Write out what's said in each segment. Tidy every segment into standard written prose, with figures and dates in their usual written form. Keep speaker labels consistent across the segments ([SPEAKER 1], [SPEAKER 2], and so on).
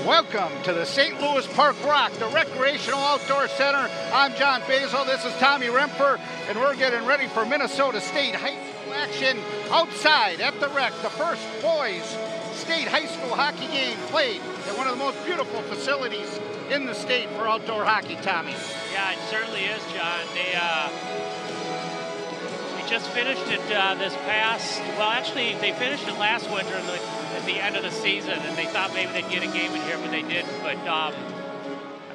[SPEAKER 1] Welcome to the St. Louis Park Rock, the Recreational Outdoor Center. I'm John Basil, this is Tommy Rempfer, and we're getting ready for Minnesota State High School action outside at the Rec. The first boys state high school hockey game played at one of the most beautiful facilities in the state for outdoor hockey, Tommy.
[SPEAKER 2] Yeah, it certainly is, John. They just finished it this past, well, actually, they finished it last winter at the end of the season, and they thought maybe they'd get a game in here, but they didn't. But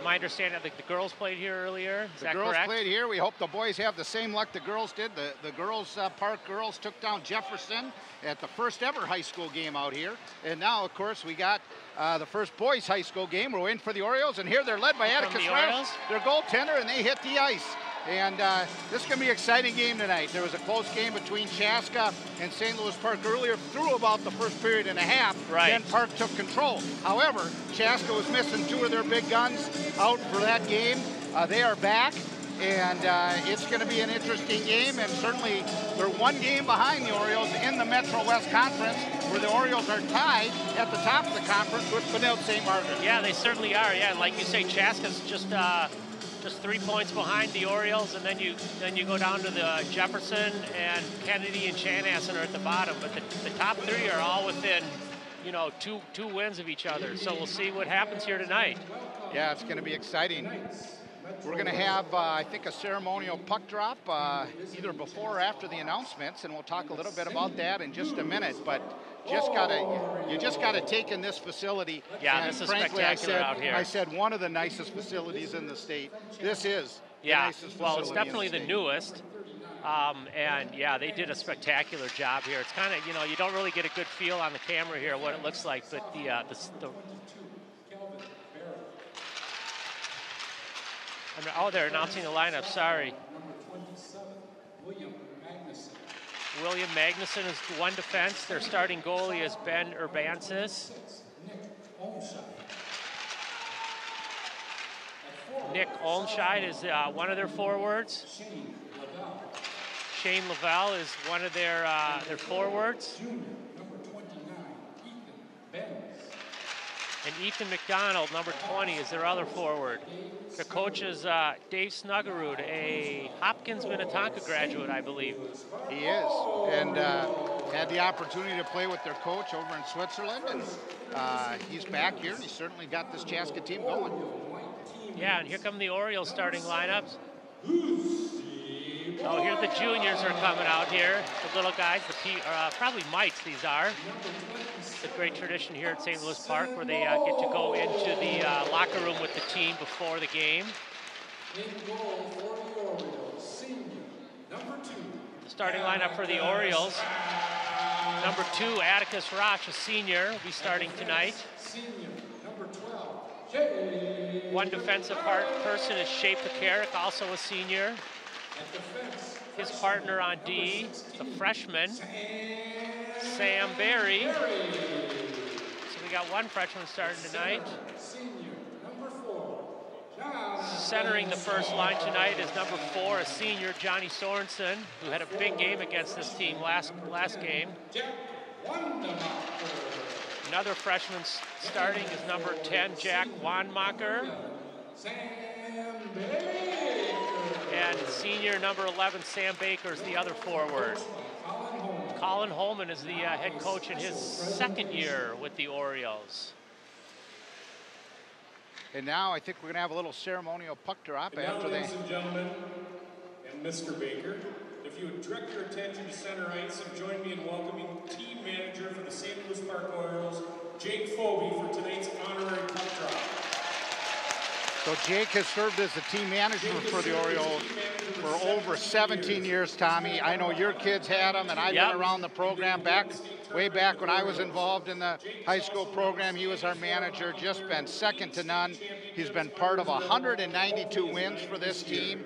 [SPEAKER 2] my understanding, I think the girls played here earlier. Is that correct?
[SPEAKER 1] The girls played here. We hope the boys have the same luck the girls did. The girls, Park girls, took down Jefferson at the first ever high school game out here. And now, of course, we got the first boys high school game. We're waiting for the Orioles, and here they're led by Atticus Rouse, their goaltender, and they hit the ice. And this is going to be an exciting game tonight. There was a close game between Chaska and St. Louis Park earlier through about the first period and a half.
[SPEAKER 2] Right.
[SPEAKER 1] Then Park took control. However, Chaska was missing two of their big guns out for that game. They are back, and it's going to be an interesting game. And certainly they're one game behind the Orioles in the Metro West Conference, where the Orioles are tied at the top of the conference with Benilde St. Margaret.
[SPEAKER 2] Yeah, they certainly are. Yeah, like you say, Chaska's just 3 points behind the Orioles, and then you go down to the Jefferson and Kennedy and Chanhassen are at the bottom. But the top three are all within, two wins of each other. So we'll see what happens here tonight.
[SPEAKER 1] Yeah, it's going to be exciting. We're going to have, I think, a ceremonial puck drop either before or after the announcements, and we'll talk a little bit about that in just a minute. But you just gotta take in this facility.
[SPEAKER 2] Yeah,
[SPEAKER 1] and
[SPEAKER 2] this is
[SPEAKER 1] frankly,
[SPEAKER 2] spectacular out here.
[SPEAKER 1] I said one of the nicest facilities in the state. This is the nicest facility.
[SPEAKER 2] Well, it's definitely the newest. And yeah, they did a spectacular job here. It's kind of, you don't really get a good feel on the camera here what it looks like, but they're announcing the lineup, sorry. William Magnuson is one defense. Their starting goalie is Ben Urbansis. Nick Olmscheid is one of their forwards. Shane Lavelle is one of their forwards. And Ethan McDonald, number 20, is their other forward. The coach is Dave Snuggerud, a Hopkins Minnetonka graduate, I believe.
[SPEAKER 1] He is, and had the opportunity to play with their coach over in Switzerland, and he's back here, and he's certainly got this Chaska team going.
[SPEAKER 2] Yeah, and here come the Orioles starting lineups. Oh, here the juniors are coming out here, the little guys, probably mites these are. It's a great tradition here at St. Louis Park where they get to go into the locker room with the team before the game. The starting lineup for the Orioles. Number 2, Atticus Roch, a senior, will be starting tonight. One defensive person is Shea Pekarik, also a senior. His partner on D, the freshman, Sam Berry. So we got one freshman starting tonight. Centering the first line tonight is number 4, a senior, Johnny Sorensen, who had a big game against this team last game. Another freshman starting is number 10, Jack Wanmacher. And senior number 11, Sam Baker, is the other forward. Colin Holman is the head coach in his second year with the Orioles.
[SPEAKER 1] And now I think we're going to have a little ceremonial puck drop after
[SPEAKER 3] ladies and gentlemen, and Mr. Baker, if you would direct your attention to center ice and join me in welcoming team manager for the St. Louis Park Orioles, Jake Foby, for tonight's honorary puck drop.
[SPEAKER 1] So Jake has served as the team manager for the Orioles for over 17 years, Tommy. I know your kids had him, and I've been around the program way back when I was involved in the high school program. He was our manager, just been second to none. He's been part of 192 wins for this team.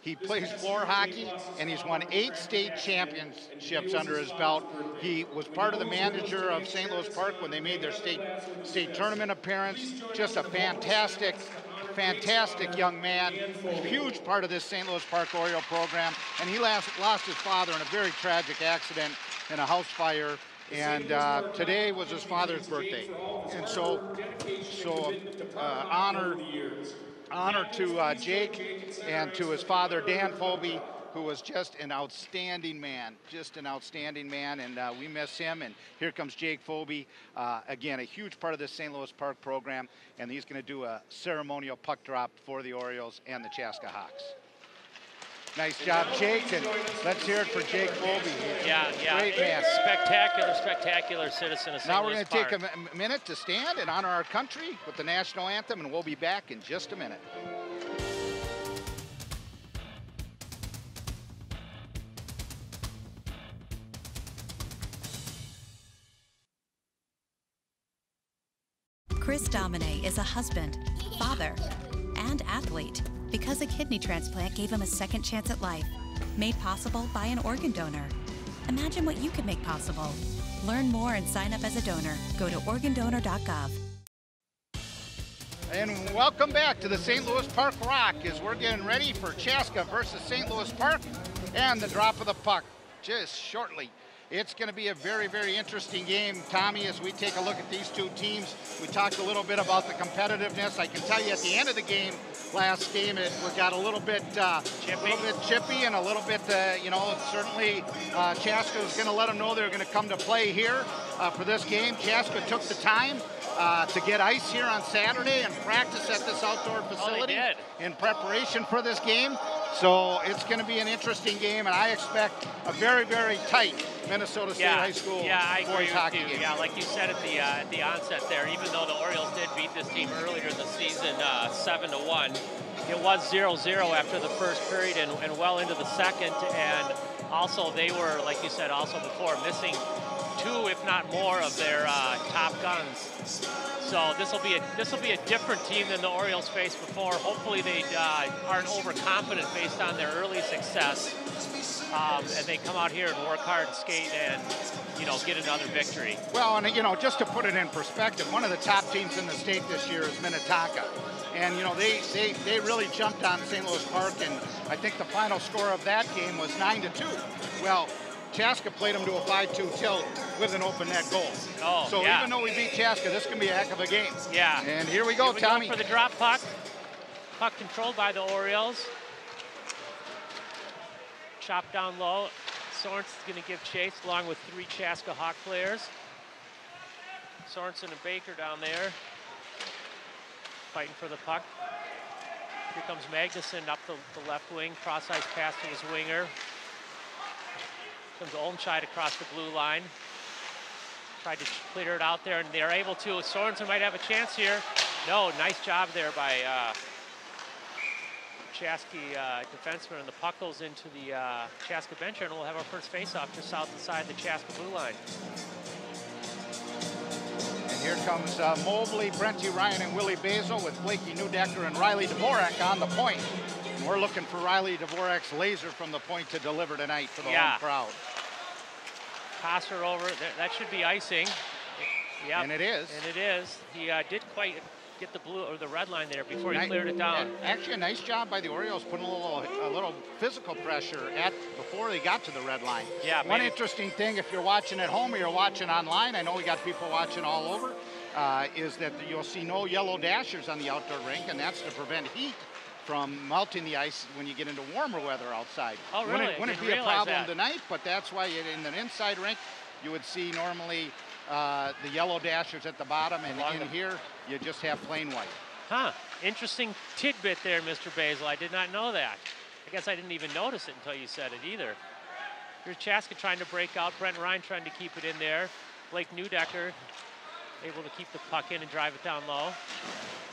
[SPEAKER 1] He plays floor hockey, and he's won 8 state championships under his belt. He was part of the manager of St. Louis Park when they made their state tournament appearance. Just a fantastic young man, a huge part of this St. Louis Park Oriole program, and he lost his father in a very tragic accident in a house fire And today was his father's birthday. And so honor to Jake and to his father, Dan Phoebe, who was just an outstanding man, and we miss him. And here comes Jake Phoebe, again, a huge part of this St. Louis Park program, and he's going to do a ceremonial puck drop for the Orioles and the Chaska Hawks. Nice job, Jake, and let's hear it for Jake Phoebe.
[SPEAKER 2] Yeah.
[SPEAKER 1] Great man.
[SPEAKER 2] Spectacular citizen of St.
[SPEAKER 1] Now we're
[SPEAKER 2] Louis
[SPEAKER 1] going to
[SPEAKER 2] Park.
[SPEAKER 1] take a minute to stand and honor our country with the national anthem, and we'll be back in just a minute.
[SPEAKER 4] Chris Domine is a husband, father, and athlete because a kidney transplant gave him a second chance at life, made possible by an organ donor. Imagine what you could make possible. Learn more and sign up as a donor. Go to organdonor.gov.
[SPEAKER 1] And welcome back to the St. Louis Park Rock as we're getting ready for Chaska versus St. Louis Park and the drop of the puck just shortly. It's going to be a very, very interesting game, Tommy, as we take a look at these two teams. We talked a little bit about the competitiveness. I can tell you at the end of the game, last game, it got a little bit chippy and a little bit, certainly Chaska was going to let them know they're going to come to play here for this game. Chaska took the time to get ice here on Saturday and practice at this outdoor facility in preparation for this game. So it's going to be an interesting game, and I expect a very, very tight Minnesota State High School boys hockey game.
[SPEAKER 2] Yeah, like you said at the onset there, even though the Orioles did beat this team earlier in the season 7-1, it was 0-0 after the first period and well into the second. And also they were, like you said, also before, missing two, if not more, of their top guns. So this will be a different team than the Orioles faced before. Hopefully they aren't overconfident based on their early success, and they come out here and work hard and skate and get another victory.
[SPEAKER 1] Well, and just to put it in perspective, one of the top teams in the state this year is Minnetonka, and they really jumped on St. Louis Park, and I think the final score of that game was 9-2. Well, Chaska played them to a 5-2 tilt with an open net goal. So even though we beat Chaska, this can be a heck of a game.
[SPEAKER 2] Yeah.
[SPEAKER 1] And here we go, Tommy.
[SPEAKER 2] For the drop puck. Puck controlled by the Orioles. Chopped down low. Sorensen's going to give chase along with three Chaska Hawk players. Sorensen and Baker down there fighting for the puck. Here comes Magnuson up the left wing. Cross-ice pass to his winger. Comes Olmscheid across the blue line. Tried to clear it out there, and they're able to. Sorensen might have a chance here. No, nice job there by Chaska defenseman, and the puck goes into the Chaska bench, and we'll have our first face-off just south inside the Chaska blue line.
[SPEAKER 1] And here comes Mobley, Brenty Ryan, and Willie Basil with Blakey Newdecker and Riley Dvorak on the point. And we're looking for Riley Dvorak's laser from the point to deliver tonight for the home crowd.
[SPEAKER 2] Passer over, that should be icing. Yep.
[SPEAKER 1] And it is.
[SPEAKER 2] And it is. He did quite get the blue or the red line there before he cleared it down.
[SPEAKER 1] Actually, a nice job by the Orioles putting a little physical pressure before they got to the red line.
[SPEAKER 2] Yeah.
[SPEAKER 1] One interesting thing, if you're watching at home or you're watching online, I know we got people watching all over, is that you'll see no yellow dashers on the outdoor rink, and that's to prevent heat from melting the ice when you get into warmer weather outside.
[SPEAKER 2] Oh, really?
[SPEAKER 1] Wouldn't be a problem tonight, but that's why in an inside rink, you would see normally the yellow dashers at the bottom, and in here, you just have plain white.
[SPEAKER 2] Huh. Interesting tidbit there, Mr. Basil. I did not know that. I guess I didn't even notice it until you said it either. Here's Chaska trying to break out. Brent Ryan trying to keep it in there. Blake Newdecker able to keep the puck in and drive it down low.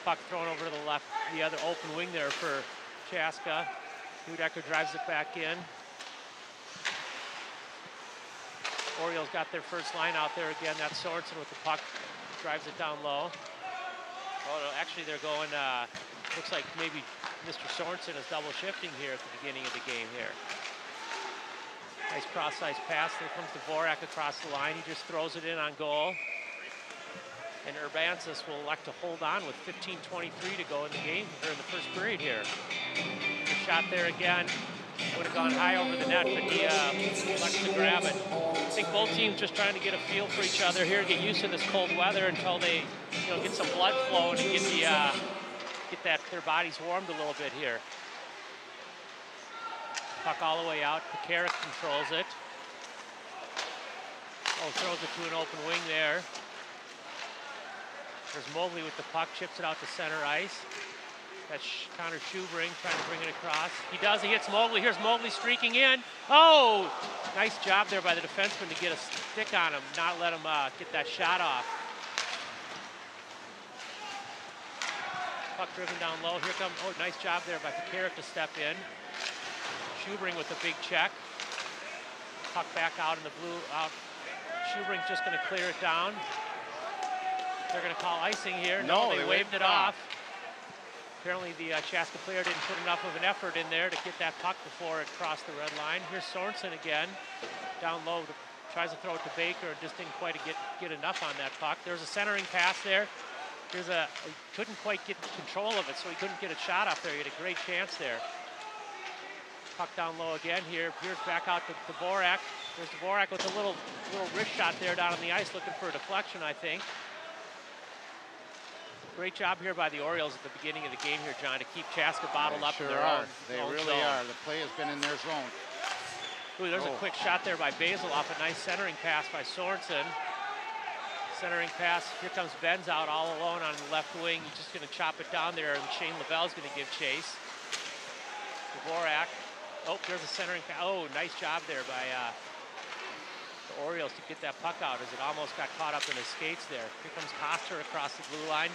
[SPEAKER 2] Puck thrown over to the left, the other open wing there for Chaska. Newdecker drives it back in. Orioles got their first line out there again. That's Sorensen with the puck, drives it down low. Oh, no, actually they're going, looks like maybe Mr. Sorensen is double shifting here at the beginning of the game here. Nice cross-ice pass. There comes Dvorak across the line. He just throws it in on goal. And Urbansis will elect to hold on with 15:23 to go in the game, or in the first period here. The shot there again. Would have gone high over the net, but he elects to grab it. think both teams just trying to get a feel for each other here, get used to this cold weather until they, get some blood flowing and get their bodies warmed a little bit here. Puck all the way out. Pekarik controls it. Oh, throws it to an open wing there. There's Mobley with the puck, chips it out to center ice. That's Connor Schubring trying to bring it across. He does, he hits Mobley. Here's Mobley streaking in. Oh, nice job there by the defenseman to get a stick on him, not let him get that shot off. Puck driven down low. Here comes, oh, nice job there by Pekarik to step in. Schubring with a big check. Puck back out in the blue, out. Schubring's just gonna clear it down. They're gonna call icing here. No, they waved it off. Apparently the Chaska player didn't put enough of an effort in there to get that puck before it crossed the red line. Here's Sorensen again, down low, tries to throw it to Baker, just didn't quite get enough on that puck. There's a centering pass there. He couldn't quite get control of it, so he couldn't get a shot off there. He had a great chance there. Puck down low again here. Here's back out to Dvorak. There's Dvorak with a little wrist shot there down on the ice, looking for a deflection, I think. Great job here by the Orioles at the beginning of the game here, John, to keep Chaska bottled up in their own.
[SPEAKER 1] They really are. The play has been in their zone.
[SPEAKER 2] Ooh, there's a quick shot there by Basil off a nice centering pass by Sorensen. Centering pass. Here comes Benz out all alone on the left wing. He's just going to chop it down there, and Shane Lavell's going to give chase. Dvorak. Oh, there's a centering pass. Oh, nice job there by the Orioles to get that puck out as it almost got caught up in his skates there. Here comes Koster across the blue line.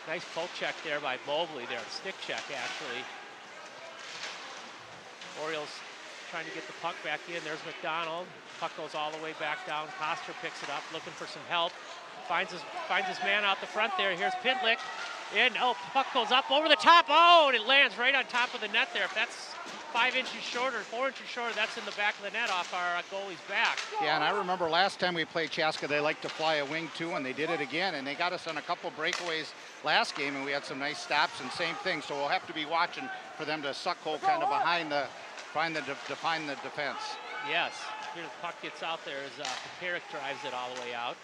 [SPEAKER 2] Nice poke check there by Mobley there, stick check actually. Orioles trying to get the puck back in. There's McDonald. Puck goes all the way back down. Koster picks it up, looking for some help. Finds his man out the front there. Here's Pitlick. And oh, puck goes up over the top. Oh, and it lands right on top of the net there. If that's 5 inches shorter, 4 inches shorter, that's in the back of the net off our goalie's back.
[SPEAKER 1] Yeah, and I remember last time we played Chaska, they liked to fly a wing too, and they did it again, and they got us on a couple breakaways last game, and we had some nice stops and same thing, so we'll have to be watching for them to suck hole kind of behind the, find the defense.
[SPEAKER 2] Yes, here the puck gets out there as Pekarik drives it all the way out.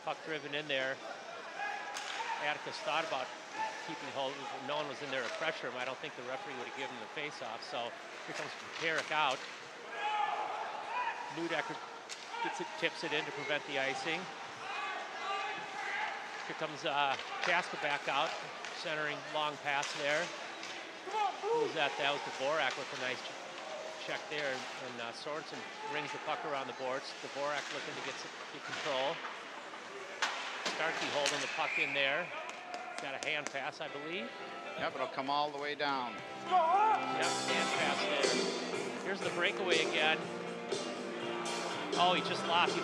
[SPEAKER 2] Puck driven in there. Atticus thought about keeping hold. No one was in there to pressure him. I don't think the referee would have given him the face-off. So here comes Pekarik out. Neudecker tips it in to prevent the icing. Here comes Chaska back out, centering long pass there. Who was that? That was Dvorak with a nice check there. And Sorensen rings the puck around the boards. Dvorak looking to get control. Starkey holding the puck in there. Got a hand pass, I believe.
[SPEAKER 1] Yep, it'll come all the way down.
[SPEAKER 2] Yep, hand pass there. Here's the breakaway again. Oh, he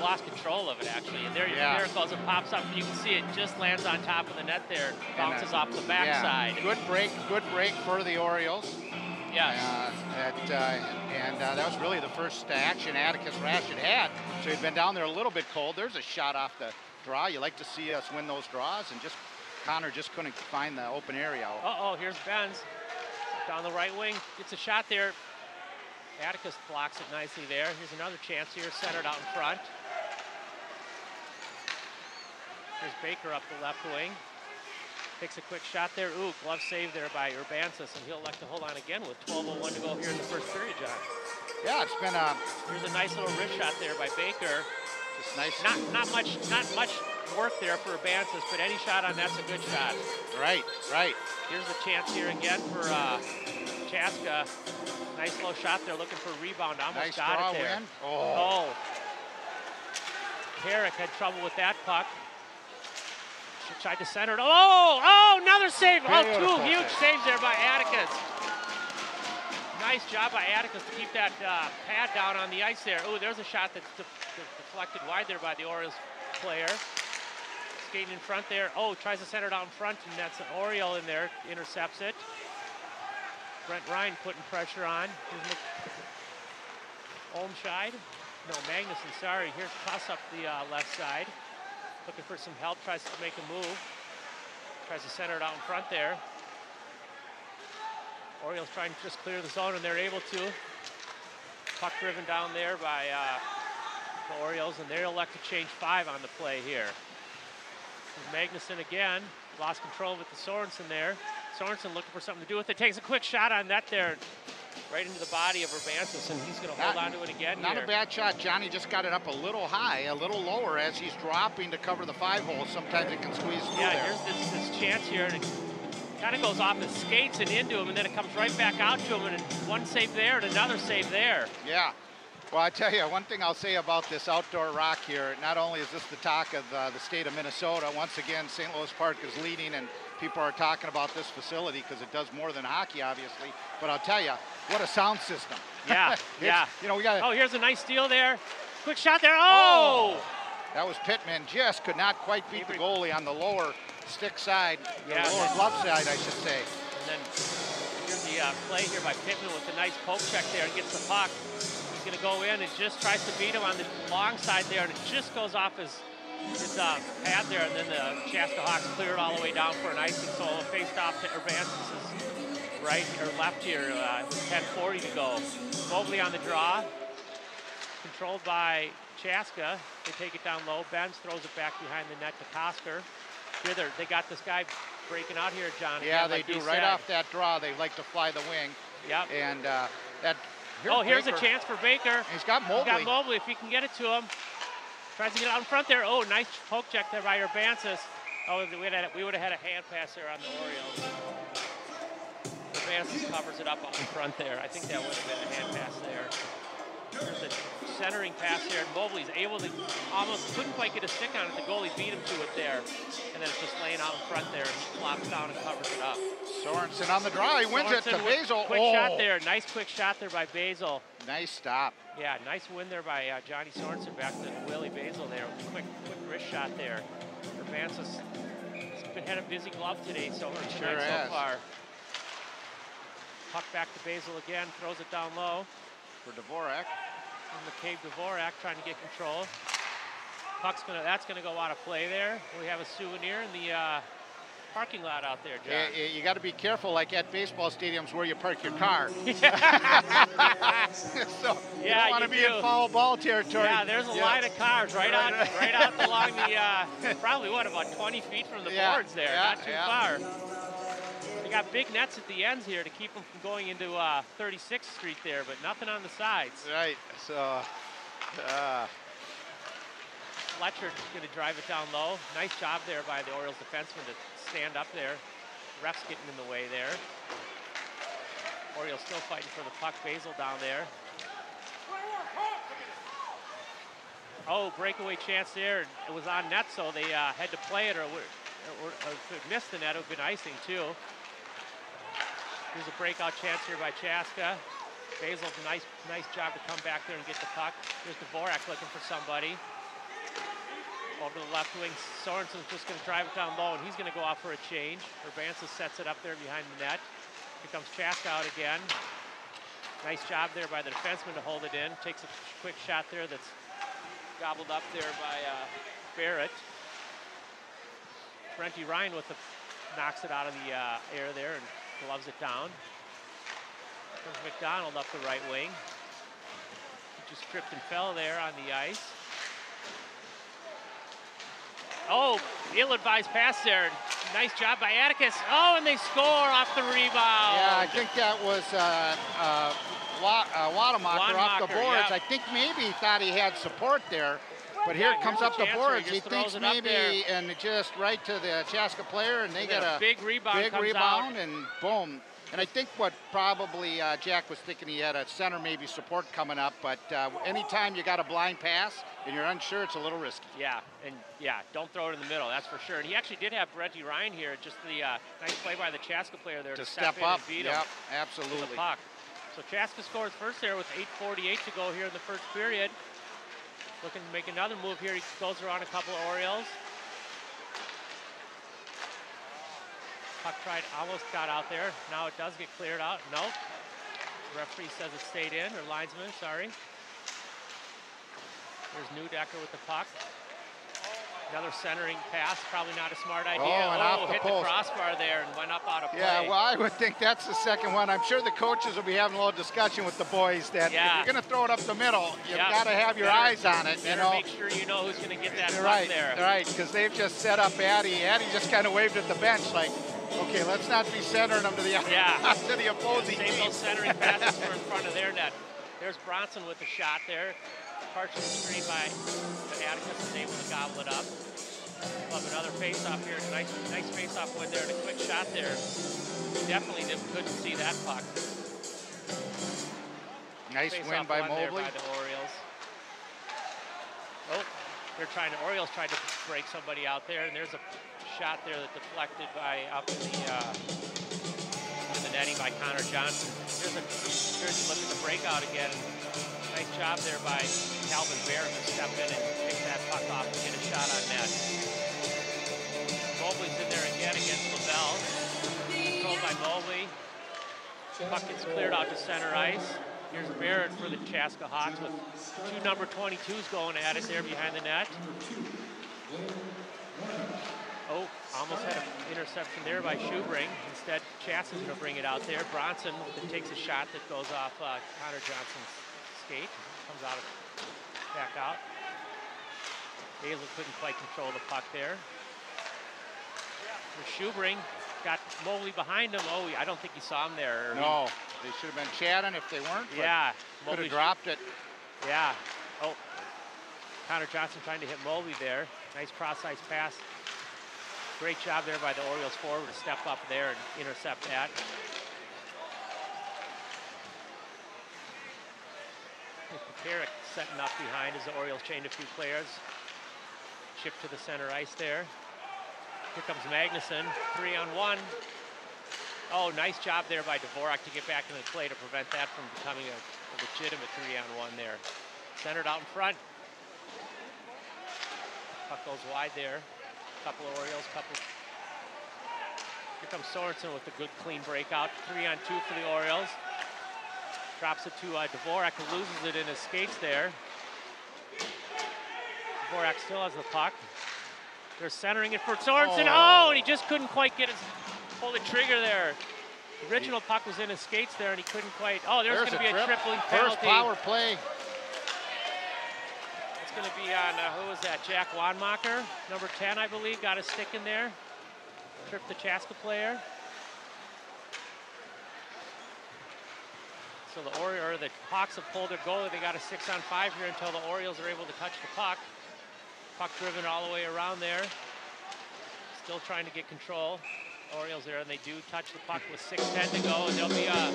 [SPEAKER 2] lost control of it, actually. And there it goes, it pops up. You can see it just lands on top of the net there. Bounces off the backside.
[SPEAKER 1] Good break for the Orioles.
[SPEAKER 2] Yes.
[SPEAKER 1] And that was really the first action Atticus Rash had. So he'd been down there a little bit cold. There's a shot off the draw. You like to see us win those draws, and Connor just couldn't find the open area.
[SPEAKER 2] Here's Benz down the right wing. Gets a shot there. Atticus blocks it nicely there. Here's another chance here, centered out in front. Here's Baker up the left wing. Takes a quick shot there. Ooh, glove save there by Urbansis, and he'll elect to hold on again with 12:01 to go here in the first period, John.
[SPEAKER 1] Yeah, it's been
[SPEAKER 2] Here's a nice little wrist shot there by Baker.
[SPEAKER 1] Just nice.
[SPEAKER 2] Not much work there for Urbansis, but any shot on that's a good shot.
[SPEAKER 1] Right.
[SPEAKER 2] Here's the chance here again for Chaska. Nice low shot there, looking for a rebound. Almost
[SPEAKER 1] nice
[SPEAKER 2] got
[SPEAKER 1] draw
[SPEAKER 2] it there.
[SPEAKER 1] Win. Oh.
[SPEAKER 2] Herrick had trouble with that puck. She tried to center it. Oh, another save.
[SPEAKER 1] Beautiful.
[SPEAKER 2] Two huge saves there by Atticus. Nice job by Atticus to keep that pad down on the ice there. Oh, there's a shot that's deflected wide there by the Orioles player. Skating in front there. Oh, tries to center it out in front, and that's an Oriole in there. Intercepts it. Brent Ryan putting pressure on. Here's Olmscheid. No, Magnuson, sorry. Here's Kuss up the left side. Looking for some help, tries to make a move. Tries to center it out in front there. Orioles trying to just clear the zone, and they're able to. Puck driven down there by the Orioles, and they'll elect to change 5 on the play here. Magnuson again, lost control with the Sorensen there. Sorensen looking for something to do with it, takes a quick shot on net there, right into the body of Urbansis, and he's going to hold on to it again
[SPEAKER 1] Not
[SPEAKER 2] here.
[SPEAKER 1] a bad shot. Johnny just got it up a little high, a little lower as he's dropping to cover the 5-hole. Sometimes it can squeeze through there.
[SPEAKER 2] Here's this chance here, and it kind of goes off his skates and into him, and then it comes right back out to him, and one save there and another save there.
[SPEAKER 1] Yeah. Well, I tell you, one thing I'll say about this outdoor rock here, not only is this the talk of the state of Minnesota, once again, St. Louis Park is leading, and people are talking about this facility because it does more than hockey, obviously. But I'll tell you, what a sound system.
[SPEAKER 2] Yeah, yeah.
[SPEAKER 1] You know, we got.
[SPEAKER 2] Oh, here's a nice steal there. Quick shot there. Oh!
[SPEAKER 1] That was Pittman. Just could not quite beat the goalie on the lower stick side, the lower glove side, I should say.
[SPEAKER 2] And then here's the play here by Pittman with a nice poke check there and gets the puck. He's going to go in and just tries to beat him on the long side there, and it just goes off his pad there, and then the Chaska Hawks clear it all the way down for an icing. So faced off to Urbansis' right or left here with 10:40 to go. Mobley on the draw, controlled by Chaska. They take it down low. Benz throws it back behind the net to Kosker. Here they got this guy breaking out here, Johnny.
[SPEAKER 1] Yeah, they do. Right off that draw, they like to fly the wing.
[SPEAKER 2] Yep.
[SPEAKER 1] And that.
[SPEAKER 2] Here's a chance for Baker.
[SPEAKER 1] He's got Mobley.
[SPEAKER 2] He's got Mobley if he can get it to him. Tries to get out in front there. Oh, nice poke check there by Urbansis. Oh, we would have had a hand pass there on the Orioles. Urbansis covers it up in front there. I think that would have been a hand pass there. There's a centering pass here, and Mobley's able to couldn't quite get a stick on it. The goalie beat him to it there. And then it's just laying out in front there. He flops down and covers it up.
[SPEAKER 1] Sorensen on the draw. He wins it to Basil.
[SPEAKER 2] Quick shot there. Nice quick shot there by Basil.
[SPEAKER 1] Nice stop.
[SPEAKER 2] Yeah, nice win there by Johnny Sorensen back to Willie Basil there. Quick wrist shot there. Urbansis has had a busy glove today so far. Puck back to Basil again. Throws it down low.
[SPEAKER 1] For Dvorak.
[SPEAKER 2] And McCabe Dvorak trying to get control. That's gonna go out of play there. We have a souvenir in the parking lot out there, John.
[SPEAKER 1] You got to be careful, like at baseball stadiums where you park your car. So you don't want to be in foul ball territory.
[SPEAKER 2] Yeah, there's a line of cars right out along the probably about 20 feet from the boards there, not too far. They got big nets at the ends here to keep them from going into 36th Street there, but nothing on the sides.
[SPEAKER 1] Right. So.
[SPEAKER 2] Fletcher's going to drive it down low. Nice job there by the Orioles defenseman to stand up there. Ref's getting in the way there. Orioles still fighting for the puck. Basil down there. Oh, breakaway chance there. It was on net, so they had to play it, or if it missed the net, it would have been icing too. Here's a breakout chance here by Chaska. Basil, nice job to come back there and get the puck. Here's Dvorak looking for somebody. Over to the left wing, Sorensen's just going to drive it down low, and he's going to go off for a change. Urbansis sets it up there behind the net. Here comes Chaska out again. Nice job there by the defenseman to hold it in. Takes a quick shot there that's gobbled up there by Barrett. Brenty Ryan knocks it out of the air there and gloves it down. Comes McDonald up the right wing. He just tripped and fell there on the ice. Oh, ill-advised pass there. Nice job by Atticus. Oh, and they score off the rebound.
[SPEAKER 1] Yeah, I think that was Wademacher off the boards.
[SPEAKER 2] Yeah.
[SPEAKER 1] I think maybe he thought he had support there. But here it comes up the boards. He thinks maybe, and it just right to the Chaska player, and they get a
[SPEAKER 2] big rebound,
[SPEAKER 1] and boom. And I think what probably Jack was thinking, he had a center maybe support coming up, but anytime you got a blind pass and you're unsure, it's a little risky.
[SPEAKER 2] Yeah, and don't throw it in the middle, that's for sure. And he actually did have Brenty Ryan here, just the nice play by the Chaska player there to
[SPEAKER 1] step
[SPEAKER 2] in
[SPEAKER 1] up
[SPEAKER 2] and beat him.
[SPEAKER 1] Yep, absolutely.
[SPEAKER 2] To the puck. So Chaska scores first there with 8:48 to go here in the first period. Looking to make another move here. He goes around a couple of Orioles. Puck almost got out there. Now it does get cleared out. Nope. The referee says it stayed in, or linesman, sorry. There's Neudecker with the puck. Another centering pass, probably not a smart idea.
[SPEAKER 1] And off the
[SPEAKER 2] hit
[SPEAKER 1] post.
[SPEAKER 2] the crossbar there and went up out of play.
[SPEAKER 1] Yeah, well, I would think that's the second one. I'm sure the coaches will be having a little discussion with the boys that if you're going to throw it up the middle, you've got to have your eyes on it.
[SPEAKER 2] Better make sure you know who's going to get that puck there.
[SPEAKER 1] Right, because they've just set up Addie. Addie just kind of waved at the bench like, okay, let's not be centering them to the, to the opposing team.
[SPEAKER 2] Save those centering passes for in front of their net. There's Bronson with the shot there. Partially screened by Atticus is able to gobble it up. Love another face-off here. Nice face-off win there and a quick shot there. Definitely couldn't see that puck.
[SPEAKER 1] Nice win by Mobley.
[SPEAKER 2] By the Orioles. Orioles tried to break somebody out there, and there's a shot there that deflected by up in the netting by Connor Johnson. Here's a look at the breakout again. Nice job there by Calvin Barrett to step in and pick that puck off and get a shot on net. Mobley's in there again against LaBelle. Controlled by Mobley. Puck gets cleared out to center ice. Here's Barrett for the Chaska Hawks with two number 22s going at it there behind the net. Almost had an interception there by Schubring. Instead, Chaska's going to bring it out there. Bronson takes a shot that goes off Connor Johnson's skate. Comes out back out. Hazel couldn't quite control the puck there. Schubring got Mobley behind him. I don't think he saw him there.
[SPEAKER 1] No, they should have been chatting if they weren't.
[SPEAKER 2] Yeah.
[SPEAKER 1] Could have dropped it.
[SPEAKER 2] Yeah. Connor Johnson trying to hit Mobley there. Nice cross-ice pass. Great job there by the Orioles forward to step up there and intercept that. Carrick setting up behind as the Orioles chained a few players. Chip to the center ice there. Here comes Magnuson, 3-on-1. Nice job there by Dvorak to get back into the play to prevent that from becoming a legitimate 3-on-1 there. Centered out in front. Puck goes wide there. Couple of Orioles, Here comes Sorensen with a good clean breakout. 3-on-2 for the Orioles. Drops it to Dvorak, who loses it in his skates there. Dvorak still has the puck. They're centering it for Sorensen. And he just couldn't quite pull the trigger there. The original puck was in his skates there, and he couldn't quite. There's going to be a tripling penalty.
[SPEAKER 1] First power play.
[SPEAKER 2] It's going to be on, who was that? Jack Wanmacher, number 10, I believe, got a stick in there. Tripped the Chaska player. So the Hawks have pulled their goalie. They got a 6-on-5 here until the Orioles are able to touch the puck. Puck driven all the way around there. Still trying to get control. Orioles there, and they do touch the puck with 6:10 to go, and there'll be a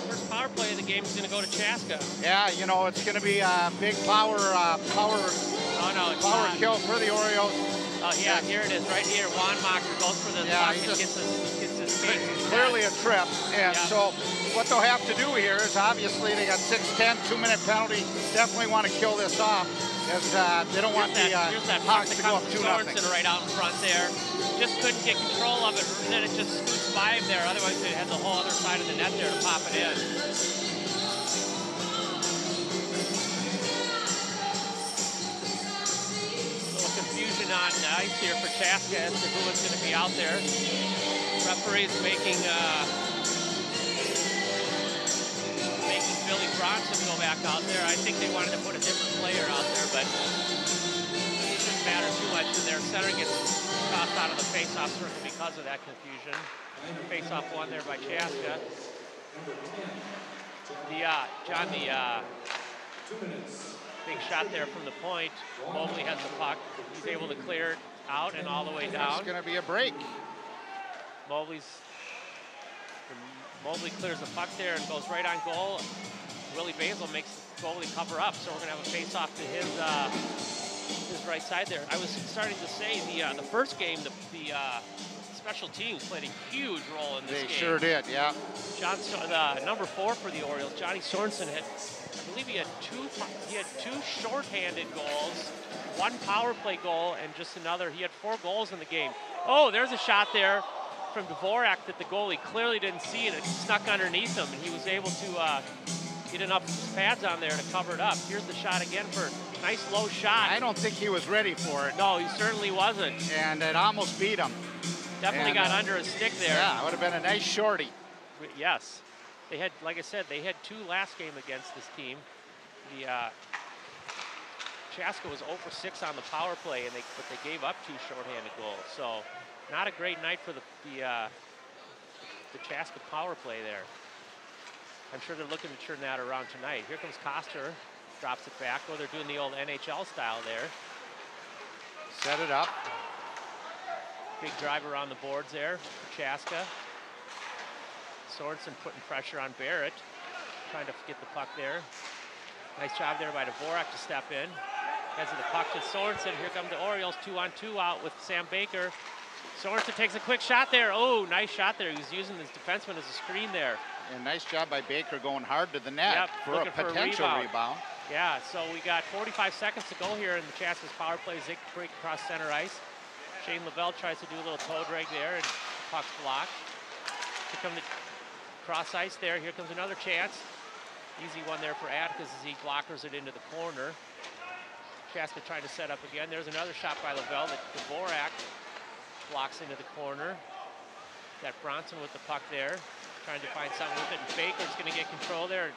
[SPEAKER 2] first power play of the game is going to go to Chaska.
[SPEAKER 1] Yeah, it's going to be a big power kill for the Orioles.
[SPEAKER 2] Here it is, right here. Wanmacher goes for the puck and gets his skates.
[SPEAKER 1] Clearly a trip, and so what they'll have to do here is obviously they got 6:10, 2-minute penalty. Definitely want to kill this off, as they don't want the Hawks to go up 2-0.
[SPEAKER 2] Right out in front there. Just couldn't get control of it, and then it just scoots by him there. Otherwise, they had the whole other side of the net there to pop it in. A little confusion on ice here for Chaska as to who is going to be out there. Referees making Billy Bronson go back out there. I think they wanted to put a different player out there, but it shouldn't matter too much. And their center gets tossed out of the face-off circle because of that confusion. Face-off won there by Chaska. Big shot there from the point. Mobley has the puck. He's able to clear it out and all the way down.
[SPEAKER 1] It's going to be a break.
[SPEAKER 2] Mobley clears the puck there and goes right on goal. Willie Basil makes the goalie cover up, so we're going to have a face-off to his right side there. I was starting to say the first game, the special teams played a huge role in this game.
[SPEAKER 1] They sure did, yeah.
[SPEAKER 2] Number 4 for the Orioles, Johnny Sorensen I believe he had two shorthanded goals, 1 power play goal, and just another. He had 4 goals in the game. There's a shot there from Dvorak that the goalie clearly didn't see, and it snuck underneath him, and he was able to get enough pads on there to cover it up. Here's the shot again for Nice low shot.
[SPEAKER 1] I don't think he was ready for it.
[SPEAKER 2] No, he certainly wasn't.
[SPEAKER 1] And it almost beat him.
[SPEAKER 2] Definitely got under his stick there.
[SPEAKER 1] Yeah, it would have been a nice shorty.
[SPEAKER 2] Yes. They had, like I said, they had 2 last game against this team. The Chaska was 0 for 6 on the power play, but they gave up 2 shorthanded goals. So not a great night for the Chaska power play there. I'm sure they're looking to turn that around tonight. Here comes Koster, drops it back. Oh, they're doing the old NHL style there.
[SPEAKER 1] Set it up.
[SPEAKER 2] Big drive around the boards there for Chaska. Sorensen putting pressure on Barrett, trying to get the puck there. Nice job there by Dvorak to step in. Heads of the puck to Sorensen. Here come the Orioles, 2-on-2 out with Sam Baker. Sorensen takes a quick shot there. Oh, nice shot there. He was using his defenseman as a screen there.
[SPEAKER 1] And nice job by Baker going hard to the net for a potential rebound.
[SPEAKER 2] Yeah, so we got 45 seconds to go here in the Chaska's power play. They break across center ice. Shane Lavelle tries to do a little toe drag there, and puck's blocked. Here come the cross ice there. Here comes another chance. Easy one there for Atticus as he blockers it into the corner. Chaska trying to set up again. There's another shot by Lavelle that Dvorak blocks into the corner. Got Bronson with the puck there, trying to find something with it. And Baker's going to get control there.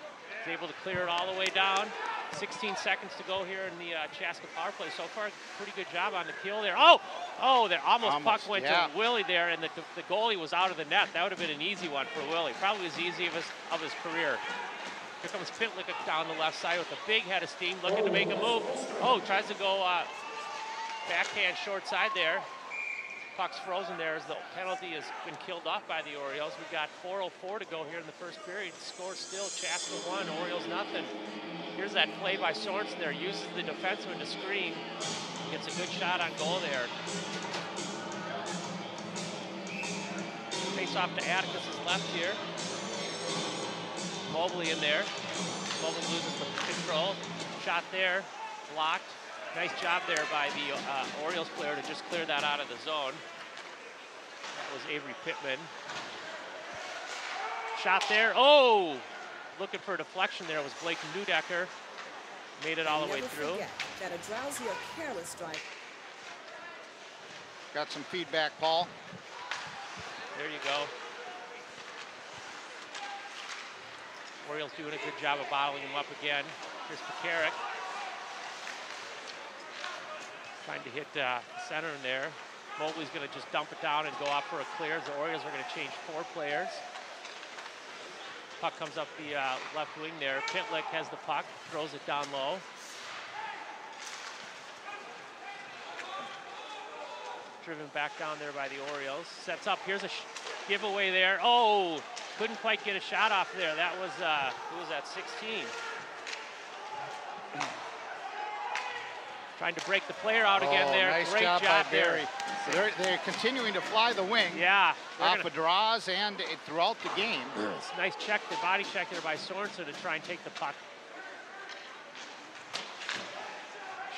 [SPEAKER 2] He's able to clear it all the way down. 16 seconds to go here in the Chaska power play. So far, pretty good job on the kill there. Oh, there almost puck went to Willie there, and the goalie was out of the net. That would have been an easy one for Willie. Probably as easy of his career. Here comes Pitlick down the left side with a big head of steam, looking to make a move. Oh, tries to go backhand short side there. Puck's frozen there as the penalty has been killed off by the Orioles. We've got 4:04 to go here in the first period. Score still, Chaska 1, Orioles nothing. Here's that play by Sorensen there. Uses the defenseman to screen. Gets a good shot on goal there. Face off to Atticus' left here. Mobley in there. Mobley loses the control. Shot there, blocked. Nice job there by the Orioles player to just clear that out of the zone. That was Avery Pittman. Shot there. Oh! Looking for a deflection there was Blake Neudecker. Made it all the way through.
[SPEAKER 5] That a drowsy or careless strike.
[SPEAKER 1] Got some feedback, Paul.
[SPEAKER 2] There you go. Orioles doing a good job of bottling him up again. Here's Pekarik. Trying to hit center in there. Mobley's going to just dump it down and go up for a clear. The Orioles are going to change 4 players. Puck comes up the left wing there. Pitlick has the puck, throws it down low. Driven back down there by the Orioles. Sets up, here's a giveaway there. Oh, couldn't quite get a shot off there. That was, who was that, 16? Trying to break the player out again there.
[SPEAKER 1] Nice
[SPEAKER 2] Great job
[SPEAKER 1] by
[SPEAKER 2] there.
[SPEAKER 1] They're continuing to fly the wing.
[SPEAKER 2] Yeah.
[SPEAKER 1] Off of draws and throughout the game.
[SPEAKER 2] It's a nice check, the body check there by Sorensen to try and take the puck.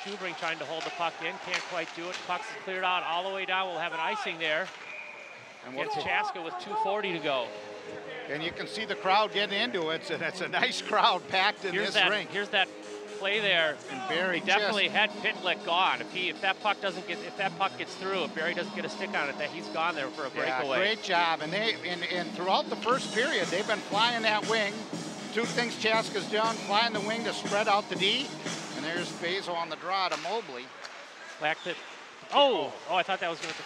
[SPEAKER 2] Schubring trying to hold the puck in, can't quite do it. Puck's cleared out all the way down. We'll have an icing there. And it's Chaska with 2:40 to go.
[SPEAKER 1] And you can see the crowd getting into it. And it's a nice crowd packed in this rink.
[SPEAKER 2] Here's that play there.
[SPEAKER 1] And Barry
[SPEAKER 2] definitely had Pitlick gone. If that puck gets through, if Barry doesn't get a stick on it, that he's gone there for a breakaway.
[SPEAKER 1] Yeah, great job. And throughout the first period, they've been flying that wing. 2 things Chaska's done: flying the wing to spread out the D. And there's Basil on the draw to Mobley.
[SPEAKER 2] Back to, oh, I thought that was going to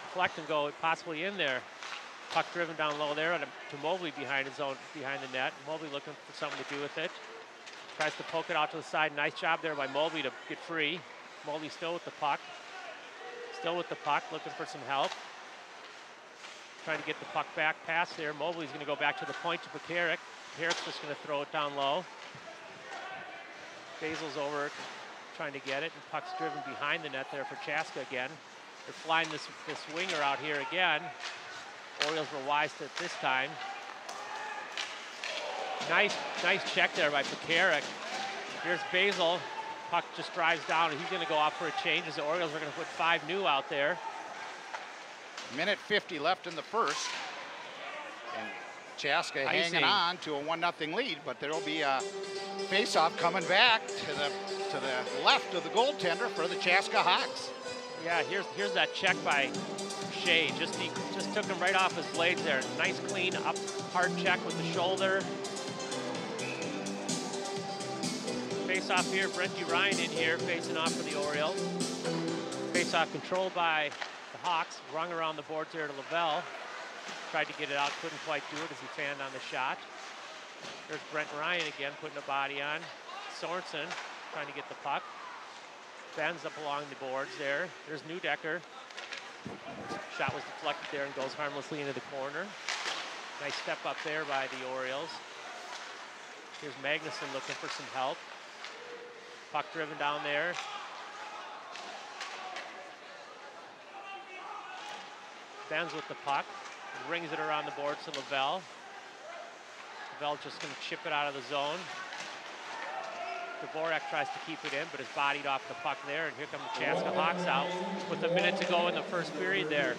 [SPEAKER 2] deflect and go possibly in there. Puck driven down low there to Mobley behind the net. Mobley looking for something to do with it. Tries to poke it out to the side. Nice job there by Mobley to get free. Mobley still with the puck. Looking for some help. Trying to get the puck back past there. Mobley's going to go back to the point to Pekarik. Pekarik's just going to throw it down low. Basil's over trying to get it, and puck's driven behind the net there for Chaska again. They're flying this winger out here again. Orioles were wise to it this time. Nice check there by Pekarik. Here's Basil. Puck just drives down, and he's going to go off for a change as the Orioles are going to put 5 new out there.
[SPEAKER 1] 1:50 left in the first. And Chaska hanging on to a 1-0 lead, but there'll be a face-off coming back to the left of the goaltender for the Chaska Hawks.
[SPEAKER 2] Yeah, here's that check by Shea. He just took him right off his blades there. Nice clean up hard check with the shoulder. Face-off here, Brent Ryan in here facing off for the Orioles. Face-off controlled by the Hawks, rung around the boards there to Lavelle. Tried to get it out, couldn't quite do it as he fanned on the shot. There's Brent Ryan again, putting a body on. Sorensen trying to get the puck. Bends up along the boards there. There's Neudecker. Shot was deflected there and goes harmlessly into the corner. Nice step up there by the Orioles. Here's Magnuson looking for some help. Puck driven down there. Bends with the puck. Rings it around the boards to Lavelle. Lavelle just going to chip it out of the zone. Dvorak tries to keep it in, but is bodied off the puck there. And here come the Chaska Hawks out with a minute to go in the first period there.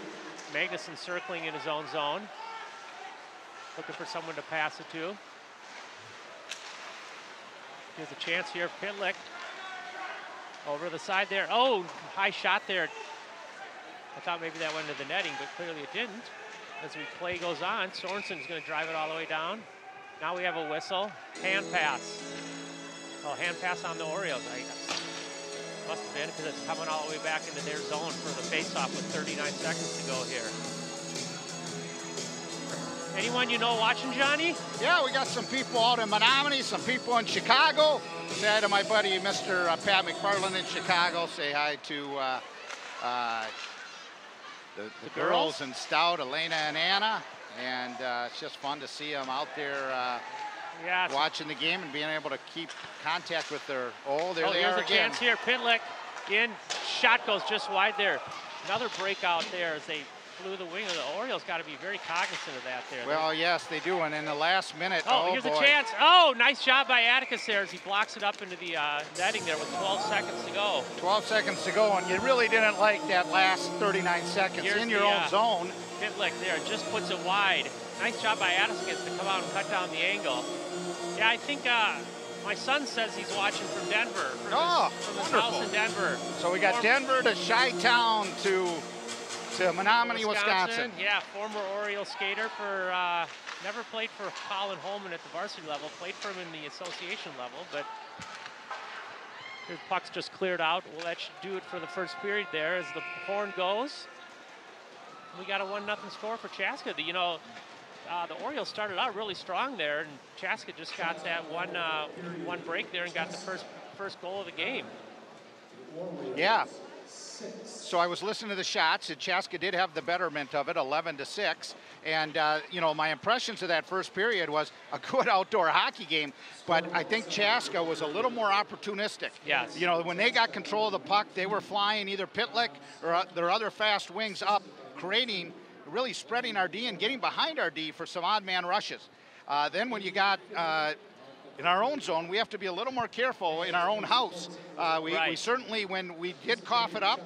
[SPEAKER 2] Magnuson circling in his own zone. Looking for someone to pass it to. Here's a chance here. Pitlick over the side there. Oh, high shot there. I thought maybe that went to the netting, but clearly it didn't. As the play goes on, Sorensen's going to drive it all the way down. Now we have a whistle. Hand pass. Oh, hand pass on the Orioles. Must have been because it's coming all the way back into their zone for the face-off with 39 seconds to go here. Anyone you know watching, Johnny?
[SPEAKER 1] Yeah, we got some people out in Menominee, some people in Chicago. Say hi to my buddy, Mr. Pat McFarland in Chicago. Say hi to the girls in Stout, Elena and Anna. And it's just fun to see them out there watching the game and being able to keep contact with their, there they are
[SPEAKER 2] here's a
[SPEAKER 1] again.
[SPEAKER 2] chance here. Pitlick in, shot goes just wide there. Another breakout there as they flew the wing of the Orioles. Got to be very cognizant of that there.
[SPEAKER 1] Well, yes, they do. And in the last minute,
[SPEAKER 2] here's a chance. Oh, nice job by Atticus there as he blocks it up into the netting there with 12 seconds to go.
[SPEAKER 1] 12 seconds to go, and you really didn't like that last 39 seconds in your own zone.
[SPEAKER 2] Pitlick there just puts it wide. Nice job by Atticus to come out and cut down the angle. Yeah, I think my son says he's watching from Denver. From his house in Denver.
[SPEAKER 1] So we got Denver to Chi-Town to Menominee, Wisconsin.
[SPEAKER 2] Yeah, former Oriole skater for, never played for Colin Holman at the varsity level, played for him in the association level, but his puck's just cleared out. Well, that should do it for the first period there as the horn goes. We got a 1-0 score for Chaska. The Orioles started out really strong there, and Chaska just got that one break there and got the first goal of the game.
[SPEAKER 1] Yeah. So I was listening to the shots, and Chaska did have the betterment of it, 11-6. And, my impressions of that first period was a good outdoor hockey game, but I think Chaska was a little more opportunistic.
[SPEAKER 2] Yes.
[SPEAKER 1] When they got control of the puck, they were flying either Pitlick or their other fast wings up, creating, really spreading our D and getting behind our D for some odd man rushes. Then when you got in our own zone, we have to be a little more careful in our own house. We certainly, when we did cough it up,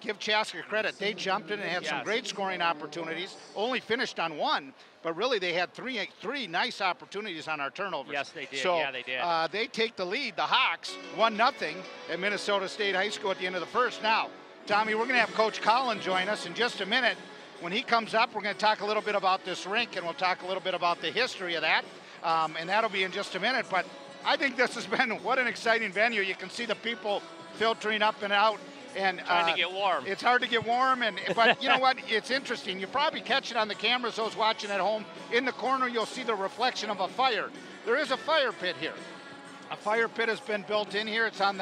[SPEAKER 1] give Chaska credit. They jumped in and had some great scoring opportunities, only finished on one, but really they had three nice opportunities on our turnovers.
[SPEAKER 2] Yes, they did.
[SPEAKER 1] So,
[SPEAKER 2] yeah, they did.
[SPEAKER 1] They take the lead, the Hawks, 1-0 at Minnesota State High School at the end of the first. Now, Tommy, we're going to have Coach Collin join us in just a minute. When he comes up, we're going to talk a little bit about this rink, and we'll talk a little bit about the history of that. And that'll be in just a minute. But I think this has been, what an exciting venue. You can see the people filtering up and out. And
[SPEAKER 2] trying to get warm.
[SPEAKER 1] It's hard to get warm, but you know what? It's interesting. You probably catch it on the cameras, those watching at home. In the corner, you'll see the reflection of a fire. There is a fire pit here. A fire pit has been built in here. It's on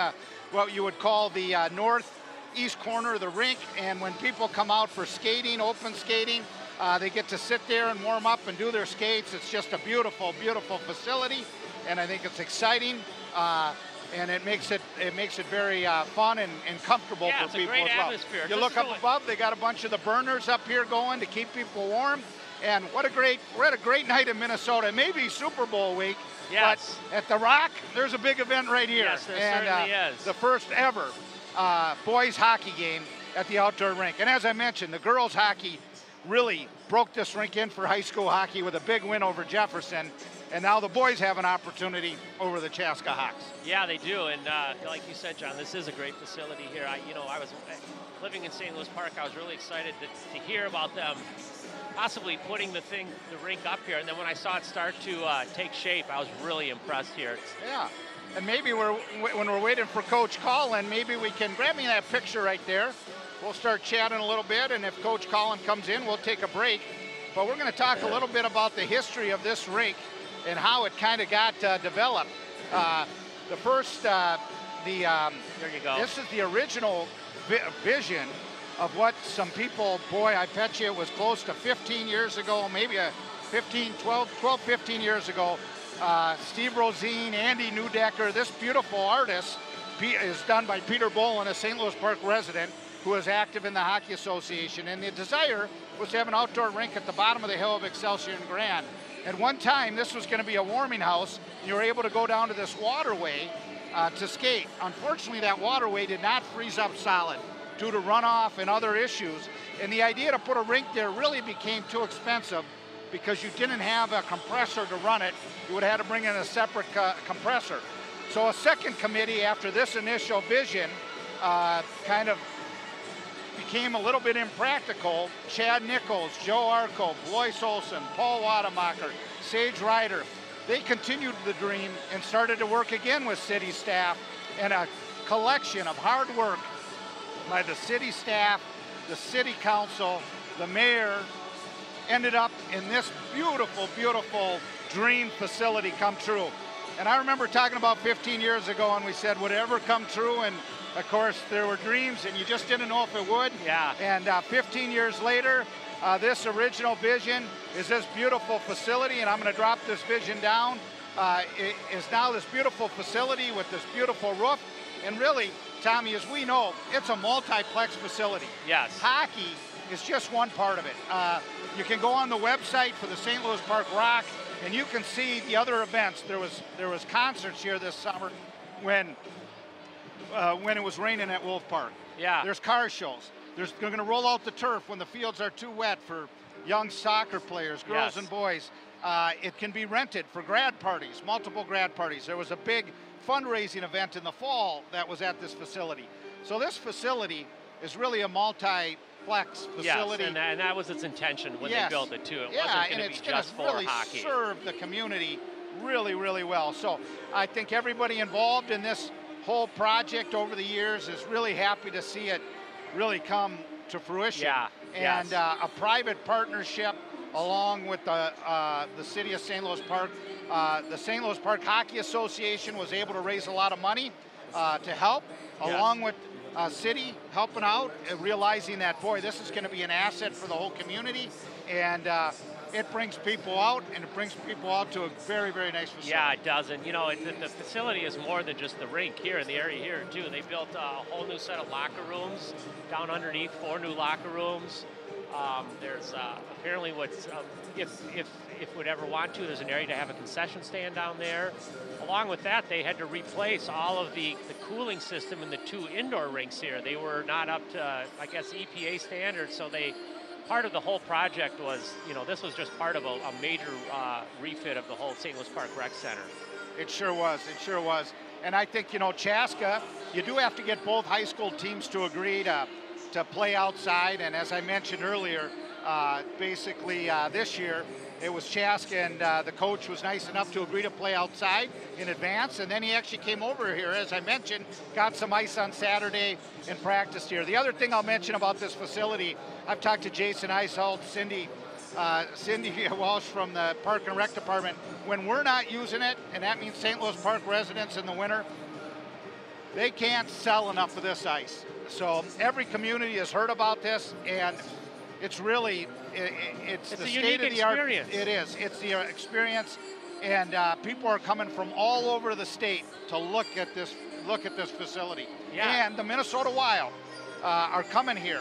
[SPEAKER 1] what you would call the northeast corner of the rink. And when people come out for skating, open skating, they get to sit there and warm up and do their skates. It's just a beautiful, beautiful facility, and I think it's exciting. And it makes it very fun and comfortable for people.
[SPEAKER 2] Yeah, it's a great
[SPEAKER 1] as well.
[SPEAKER 2] atmosphere.
[SPEAKER 1] You look up above, they got a bunch of the burners up here going to keep people warm. And we're at a great night in Minnesota. It may be Super Bowl week, but at the Rock, there's a big event right here.
[SPEAKER 2] Yes, there certainly is.
[SPEAKER 1] The first ever boys hockey game at the outdoor rink. And as I mentioned, the girls hockey really broke this rink in for high school hockey with a big win over Jefferson. And now the boys have an opportunity over the Chaska Hawks.
[SPEAKER 2] Yeah, they do. And like you said, John, this is a great facility here. I was living in St. Louis Park. I was really excited to hear about them possibly putting the rink up here. And then when I saw it start to take shape, I was really impressed here.
[SPEAKER 1] Yeah. And maybe when we're waiting for Coach Collin, maybe we can grab me that picture right there. We'll start chatting a little bit, and if Coach Collin comes in, we'll take a break. But we're going to talk a little bit about the history of this rink and how it kind of got developed. The first, there you go. This is the original vision of what some people, boy, I bet you it was close to 15 years ago, maybe 12, 15 years ago. Steve Rosine, Andy Neudecker, this beautiful artist is done by Peter Bolin, a St. Louis Park resident who is active in the Hockey Association. And the desire was to have an outdoor rink at the bottom of the hill of Excelsior and Grand. At one time, this was going to be a warming house. You were able to go down to this waterway to skate. Unfortunately, that waterway did not freeze up solid due to runoff and other issues. And the idea to put a rink there really became too expensive because you didn't have a compressor to run it. You would have had to bring in a separate compressor. So a second committee, after this initial vision, kind of became a little bit impractical. Chad Nichols, Joe Arco, Blois Olson, Paul Wademacher, Sage Ryder, they continued the dream and started to work again with city staff, and a collection of hard work by the city staff, the city council, the mayor, ended up in this beautiful, beautiful dream facility come true. And I remember talking about 15 years ago, and we said, would it ever come true? And of course, there were dreams, and you just didn't know if it would.
[SPEAKER 2] Yeah.
[SPEAKER 1] And 15 years later, this original vision is this beautiful facility, and I'm going to drop this vision down. It is now this beautiful facility with this beautiful roof. And really, Tommy, as we know, it's a multiplex facility.
[SPEAKER 2] Yes.
[SPEAKER 1] Hockey is just one part of it. You can go on the website for the St. Louis Park Rock, and you can see the other events. There was concerts here this summer when it was raining at Wolf Park.
[SPEAKER 2] Yeah.
[SPEAKER 1] There's car shows. They're going to roll out the turf when the fields are too wet for young soccer players, girls and boys. It can be rented for grad parties, multiple grad parties. There was a big fundraising event in the fall that was at this facility. So this facility is really a multiplex facility.
[SPEAKER 2] Yes, and that was its intention when they built it too. It wasn't going to be just for
[SPEAKER 1] really
[SPEAKER 2] hockey.
[SPEAKER 1] Serve the community really, really well. So I think everybody involved in this whole project over the years is really happy to see it really come to fruition.
[SPEAKER 2] Yeah.
[SPEAKER 1] And a private partnership along with the city of St. Louis Park. The St. Louis Park Hockey Association was able to raise a lot of money to help, along with city helping out, realizing that, boy, this is going to be an asset for the whole community. And it brings people out, and it brings people out to a very, very nice facility.
[SPEAKER 2] Yeah, it does. And, the facility is more than just the rink here in the area here, too. They built a whole new set of locker rooms down underneath, 4 new locker rooms. There's apparently if would ever want to, there's an area to have a concession stand down there. Along with that, they had to replace all of the cooling system in the 2 indoor rinks here. They were not up to, I guess, EPA standards, so part of the whole project was, this was just part of a major refit of the whole St. Louis Park Rec Center.
[SPEAKER 1] It sure was. And I think, Chaska, you do have to get both high school teams to agree to play outside. And as I mentioned earlier, basically this year, it was Chaska, and the coach was nice enough to agree to play outside in advance. And then he actually came over here, as I mentioned, got some ice on Saturday and practiced here. The other thing I'll mention about this facility, I've talked to Jason Eisholt, Cindy Walsh from the Park and Rec Department. When we're not using it, and that means St. Louis Park residents in the winter, they can't sell enough of this ice. So every community has heard about this, and it's really, it's the state of the art. It is. It's the experience, and people are coming from all over the state to look at this facility.
[SPEAKER 2] Yeah.
[SPEAKER 1] And the Minnesota Wild are coming here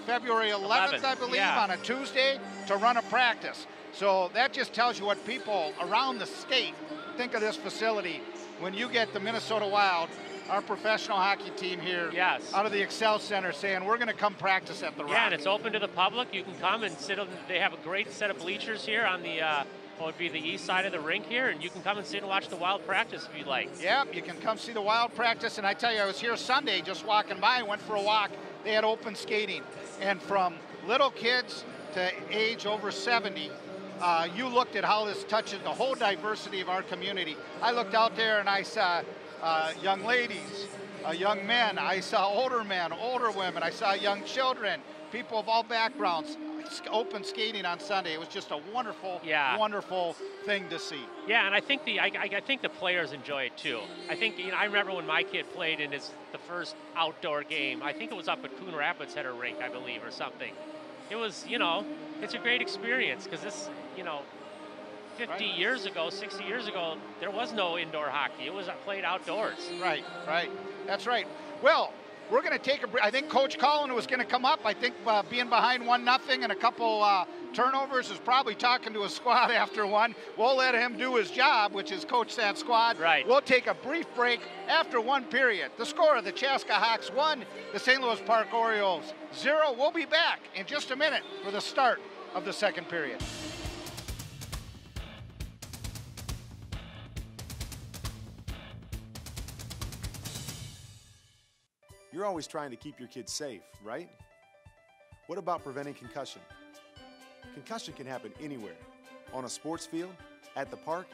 [SPEAKER 1] February 11th, I believe, on a Tuesday to run a practice. So that just tells you what people around the state think of this facility. When you get the Minnesota Wild our professional hockey team here
[SPEAKER 2] Yes.
[SPEAKER 1] out of the Excel Center saying we're going to come practice at the Rock.
[SPEAKER 2] Yeah, and it's open to the public. You can come and sit on, they have a great set of bleachers here on the, what would be the east side of the rink here, and you can come and sit and watch the Wild practice if you'd like.
[SPEAKER 1] Yep, you can come see the Wild practice, and I tell you, I was here Sunday just walking by, went for a walk. They had open skating, and from little kids to age over 70, you looked at how this touches the whole diversity of our community. I looked out there and I saw young ladies, young men, I saw older men, older women, I saw young children, people of all backgrounds, open skating on Sunday. It was just a wonderful, wonderful thing to see.
[SPEAKER 2] Yeah, and I think I think the players enjoy it too. I think, you know, I remember when my kid played in the first outdoor game. I think it was up at Coon Rapids had a rink, I believe, or something. It was, you know, it's a great experience because this, you know, 50 years ago, 60 years ago, there was no indoor hockey. It was played outdoors.
[SPEAKER 1] Right, right. That's right. Well, we're going to take a break. I think Coach Collin was going to come up. I think being behind 1-0 and a couple turnovers is probably talking to his squad after one. We'll let him do his job, which is coach that squad.
[SPEAKER 2] Right.
[SPEAKER 1] We'll take a brief break after one period. The score of the Chaska Hawks 1, the St. Louis Park Orioles 0. We'll be back in just a minute for the start of the second period.
[SPEAKER 6] You're always trying to keep your kids safe, right? What about preventing concussion? Concussion can happen anywhere, on a sports field, at the park,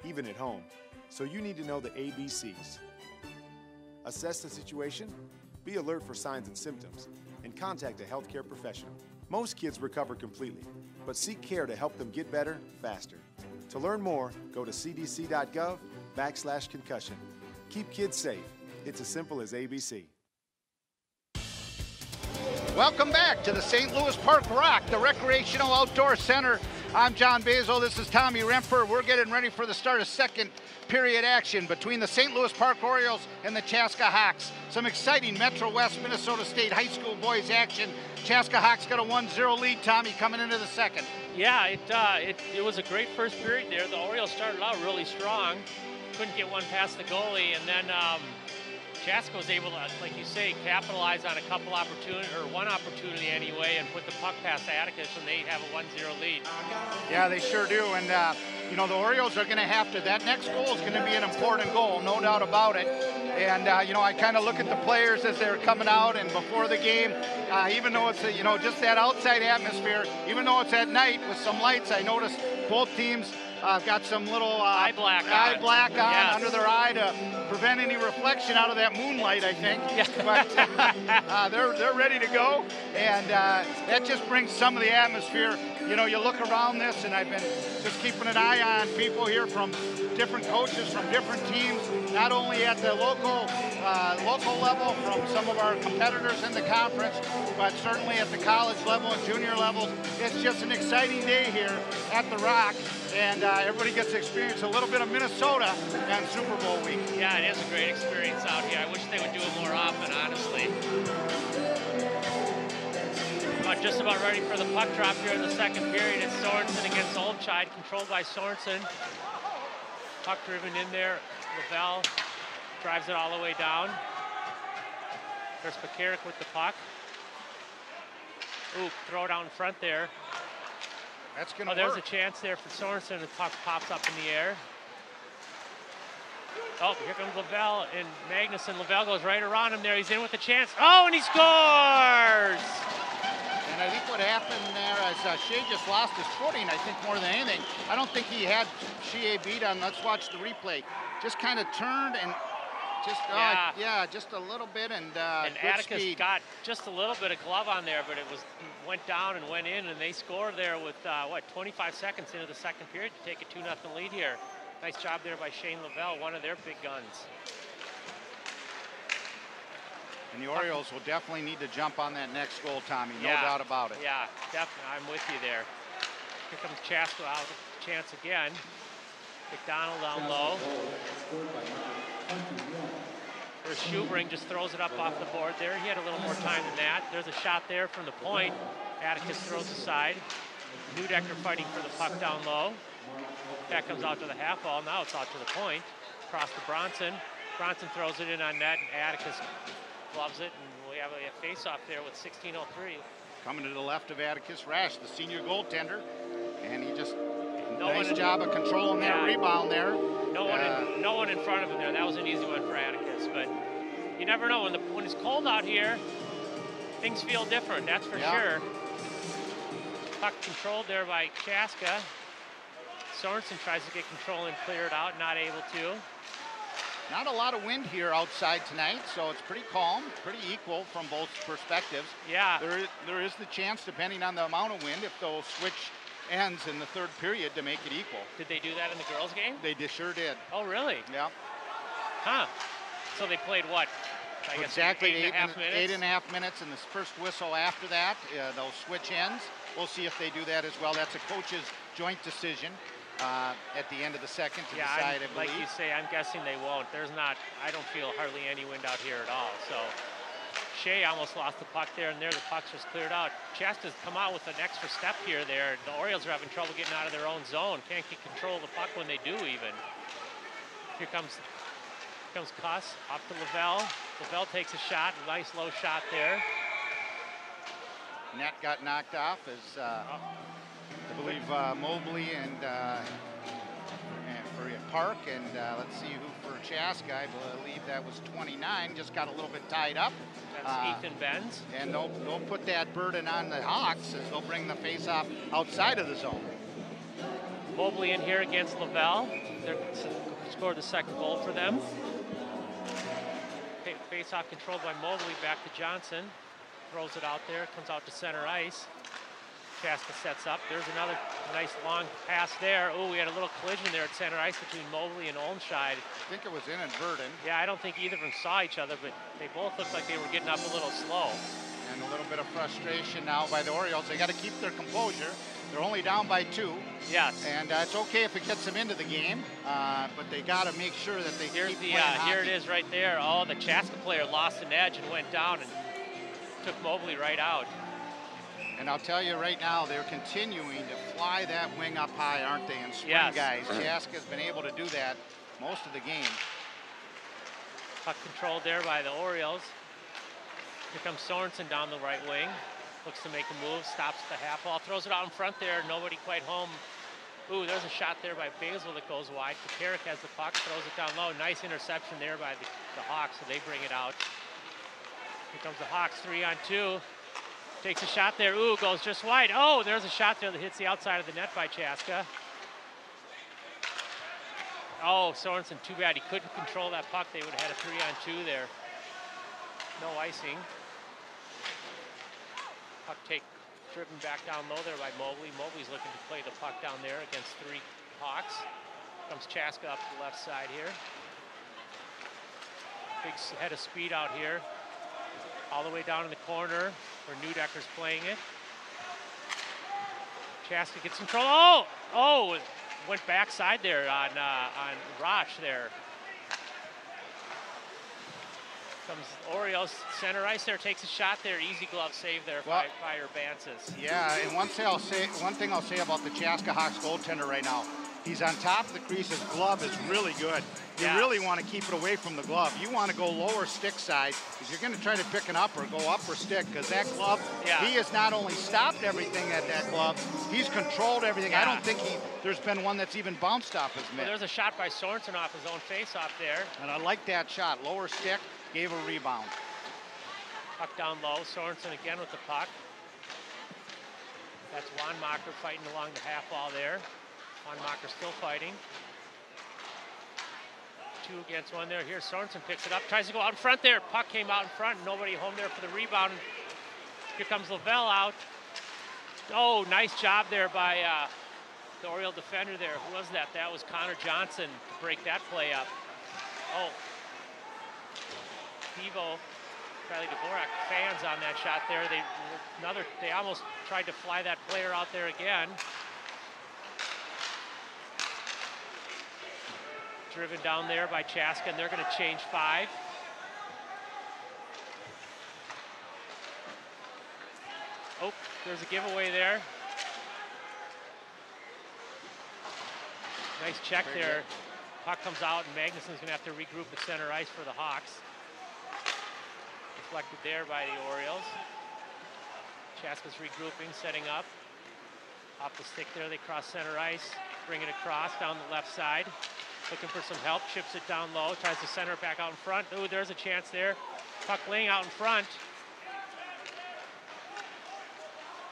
[SPEAKER 6] even at home. So you need to know the ABCs. Assess the situation, be alert for signs and symptoms, and contact a healthcare professional. Most kids recover completely, but seek care to help them get better faster. To learn more, go to cdc.gov/concussion. Keep kids safe. It's as simple as ABC.
[SPEAKER 1] Welcome back to the St. Louis Park Rock, the Recreational Outdoor Center. I'm John Basil. This is Tommy Remper. We're getting ready for the start of second period action between the St. Louis Park Orioles and the Chaska Hawks. Some exciting Metro West Minnesota State high school boys action. Chaska Hawks got a 1-0 lead, Tommy, coming into the second.
[SPEAKER 2] Yeah, it was a great first period there. The Orioles started out really strong. Couldn't get one past the goalie, and then Chaska was able to, like you say, capitalize on a couple opportunities, or one opportunity anyway, and put the puck past Atticus, and they have a 1-0 lead.
[SPEAKER 1] Yeah, they sure do. And, you know, the Orioles are going to have to, that next goal is going to be an important goal, no doubt about it. And, you know, I kind of look at the players as they're coming out and before the game, even though it's, you know, just that outside atmosphere, even though it's at night with some lights, I noticed both teams got some little
[SPEAKER 2] eye black on
[SPEAKER 1] yes, under their eye to prevent any reflection out of that moonlight, I think. Yeah. But they're ready to go, and that just brings some of the atmosphere. You know, you look around this, and I've been just keeping an eye on people here from different coaches from different teams, not only at the local level from some of our competitors in the conference, but certainly at the college level and junior levels. It's just an exciting day here at the Rock, and everybody gets to experience a little bit of Minnesota and Super Bowl week.
[SPEAKER 2] Yeah, it is a great experience out here. I wish they would do it more often, honestly. Just about ready for the puck drop here in the second period. It's Sorensen against Olmscheid, controlled by Sorensen. Puck driven in there. Lavelle drives it all the way down. There's Pekarik with the puck. Ooh, throw down front there.
[SPEAKER 1] That's going to work.
[SPEAKER 2] There's a chance there for Sorensen. The puck pops up in the air. Oh, here comes Lavelle and Magnuson. Lavelle goes right around him there. He's in with a chance. Oh, and he scores!
[SPEAKER 1] And I think what happened there is Shea just lost his footing, I think, more than anything. I don't think he had Shea beat on. Let's watch the replay. Just kind of turned and just, just a little bit, and
[SPEAKER 2] Atticus
[SPEAKER 1] speed.
[SPEAKER 2] Got just a little bit of glove on there, but it went down and went in, and they scored there with, 25 seconds into the second period to take a 2-0 lead here. Nice job there by Shane Lavelle, one of their big guns.
[SPEAKER 1] And the Orioles will definitely need to jump on that next goal, Tommy, no doubt about it.
[SPEAKER 2] Yeah, definitely, I'm with you there. Here comes Chaska out with a chance again. McDonald down low. There's Schubring, just throws it up off the board there. He had a little more time than that. There's a shot there from the point. Atticus throws aside. Neudecker fighting for the puck down low. That comes out to the half wall. Now it's out to the point. Across to Bronson. Bronson throws it in on net, and Atticus gloves it, and we have a face-off there with 16:03.
[SPEAKER 1] Coming to the left of Atticus Rash, the senior goaltender, and he just nice job of controlling that rebound there.
[SPEAKER 2] No one in front of him there. That was an easy one for Atticus, but you never know. When it's cold out here, things feel different, that's for sure. Puck controlled there by Chaska. Sorensen tries to get control and clear it out, not able to.
[SPEAKER 1] Not a lot of wind here outside tonight, so it's pretty calm, pretty equal from both perspectives.
[SPEAKER 2] Yeah.
[SPEAKER 1] There is the chance, depending on the amount of wind, if they'll switch ends in the third period to make it equal.
[SPEAKER 2] Did they do that in the girls' game?
[SPEAKER 1] They sure did.
[SPEAKER 2] Oh, really?
[SPEAKER 1] Yeah.
[SPEAKER 2] Huh. So they played what? I guess
[SPEAKER 1] exactly
[SPEAKER 2] 8.5 minutes?
[SPEAKER 1] 8.5 minutes, and the first whistle after that, they'll switch ends. We'll see if they do that as well. That's a coach's joint decision at the end of the second to decide, I believe.
[SPEAKER 2] Like you say, I'm guessing they won't. I don't feel hardly any wind out here at all. So Shea almost lost the puck there, and there the puck's just cleared out. Chaska's come out with an extra step here there. The Orioles are having trouble getting out of their own zone. Can't get control of the puck when they do even. Here comes Cuss, up to Lavelle. Lavelle takes a shot, a nice low shot there.
[SPEAKER 1] Net got knocked off as I believe Mobley and for Park, and let's see who for Chaska. I believe that was 29, just got a little bit tied up.
[SPEAKER 2] That's Ethan Benz.
[SPEAKER 1] And they'll put that burden on the Hawks as they'll bring the face-off outside of the zone.
[SPEAKER 2] Mobley in here against Lavelle. They scored the second goal for them. Face-off controlled by Mobley, back to Johnson. Throws it out there, comes out to center ice. Chaska sets up. There's another nice long pass there. Oh, we had a little collision there at center ice between Mobley and Olmscheid.
[SPEAKER 1] I think it was inadvertent.
[SPEAKER 2] Yeah, I don't think either of them saw each other, but they both looked like they were getting up a little slow.
[SPEAKER 1] And a little bit of frustration now by the Orioles. They got to keep their composure. They're only down by 2.
[SPEAKER 2] Yes.
[SPEAKER 1] And it's okay if it gets them into the game, but they got to make sure that they keep playing hockey.
[SPEAKER 2] Here it is right there. Oh, the Chaska player lost an edge and went down and took Mobley right out.
[SPEAKER 1] And I'll tell you right now, they're continuing to fly that wing up high, aren't they, and swing guys. Chaska's been able to do that most of the game.
[SPEAKER 2] Puck controlled there by the Orioles. Here comes Sorensen down the right wing. Looks to make a move, stops the half ball, throws it out in front there, nobody quite home. Ooh, there's a shot there by Basil that goes wide. Kakarek has the puck, throws it down low. Nice interception there by the Hawks, so they bring it out. Here comes the Hawks, 3-on-2. Takes a shot there, ooh, goes just wide. Oh, there's a shot there that hits the outside of the net by Chaska. Oh, Sorensen, too bad he couldn't control that puck. They would have had a 3-on-2 there. No icing. Puck driven back down low there by Mobley. Mobley's looking to play the puck down there against 3 Hawks. Comes Chaska up the left side here. Big head of speed out here. All the way down in the corner where Newdecker's playing it. Chaska gets control. Oh, went backside there on Rosh there. Comes Orioles, center ice there, takes a shot there. Easy glove save there by Urbansis.
[SPEAKER 1] Yeah, and one thing I'll say about the Chaska Hawks goaltender right now, he's on top of the crease. His glove is really good. You really want to keep it away from the glove. You want to go lower stick side because you're going to try to pick it up or go upper stick because that glove, he has not only stopped everything at that glove, he's controlled everything. I don't think there's been one that's even bounced off his mitt.
[SPEAKER 2] Well, there's a shot by Sorensen off his own face-off there.
[SPEAKER 1] And I like that shot. Lower stick, gave a rebound.
[SPEAKER 2] Puck down low. Sorensen again with the puck. That's Wanmacher fighting along the half wall there. Wanmacher still fighting. 2 against 1 there. Here Sorensen picks it up, tries to go out in front there. Puck came out in front, nobody home there for the rebound. Here comes Lavelle out. Oh, nice job there by the Oriole defender there. Who was that? That was Connor Johnson to break that play up. Oh, Devo, Riley Dvorak fans on that shot there. They almost tried to fly that player out there again. Driven down there by Chaska, and they're going to change 5. Oh, there's a giveaway there. Nice check there. Puck comes out, and Magnuson's going to have to regroup at center ice for the Hawks. Deflected there by the Orioles. Chaska's regrouping, setting up. Off the stick there, they cross center ice, bring it across down the left side. Looking for some help, chips it down low, tries to center it back out in front. Ooh, there's a chance there. Puck laying out in front.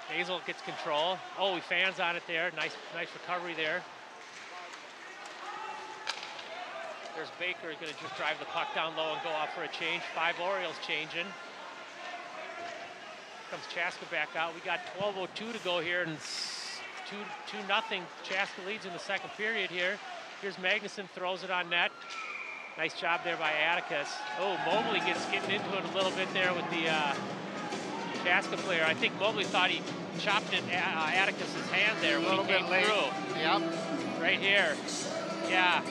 [SPEAKER 2] Basil gets control. Oh, he fans on it there. Nice recovery there. There's Baker, going to just drive the puck down low and go out for a change. 5 Orioles changing. Comes Chaska back out. We got 12:02 to go here, and 2-0. Chaska leads in the second period here. Here's Magnuson, throws it on net. Nice job there by Atticus. Oh, Mobley getting into it a little bit there with the Chaska player. I think Mobley thought he chopped it Atticus's hand there when he came through.
[SPEAKER 1] Yep.
[SPEAKER 2] Right here. Yeah.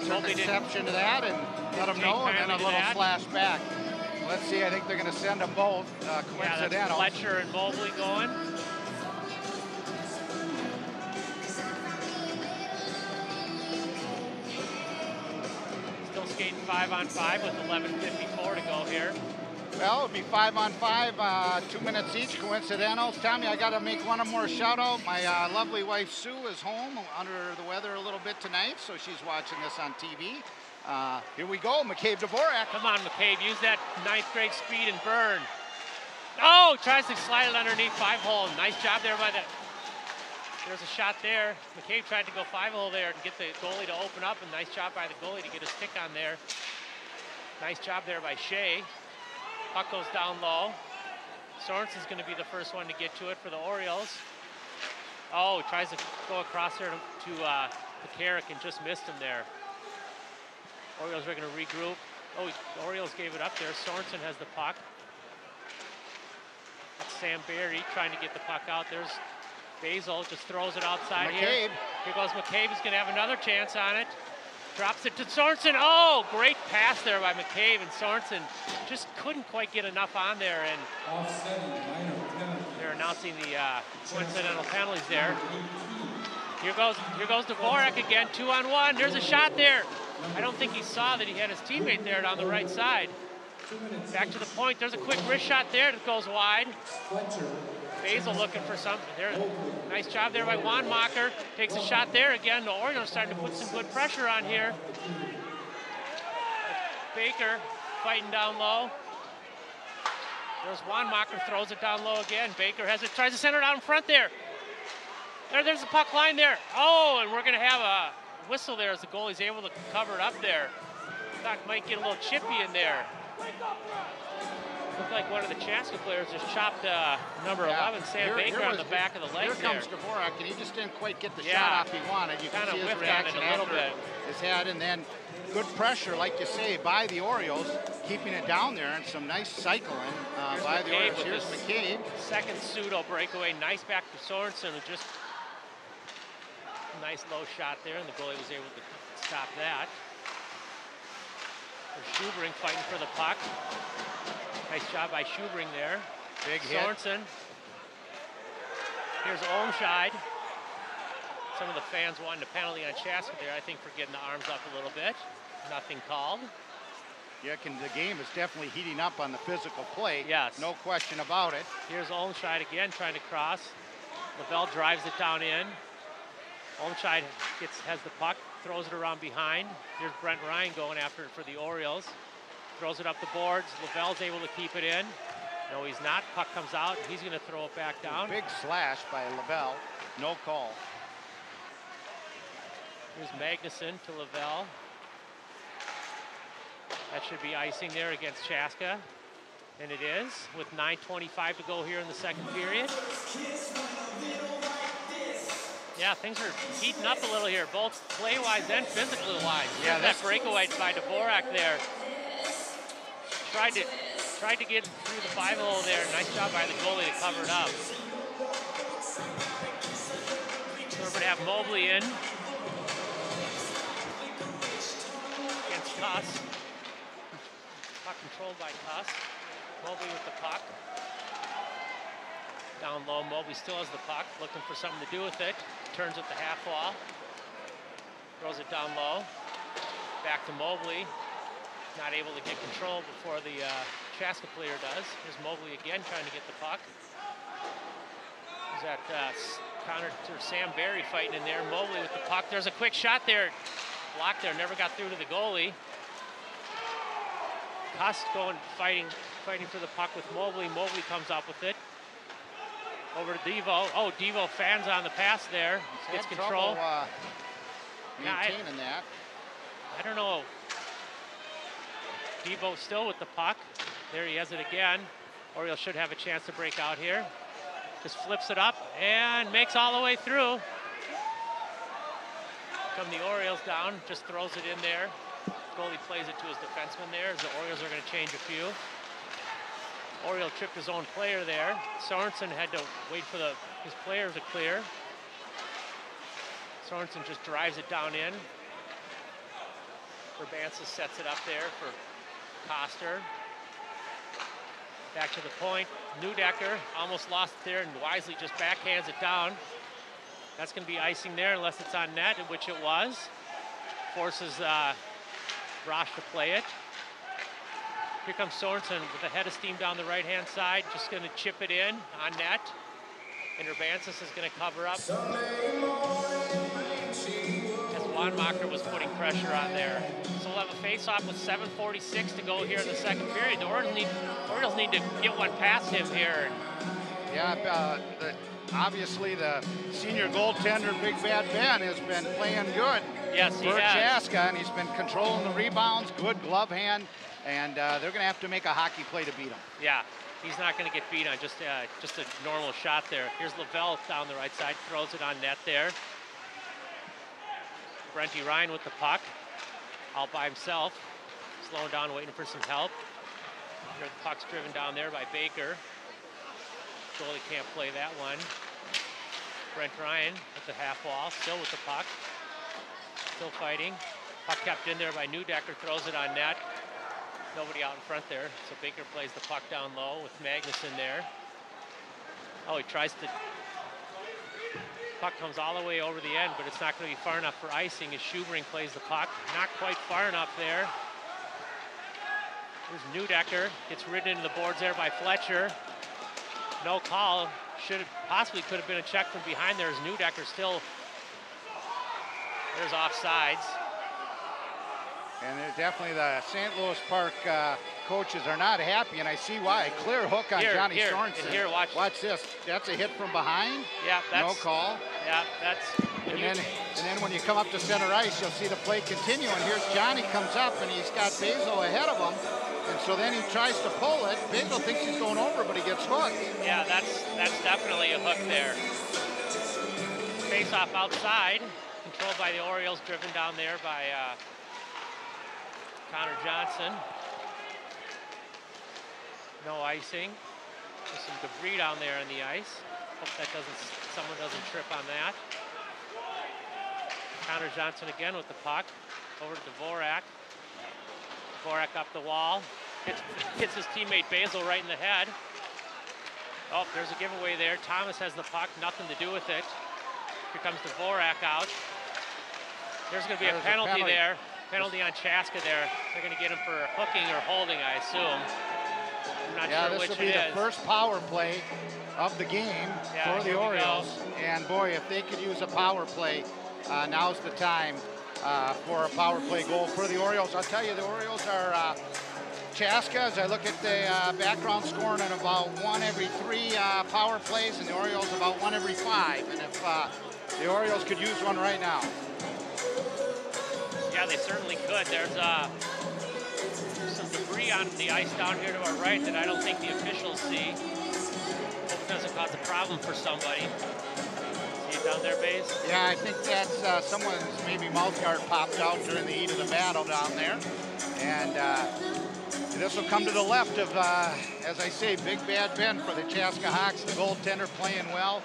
[SPEAKER 1] Took exception to that and let them know, and then a little flash back. Let's see, I think they're going to send them both. Coincidental.
[SPEAKER 2] Yeah, Fletcher and Mobley going. Still skating 5-on-5 with 11:54 to go here.
[SPEAKER 1] Well, it'll be 5-on-5, 2 minutes each, coincidentals. Tommy, I got to make one more shout out. My lovely wife Sue is home under the weather a little bit tonight, so she's watching this on TV. Here we go, McCabe Dvorak.
[SPEAKER 2] Come on, McCabe, use that 9th grade speed and burn. Oh, tries to slide it underneath 5-hole. Nice job there by the, there's a shot there. McCabe tried to go 5-hole there and get the goalie to open up, and nice job by the goalie to get his stick on there. Nice job there by Shea. Puck goes down low. Sorensen's going to be the first one to get to it for the Orioles. Oh, tries to go across there to Pekarik and just missed him there. Orioles are going to regroup. Oh, the Orioles gave it up there. Sorensen has the puck. That's Sam Berry trying to get the puck out. There's Basil, just throws it outside here. Here goes McCabe. He's going to have another chance on it. Drops it to Sorensen. Oh, great pass there by McCabe, and Sorensen just couldn't quite get enough on there. And they're announcing the coincidental penalties there. Here goes Dvorak again, 2-on-1. There's a shot there. I don't think he saw that he had his teammate there down the right side. Back to the point. There's a quick wrist shot there that goes wide. Basil looking for something. There, nice job there by Wanmacher. Takes a shot there again. The Orioles starting to put some good pressure on here. Baker fighting down low. There's Wanmacher, throws it down low again. Baker has it, tries to center it out in front there. There's the puck line there. Oh, and we're going to have a whistle there as the goalie's able to cover it up there. Thought might get a little chippy in there. Looked like one of the Chaska players just chopped number 11, Sam Baker, on the back of the leg there.
[SPEAKER 1] Here comes Dvorak, and he just didn't quite get the shot off he wanted. You can see his reaction
[SPEAKER 2] a little bit.
[SPEAKER 1] His head, and then good pressure, like you say, by the Orioles, keeping it down there, and some nice cycling by the Orioles. Here's McCabe.
[SPEAKER 2] Second pseudo breakaway. Nice back to Sorensen, who just nice low shot there, and the goalie was able to stop that. There's Schubring fighting for the puck. Nice job by Schubring there.
[SPEAKER 1] Big hit.
[SPEAKER 2] Sorensen. Here's Olmscheid. Some of the fans wanted a penalty on Chaska there, I think, for getting the arms up a little bit. Nothing called.
[SPEAKER 1] Yeah, the game is definitely heating up on the physical play.
[SPEAKER 2] Yes.
[SPEAKER 1] No question about it.
[SPEAKER 2] Here's Olmscheid again trying to cross. Lavelle drives it down in. Olmscheid has the puck, throws it around behind. Here's Brent Ryan going after it for the Orioles. Throws it up the boards. Lavelle's able to keep it in. No, he's not. Puck comes out. He's going to throw it back down.
[SPEAKER 1] Big slash by Lavelle. No call.
[SPEAKER 2] Here's Magnuson to Lavelle. That should be icing there against Chaska. And it is, with 9:25 to go here in the second period. Yeah, things are heating up a little here, both play-wise and physically-wise.
[SPEAKER 1] Yeah,
[SPEAKER 2] that breakaway by Dvorak there. Tried to get through the 5-hole there. Nice job by the goalie to cover it up. So we're going to have Mobley in against Cuss. Puck controlled by Cuss. Mobley with the puck. Down low, Mobley still has the puck, looking for something to do with it. Turns at the half wall. Throws it down low. Back to Mobley. Not able to get control before the Chaska player does. Here's Mobley again trying to get the puck. There's that Connor or Sam Barry fighting in there. Mobley with the puck. There's a quick shot there. Blocked there. Never got through to the goalie. Huss going fighting for the puck with Mobley. Mobley comes up with it. Over to Devo. Oh, Devo fans on the pass there. Gets control.
[SPEAKER 1] Maintaining that.
[SPEAKER 2] I don't know. Devo still with the puck. There he has it again. Orioles should have a chance to break out here. Just flips it up and makes all the way through. Come the Orioles down, just throws it in there. Goalie plays it to his defenseman there as the Orioles are going to change a few. Oriole tripped his own player there. Sorensen had to wait for his player to clear. Sorensen just drives it down in. Urbansis sets it up there for Koster. Back to the point. Neudecker almost lost it there and wisely just backhands it down. That's going to be icing there unless it's on net, which it was. Forces Roche to play it. Here comes Sorensen with a head of steam down the right-hand side. Just going to chip it in on net. And Urbansis is going to cover up. As Wanmacher was putting pressure on there. So we'll have a face-off with 7:46 to go here in the second period. The Orioles need to get one past him here.
[SPEAKER 1] Yeah, obviously the senior goaltender, Big Bad Ben, has been playing good.
[SPEAKER 2] Yes, he
[SPEAKER 1] for
[SPEAKER 2] has.
[SPEAKER 1] Chaska, and he's been controlling the rebounds, good glove hand, and they're going to have to make a hockey play to beat him.
[SPEAKER 2] Yeah, he's not going to get beat on just a normal shot there. Here's Lavelle down the right side, throws it on net there. Brenty Ryan with the puck, all by himself, slowing down, waiting for some help. Here the puck's driven down there by Baker. Goalie can't play that one. Brent Ryan at the half wall, still with the puck. Still fighting. Puck kept in there by Neudecker, throws it on net. Nobody out in front there, so Baker plays the puck down low with Magnuson there. Oh, he tries to... Puck comes all the way over the end, but it's not going to be far enough for icing as Schubring plays the puck. Not quite far enough there. Here's Neudecker, gets ridden into the boards there by Fletcher. No call. Possibly could have been a check from behind there as Neudecker still... There's offsides.
[SPEAKER 1] And definitely the St. Louis Park coaches are not happy, and I see why. Clear hook on Johnny Sorensen.
[SPEAKER 2] Here, watch
[SPEAKER 1] this. That's a hit from behind.
[SPEAKER 2] Yeah, that's...
[SPEAKER 1] No call.
[SPEAKER 2] Yeah, that's...
[SPEAKER 1] And then when you come up to center ice, you'll see the play continue, and here's Johnny comes up, and he's got Basil ahead of him. And so then he tries to pull it. Basil thinks he's going over, but he gets hooked.
[SPEAKER 2] Yeah, that's definitely a hook there. Face off outside. Controlled by the Orioles, driven down there by Connor Johnson. No icing. There's some debris down there on the ice. Hope that someone doesn't trip on that. Connor Johnson again with the puck. Over to Dvorak. Dvorak up the wall. Hits his teammate Basil right in the head. Oh, there's a giveaway there. Thomas has the puck, nothing to do with it. Here comes Dvorak out. There's going to be a penalty there. Penalty on Chaska there. They're going to get him for hooking or holding, I assume. I'm not sure which it is.
[SPEAKER 1] This will be the first power play of the game for the Orioles. And boy, if they could use a power play, now's the time for a power play goal for the Orioles. I'll tell you, the Orioles are Chaska, as I look at the background scoring at about 1 every 3 power plays, and the Orioles about 1 every 5. And if the Orioles could use one right now.
[SPEAKER 2] Yeah, they certainly could. There's some debris on the ice down here to our right that I don't think the officials see. Hope it doesn't cause a problem for somebody. See it down there, Baze?
[SPEAKER 1] Yeah, I think that's someone's maybe mouth guard popped out during the heat of the battle down there. And this will come to the left of, as I say, Big Bad Ben for the Chaska Hawks. The goaltender playing well.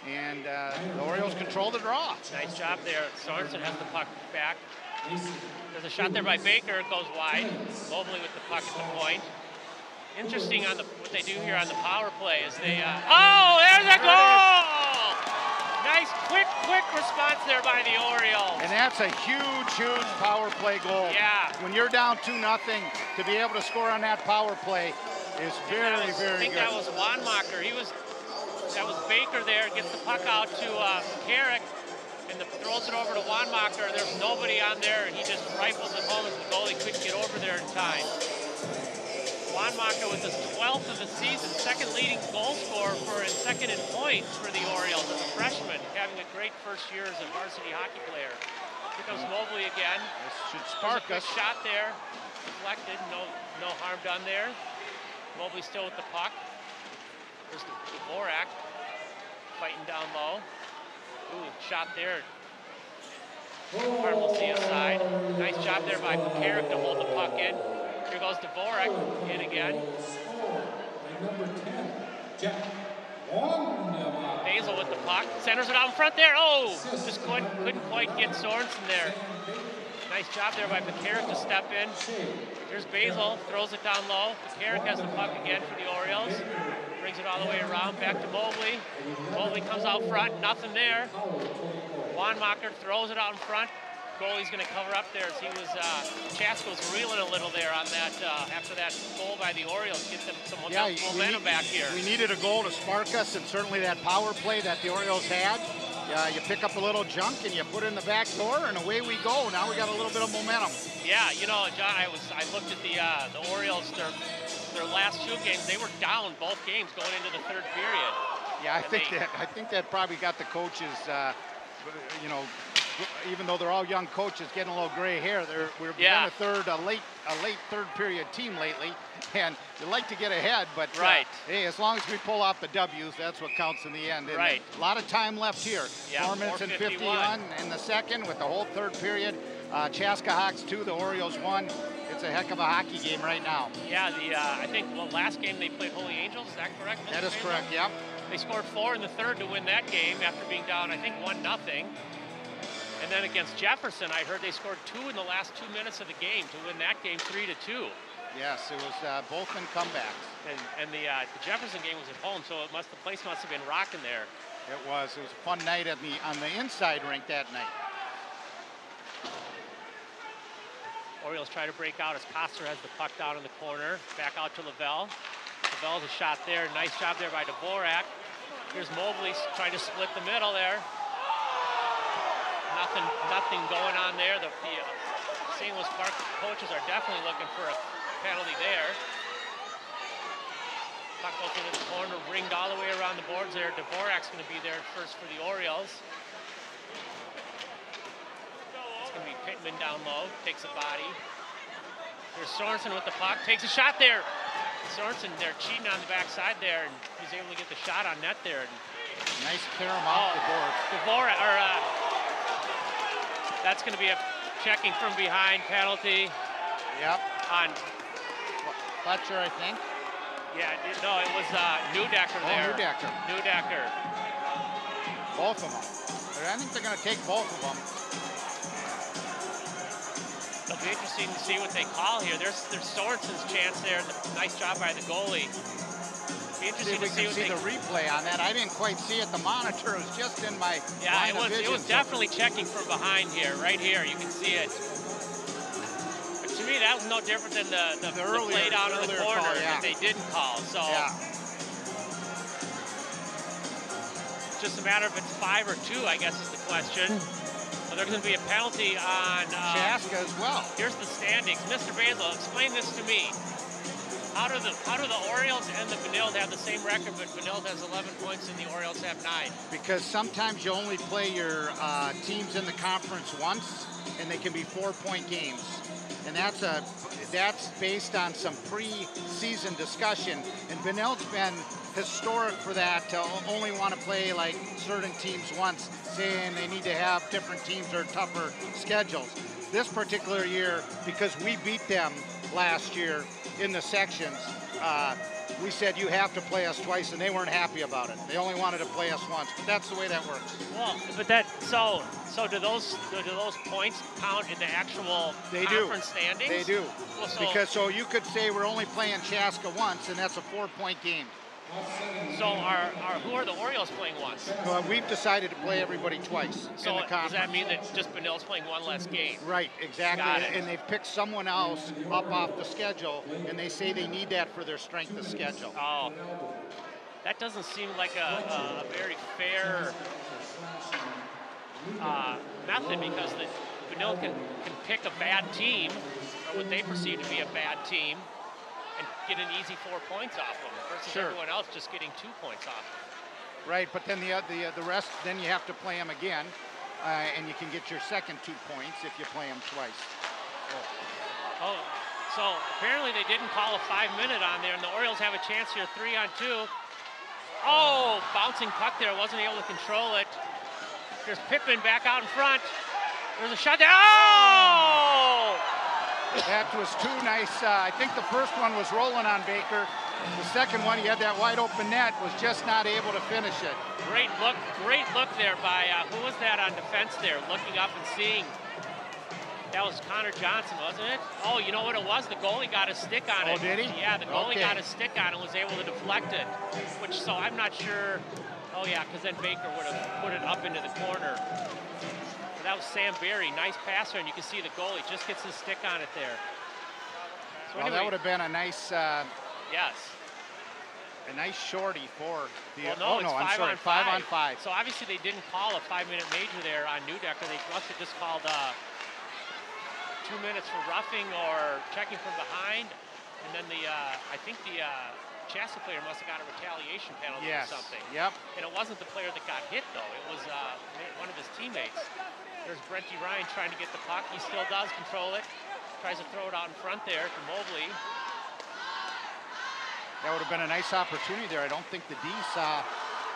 [SPEAKER 1] And the Orioles control the draw.
[SPEAKER 2] Nice job there. Sorensen has the puck back. There's a shot there by Baker. It goes wide. Mobley with the puck at the point. Interesting on what they do here on the power play is they... oh, there's a goal! nice, quick response there by the Orioles.
[SPEAKER 1] And that's a huge power play goal.
[SPEAKER 2] Yeah.
[SPEAKER 1] When you're down 2-0, to be able to score on that power play is very good.
[SPEAKER 2] I think that was Wanmacher. That was Baker there, gets the puck out to Carrick, and throws it over to Wanmacher. There's nobody on there, and he just rifles it home as the goalie couldn't get over there in time. Wanmacher with his 12th of the season, second leading goal scorer and second in points for the Orioles as a freshman, having a great first year as a varsity hockey player. Here comes Mobley again.
[SPEAKER 1] This should spark us.
[SPEAKER 2] Shot there, deflected, no harm done there. Mobley still with the puck. There's Dvorak fighting down low. Ooh, shot there. We'll see aside. Nice job there by Carrick to hold the puck in. Here goes Dvorak in again.
[SPEAKER 3] Number 10, Jack Wong.
[SPEAKER 2] Basil with the puck. Centers it out in front there. Oh, just couldn't quite get Sorensen there. Nice job there by McCarrick to step in. Here's Basil, throws it down low. McCarrick has the puck again for the Orioles. Brings it all the way around, back to Mobley. Mobley comes out front, nothing there. Wanmacher throws it out in front. Goalie's going to cover up there as he was, Chaska was reeling a little there on that, after that goal by the Orioles. Get them some momentum back here.
[SPEAKER 1] We needed a goal to spark us, and certainly that power play that the Orioles had. You pick up a little junk and you put it in the back door, and away we go. Now we got a little bit of momentum.
[SPEAKER 2] Yeah, you know, John, I looked at the Orioles, their last two games. They were down both games going into the third period.
[SPEAKER 1] Yeah, I think that probably got the coaches, you know, even though they're all young coaches getting a little gray hair, we've been a late third period team lately, and you like to get ahead, but hey, as long as we pull off the W's, that's what counts in the end. And a lot of time left here.
[SPEAKER 2] Yeah,
[SPEAKER 1] 4 minutes and 51 in the second with the whole third period. Chaska Hawks 2, the Orioles 1. It's a heck of a hockey game right now.
[SPEAKER 2] Yeah, I think last game they played Holy Angels. Is that correct?
[SPEAKER 1] That is correct. Yep.
[SPEAKER 2] They scored 4 in the third to win that game after being down, I think, 1-0. And then against Jefferson, I heard they scored 2 in the last 2 minutes of the game to win that game 3-2.
[SPEAKER 1] Yes, it was both in comebacks.
[SPEAKER 2] And the Jefferson game was at home, so the place must have been rocking there.
[SPEAKER 1] It was a fun night on the inside rink that night.
[SPEAKER 2] Orioles try to break out as Koster has the puck down in the corner. Back out to Lavelle. Lavelle's a shot there. Nice job there by Dvorak. Here's Mobley trying to split the middle there. Nothing going on there. The St. Louis Park coaches are definitely looking for a penalty there. Puck goes into the corner, ringed all the way around the boards there. Dvorak's going to be there first for the Orioles. It's going to be Pittman down low, takes a body. There's Sorensen with the puck, takes a shot there. Sorensen, they're cheating on the backside there, and he's able to get the shot on net there.
[SPEAKER 1] Nice clear him off the board.
[SPEAKER 2] Dvorak, that's going to be a checking from behind penalty.
[SPEAKER 1] Yep.
[SPEAKER 2] On
[SPEAKER 1] Fletcher, I think.
[SPEAKER 2] Yeah, no, it was Neudecker there.
[SPEAKER 1] Neudecker. Both of them. I think they're going to take both of them.
[SPEAKER 2] It'll be interesting to see what they call here. There's Sorensen's chance there. Nice job by the goalie. Be interesting to see what
[SPEAKER 1] the replay on that. I didn't quite see it. The monitor was just in my line of vision.
[SPEAKER 2] It was definitely checking from behind here. Right here, you can see it. But to me, that was no different than the play down in the corner that they didn't call. So it's just a matter of it's 5 or 2, I guess, is the question. So there's going to be a penalty on
[SPEAKER 1] Chaska as well.
[SPEAKER 2] Here's the standings. Mr. Basil, explain this to me. How do the Orioles and the Vanilles have the same record, but Vanilles has 11 points and the Orioles have 9?
[SPEAKER 1] Because sometimes you only play your teams in the conference once, and they can be 4-point games. And that's based on some pre-season discussion. And Vanilles been historic for that, to only want to play like certain teams once, saying they need to have different teams or tougher schedules. This particular year, because we beat them last year in the sections, we said you have to play us twice, and they weren't happy about it. They only wanted to play us once, but that's the way that works.
[SPEAKER 2] Well, but so do those points count in the actual conference standings?
[SPEAKER 1] They do.
[SPEAKER 2] Well,
[SPEAKER 1] because you could say we're only playing Chaska once, and that's a 4-point game.
[SPEAKER 2] So who are the Orioles playing once?
[SPEAKER 1] We've decided to play everybody twice
[SPEAKER 2] So
[SPEAKER 1] in the conference.
[SPEAKER 2] does that mean that just Benilde's playing one less game?
[SPEAKER 1] Right, exactly.
[SPEAKER 2] Got it.
[SPEAKER 1] And they've picked someone else up off the schedule, and they say they need that for their strength of schedule.
[SPEAKER 2] Oh, that doesn't seem like a very fair method, because Benilde can pick a bad team, or what they perceive to be a bad team, and get an easy 4 points off them, versus everyone else just getting 2 points off them.
[SPEAKER 1] Right, but then the rest, then you have to play them again, and you can get your second 2 points if you play them twice.
[SPEAKER 2] Oh, so apparently they didn't call a 5-minute on there, and the Orioles have a chance here, 3-on-2. Oh, bouncing puck there, wasn't able to control it. Here's Pittman back out in front. There's a shot there. Oh!
[SPEAKER 1] That was too nice. I think the first one was rolling on Baker. The second one, he had that wide open net, was just not able to finish it.
[SPEAKER 2] Great look there by, who was that on defense there, looking up and seeing. That was Connor Johnson, wasn't it? Oh, you know what it was? The goalie got a stick on it.
[SPEAKER 1] Oh, did he?
[SPEAKER 2] Yeah, the goalie got a stick on it and was able to deflect it, so I'm not sure. Oh, yeah, because then Baker would have put it up into the corner. So that was Sam Berry, nice passer, and you can see the goalie just gets his stick on it there. So
[SPEAKER 1] well,
[SPEAKER 2] anyway,
[SPEAKER 1] that would have been a nice,
[SPEAKER 2] yes,
[SPEAKER 1] a nice shorty for the.
[SPEAKER 2] Well, no, it's
[SPEAKER 1] I'm sorry, 5-on-5.
[SPEAKER 2] So obviously they didn't call a 5-minute major there on Neudecker. They must have just called 2 minutes for roughing or checking from behind, and then I think the Chaska player must have got a retaliation penalty or something.
[SPEAKER 1] Yep.
[SPEAKER 2] And it wasn't the player that got hit, though. It was one of his teammates. There's Brenty Ryan trying to get the puck. He still does control it. Tries to throw it out in front there to Mobley.
[SPEAKER 1] That would have been a nice opportunity there. I don't think the D saw.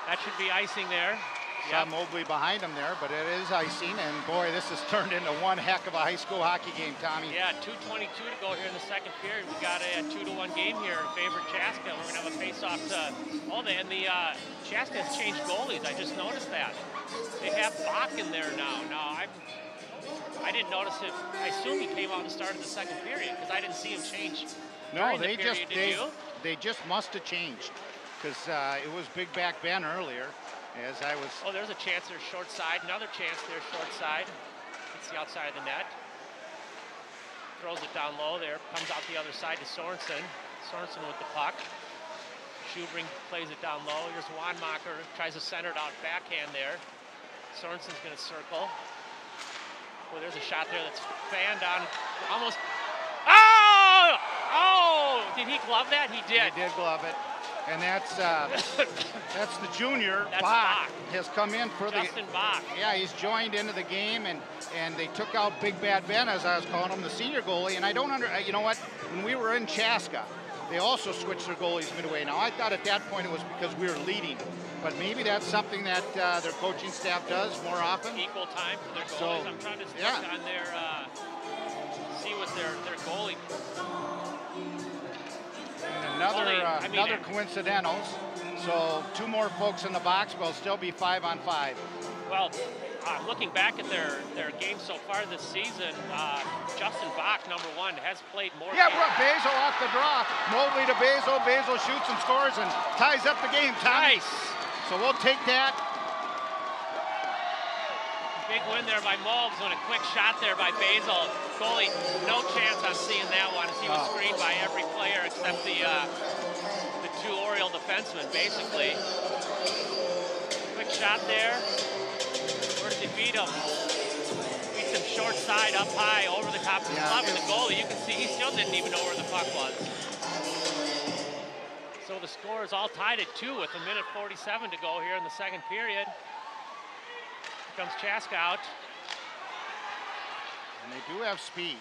[SPEAKER 2] That should be icing there.
[SPEAKER 1] Saw Mobley behind him there, but it is icing, and boy, this has turned into one heck of a high school hockey game, Tommy.
[SPEAKER 2] Yeah, 2:22 to go here in the second period. We got a 2-1 game here in favor of Chaska. We're gonna have a face-off to and the Chaska has changed goalies. I just noticed that. They have Bach in there now. I didn't notice it. I assume he came out and started the second period because I didn't see him change.
[SPEAKER 1] No, they just must have changed, because it was Big Back Ben earlier. As I was.
[SPEAKER 2] Oh, there's a chance there, short side. Another chance there, short side. It's the outside of the net. Throws it down low there. Comes out the other side to Sorensen. Sorensen with the puck. Schubring plays it down low. Here's Wanmacher. Tries to center it out backhand there. Sorensen's going to circle. Well, there's a shot there that's fanned on. Almost. Oh! Oh! Did he glove that? He did.
[SPEAKER 1] He did glove it. And that's the junior.
[SPEAKER 2] That's
[SPEAKER 1] Bach has come in for
[SPEAKER 2] Justin Bach.
[SPEAKER 1] Yeah, he's joined into the game, and they took out Big Bad Ben, as I was calling him, the senior goalie. And I don't you know what? When we were in Chaska, they also switched their goalies midway. Now I thought at that point it was because we were leading, but maybe that's something that their coaching staff does more often.
[SPEAKER 2] Equal time for their goalies. I'm trying to look on their see what their goalie.
[SPEAKER 1] Another coincidentals. So 2 more folks in the box will still be 5-on-5.
[SPEAKER 2] Well, looking back at their games so far this season, Justin Bach, number 1, has played more.
[SPEAKER 1] Yeah, Basil off the draw. Mobley to Basil. Basil shoots and scores and ties up the game, Tommy.
[SPEAKER 2] Nice.
[SPEAKER 1] So we'll take that.
[SPEAKER 2] Big win there by Mulves, and a quick shot there by Basil. Goalie, no chance on seeing that one, as he was screened by every player except the 2 Oriole defensemen, basically. Quick shot there. Where did he beat him? Beats him short side, up high, over the top of the glove, and the goalie, you can see he still didn't even know where the puck was. So the score is all tied at 2 with 1:47 to go here in the second period. Comes Chaska out.
[SPEAKER 1] And they do have speed.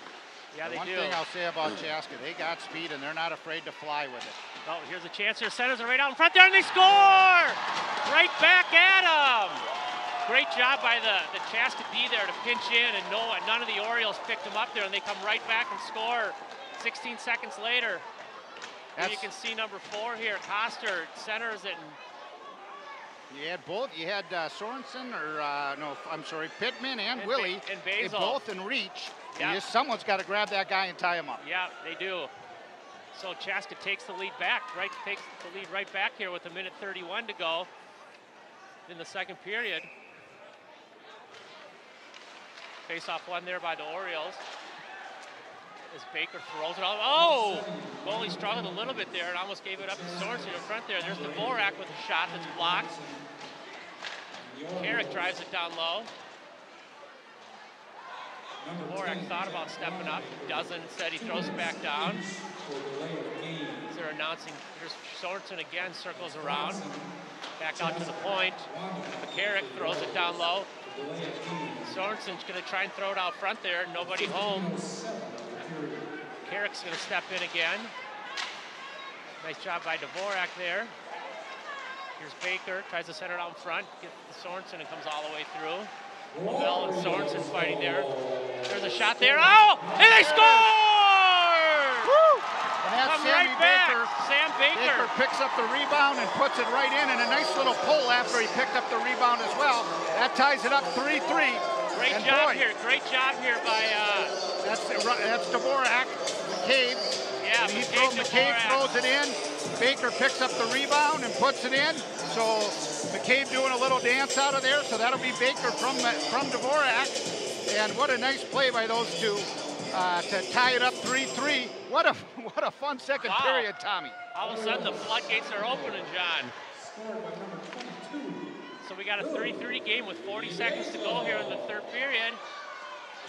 [SPEAKER 2] Yeah, they do.
[SPEAKER 1] One thing I'll say about Chaska, they got speed and they're not afraid to fly with it.
[SPEAKER 2] Oh, here's a chance here. Centers are right out in front there, and they score! Right back at them. Great job by the Chaska D there to pinch in, and none of the Orioles picked them up there, and they come right back and score 16 seconds later. And you can see number 4 here, Koster centers it.
[SPEAKER 1] You had both. You had Sorensen, Pittman and Willie.
[SPEAKER 2] And Basil.
[SPEAKER 1] Both in reach. Yeah. Someone's got to grab that guy and tie him up.
[SPEAKER 2] Yeah, they do. So Chaska takes the lead back, takes the lead right back here with 1:31 to go in the second period. Face-off won there by the Orioles. As Baker throws it all. Oh! Goalie struggled a little bit there and almost gave it up to Sorensen in front there. There's Dvorak with a shot that's blocked. Carrick drives it down low. Dvorak thought about stepping up, doesn't. Instead, he throws it back down. They're announcing, here's Sorensen again, circles around. Back out to the point. Carrick throws it down low. Sorensen's going to try and throw it out front there. Nobody home. Carrick's going to step in again. Nice job by Dvorak there. Here's Baker, tries to center it out in front, gets to Sorensen and comes all the way through. Bell and Sorensen fighting there. There's a shot there. Oh! And they score!
[SPEAKER 1] Woo! And that's
[SPEAKER 2] Come
[SPEAKER 1] Sammy
[SPEAKER 2] right back.
[SPEAKER 1] Baker.
[SPEAKER 2] Sam Baker.
[SPEAKER 1] Baker picks up the rebound and puts it right in, and a nice little pull after he picked up the rebound as well. That ties it up 3-3.
[SPEAKER 2] Great job here. Great job here by...
[SPEAKER 1] That's Dvorak. McCabe.
[SPEAKER 2] Yeah,
[SPEAKER 1] McCabe throws it in. Baker picks up the rebound and puts it in. So McCabe doing a little dance out of there. So that'll be Baker from Dvorak. And what a nice play by those two to tie it up 3-3. What a fun second period, Tommy.
[SPEAKER 2] All of a sudden the floodgates are opening, John. So we got a 3-3 game with 40 seconds to go here in the third period.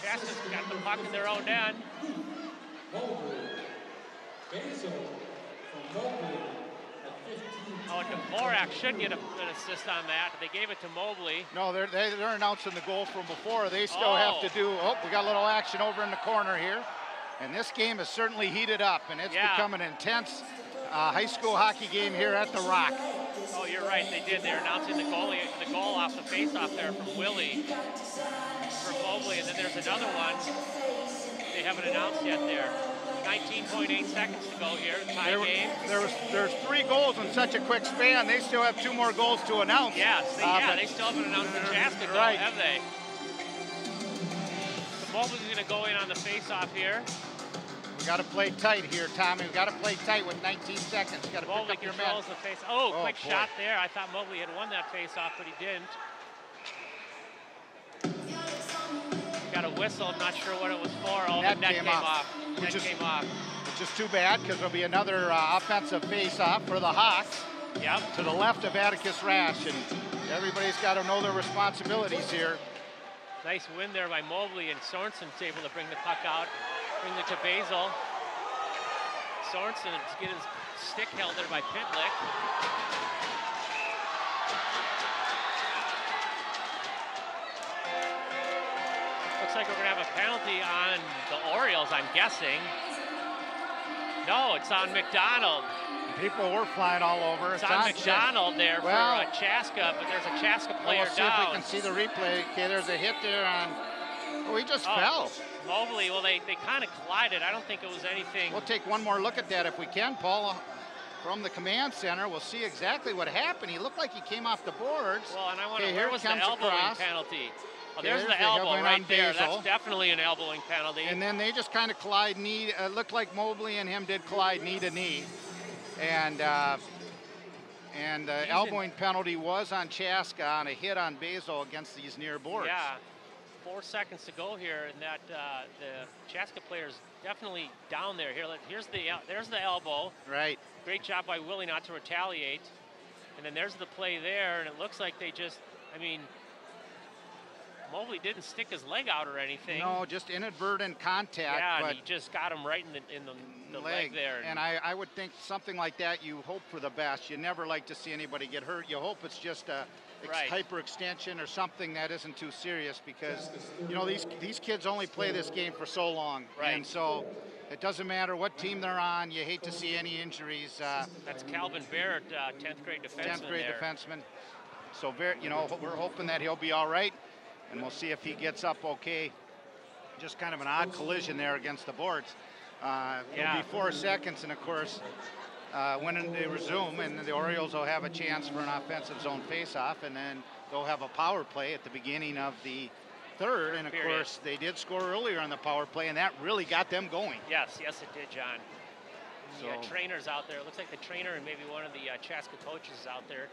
[SPEAKER 2] Chaska's got the puck in their own end. Oh, Dvorak should get an assist on that. They gave it to Mobley.
[SPEAKER 1] No, they're announcing the goal from before. They still have to do. Oh, we got a little action over in the corner here, and this game is certainly heated up, and it's become an intense high school hockey game here at the Rock.
[SPEAKER 2] Oh, you're right. They did. They're announcing the goal off the face-off there from Willie for Mobley, and then there's another one. They haven't announced yet there. 19.8 seconds to go here, tie game.
[SPEAKER 1] There's 3 goals in such a quick span. They still have 2 more goals to announce.
[SPEAKER 2] Yes, they still haven't announced the Chaska goal, have they? So Mobley's going to go in on the face-off here.
[SPEAKER 1] We got to play tight here, Tommy. We got to play tight with 19 seconds. Got to pick up your men.
[SPEAKER 2] The face. Oh, quick shot there. I thought Mobley had won that face-off, but he didn't. Got a whistle. I'm not sure what it was for. Oh, the net came off. Which
[SPEAKER 1] is too bad, because there'll be another offensive face-off for the Hawks.
[SPEAKER 2] Yep.
[SPEAKER 1] To the left of Atticus Rash, and everybody's got to know their responsibilities here.
[SPEAKER 2] Nice win there by Mobley, and Sorensen's able to bring the puck out, bring it to Basil. Sorensen getting his stick held there by Pitlick. Looks like we're going to have a penalty on the Orioles, I'm guessing. No, it's on McDonald.
[SPEAKER 1] People were flying all over.
[SPEAKER 2] It's on McDonald there for Chaska, but there's a Chaska player
[SPEAKER 1] down.
[SPEAKER 2] See
[SPEAKER 1] if we can see the replay. Okay, there's a hit there on... Oh, he just fell.
[SPEAKER 2] Mobley, well, they kind of collided. I don't think it was anything.
[SPEAKER 1] We'll take one more look at that if we can, Paul. From the command center, we'll see exactly what happened. He looked like he came off the boards.
[SPEAKER 2] Well, and I wonder, where was the elbowing penalty? Oh, there's the elbow right there. That's definitely an elbowing penalty.
[SPEAKER 1] And then they just kind of collide knee. Looked like Mobley and him did collide knee to knee. And elbowing penalty was on Chaska on a hit on Basil against these near boards.
[SPEAKER 2] Yeah, 4 seconds to go here, and that the Chaska player's definitely down there. There's the elbow.
[SPEAKER 1] Right.
[SPEAKER 2] Great job by Willie not to retaliate. And then there's the play there, and it looks like they just, Mobley didn't stick his leg out or anything.
[SPEAKER 1] No, just inadvertent contact.
[SPEAKER 2] Yeah,
[SPEAKER 1] but
[SPEAKER 2] and he just got him right in the leg there.
[SPEAKER 1] And I would think something like that, you hope for the best. You never like to see anybody get hurt. You hope it's just a hyperextension or something that isn't too serious, because, these kids only play this game for so long.
[SPEAKER 2] Right.
[SPEAKER 1] And so it doesn't matter what team they're on. You hate to see any injuries.
[SPEAKER 2] That's Calvin Barrett, 10th grade defenseman.
[SPEAKER 1] 10th grade defenseman. So, we're hoping that he'll be all right. And we'll see if he gets up okay. Just kind of an odd collision there against the boards. It'll be 4 seconds, and of course, when they resume, and the Orioles will have a chance for an offensive zone face-off, and then they'll have a power play at the beginning of the third. And of course, they did score earlier on the power play, and that really got them going.
[SPEAKER 2] Yes, it did, John. The trainer's out there. It looks like the trainer and maybe one of the Chaska coaches is out there.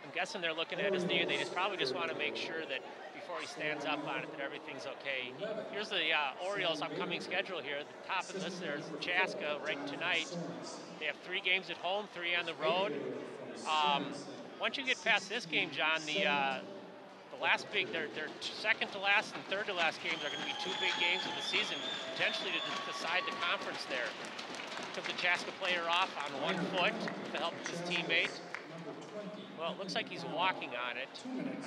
[SPEAKER 2] I'm guessing they're looking at his knee. They probably just want to make sure that before he stands up on it that everything's okay. Here's the Orioles' upcoming schedule here. At the top of this, there's Chaska right tonight. They have 3 games at home, 3 on the road. Once you get past this game, John, the last big, their second to last and third to last games are going to be 2 big games of the season, potentially to decide the conference there. Took the Chaska player off on 1 foot with the help of his teammate. Well, it looks like he's walking on it.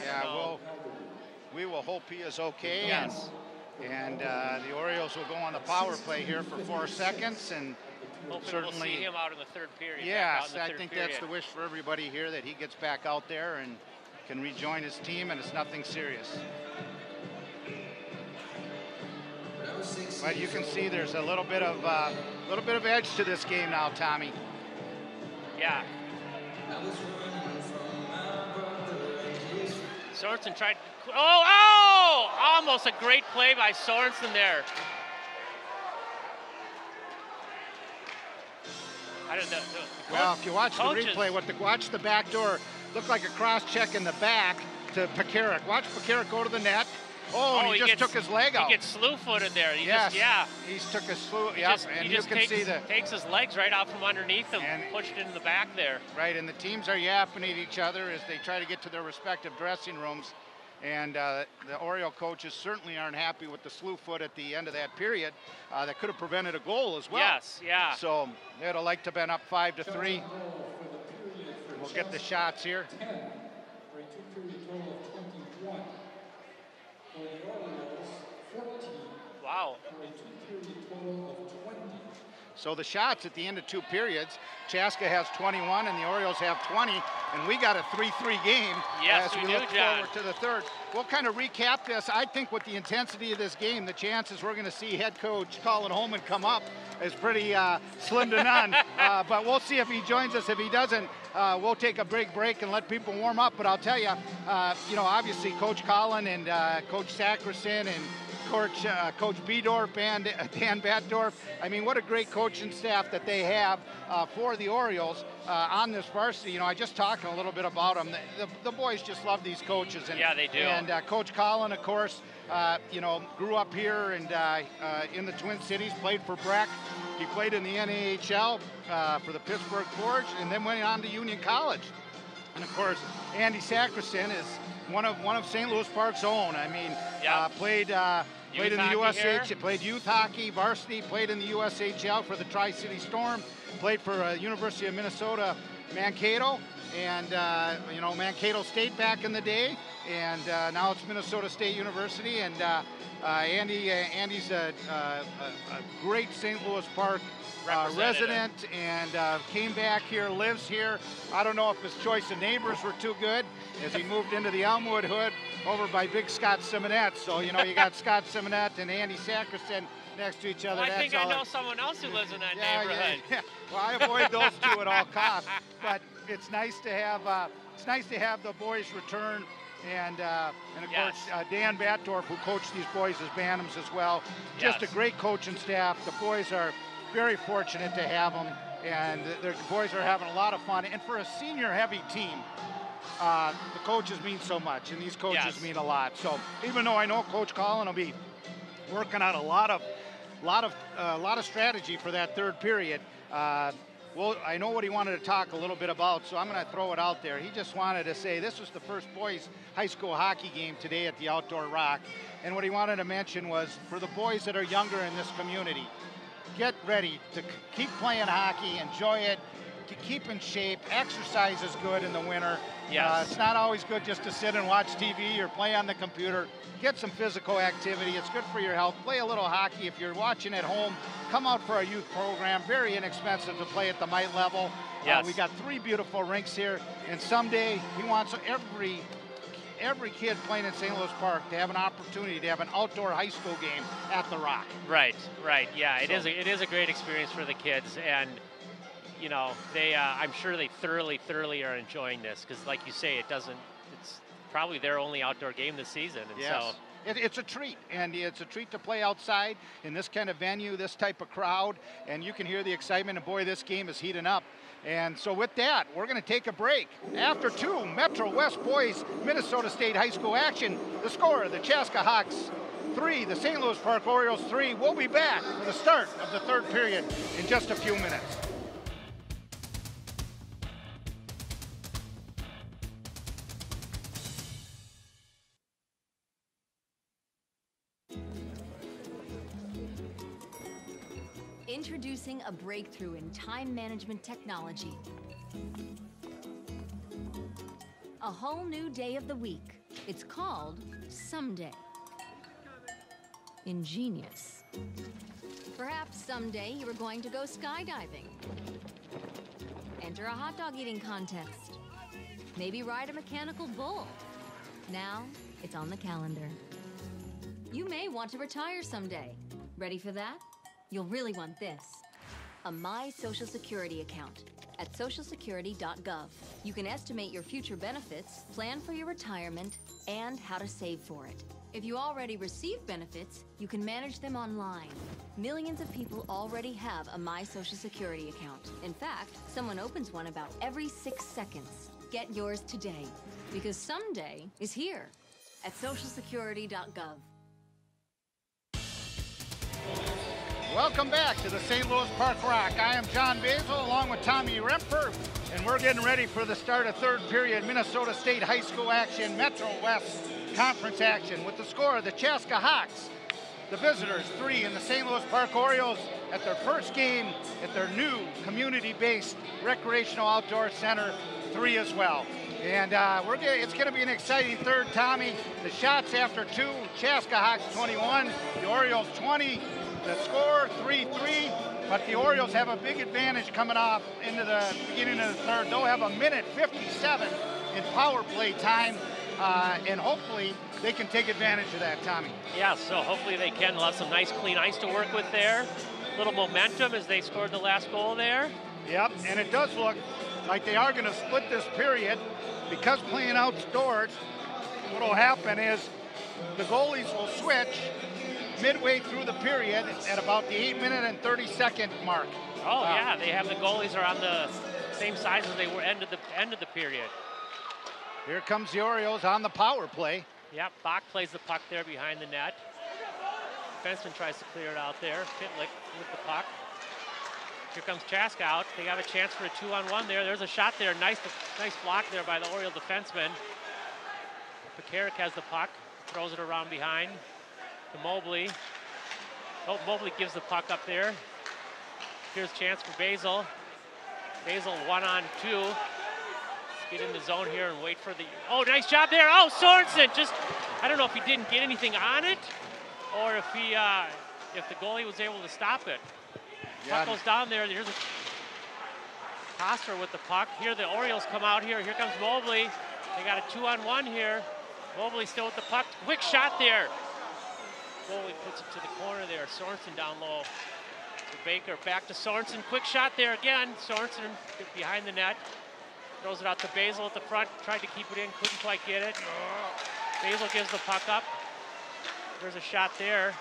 [SPEAKER 1] Yeah, well, we will hope he is okay.
[SPEAKER 2] Yes.
[SPEAKER 1] And the Orioles will go on the power play here for 4 seconds, and
[SPEAKER 2] hopefully
[SPEAKER 1] certainly
[SPEAKER 2] we'll see him out in the 3rd period.
[SPEAKER 1] Yes, I think that's the wish for everybody here, that he gets back out there and can rejoin his team, and it's nothing serious. But you can see there's a little bit of edge to this game now, Tommy.
[SPEAKER 2] Yeah. Sorensen tried. Oh! Almost a great play by Sorensen there. I don't know.
[SPEAKER 1] Well, if you watch the replay, watch the back door. Looked like a cross check in the back to Pekarik. Watch Pekarik go to the net. Oh, and he just took his leg out.
[SPEAKER 2] He gets slew-footed there. He
[SPEAKER 1] took a slew. And you can see
[SPEAKER 2] takes his legs right out from underneath him and pushed it in the back there.
[SPEAKER 1] Right, and the teams are yapping at each other as they try to get to their respective dressing rooms. And the Oriole coaches certainly aren't happy with the slew foot at the end of that period. That could have prevented a goal as well.
[SPEAKER 2] Yes, yeah.
[SPEAKER 1] So they'd have liked to have been up 5-3. We'll get the shots here.
[SPEAKER 2] Wow.
[SPEAKER 1] So the shots at the end of 2 periods, Chaska has 21 and the Orioles have 20, and we got a 3-3 game as we look forward to the 3rd. We'll kind of recap this. I think with the intensity of this game, the chances we're going to see head coach Colin Holman come up is pretty slim to none. But we'll see if he joins us. If he doesn't, we'll take a break and let people warm up. But I'll tell you, obviously Coach Colin and Coach Chaska and Coach Bedorf and Dan Batdorf. I mean, what a great coaching staff that they have for the Orioles on this varsity. I just talked a little bit about them. The boys just love these coaches. And,
[SPEAKER 2] yeah, they do.
[SPEAKER 1] And Coach Colin, of course, grew up here and in the Twin Cities, played for Breck. He played in the NAHL for the Pittsburgh Forge, and then went on to Union College. And of course, Andy Sacriston is one of St. Louis Park's own. I mean, played in the USHL, played youth hockey, varsity, played in the USHL for the Tri-City Storm, played for University of Minnesota Mankato, and Mankato State back in the day, and now it's Minnesota State University. And Andy's a great St. Louis Park resident, and came back here, lives here. I don't know if his choice of neighbors were too good as he moved into the Elmwood Hood over by Big Scott Simonette. So, you got Scott Simonette and Andy Sacriston next to each other.
[SPEAKER 2] Well, I think I know someone else who lives in that neighborhood.
[SPEAKER 1] Yeah. Well, I avoid those two at all costs. But it's nice to have the boys return. And of course, Dan Batdorf, who coached these boys as Bantams as well. Just a great coaching staff. The boys are very fortunate to have them, and the boys are having a lot of fun. And for a senior-heavy team, the coaches mean so much, and these coaches mean a lot. So even though I know Coach Colin will be working on a lot of strategy for that 3rd period, well, I know what he wanted to talk a little bit about, so I'm going to throw it out there. He just wanted to say this was the first boys high school hockey game today at the Outdoor Rock, and what he wanted to mention was for the boys that are younger in this community, get ready to keep playing hockey, enjoy it, to keep in shape. Exercise is good in the winter.
[SPEAKER 2] Yes.
[SPEAKER 1] It's not always good just to sit and watch TV or play on the computer. Get some physical activity. It's good for your health. Play a little hockey. If you're watching at home, come out for a youth program. Very inexpensive to play at the mite level.
[SPEAKER 2] Yes.
[SPEAKER 1] We got 3 beautiful rinks here, and someday he wants every kid playing in St. Louis Park to have an opportunity to have an outdoor high school game at the Rock.
[SPEAKER 2] Right. Yeah, it is a great experience for the kids, and they I'm sure they thoroughly are enjoying this, because like you say, it's probably their only outdoor game this season, and so
[SPEAKER 1] It's a treat, and it's a treat to play outside in this kind of venue, this type of crowd, and you can hear the excitement, and boy, this game is heating up. And so with that, we're going to take a break. After 2 Metro West boys Minnesota State High School action, the score, the Chaska Hawks 3, the St. Louis Park Orioles 3. We'll be back for the start of the third period in just a few minutes.
[SPEAKER 7] Introducing a breakthrough in time management technology. A whole new day of the week. It's called Someday. Ingenious. Perhaps someday you were going to go skydiving. Enter a hot dog eating contest. Maybe ride a mechanical bull. Now, it's on the calendar. You may want to retire someday. Ready for that? You'll really want this. A My Social Security account at socialsecurity.gov. You can estimate your future benefits, plan for your retirement, and how to save for it. If you already receive benefits, you can manage them online. Millions of people already have a My Social Security account. In fact, someone opens one about every 6 seconds. Get yours today, because someday is here at socialsecurity.gov.
[SPEAKER 1] Welcome back to the St. Louis Park Rock. I am John Basil along with Tommy Remper, and we're getting ready for the start of third period Minnesota State High School action, Metro West Conference action, with the score of the Chaska Hawks, the visitors 3, and the St. Louis Park Orioles at their first game at their new community-based recreational outdoor center 3 as well. And it's going to be an exciting third, Tommy. The shots after 2, Chaska Hawks 21, the Orioles 20. The score 3-3, but the Orioles have a big advantage coming off into the beginning of the third. They'll have 1:57 in power play time, and hopefully they can take advantage of that, Tommy.
[SPEAKER 2] Yeah, so hopefully they can. They'll have some nice clean ice to work with there. A little momentum as they scored the last goal there.
[SPEAKER 1] Yep, and it does look like they are going to split this period because playing outdoors, what will happen is the goalies will switch midway through the period at about the 8-minute and 30-second mark.
[SPEAKER 2] Oh yeah, they have the goalies are on the same size as they were end of the period.
[SPEAKER 1] Here comes the Orioles on the power play.
[SPEAKER 2] Yep, Bach plays the puck there behind the net. Defenseman tries to clear it out there. Pitlick with the puck. Here comes Chaska out. They have a chance for a 2-on-1 there. There's a shot there. Nice block there by the Oriole defenseman. Pekarik has the puck, throws it around behind to Mobley. Oh, Mobley gives the puck up there. Here's a chance for Basil. Basil 1-on-2. Let's get in the zone here and wait for the... Oh, nice job there. Oh, Sorensen just... I don't know if he didn't get anything on it or if he, if the goalie was able to stop it.
[SPEAKER 1] Yeah.
[SPEAKER 2] Puck goes down there. Here's a Koster with the puck. Here the Orioles come out here. Here comes Mobley. They got a 2-on-1 here. Mobley still with the puck. Quick shot there. Goalie puts it to the corner there. Sorensen down low to Baker. Back to Sorensen. Quick shot there again. Sorensen behind the net. Throws it out to Basil at the front. Tried to keep it in. Couldn't quite get it. Basil gives the puck up. There's a shot there.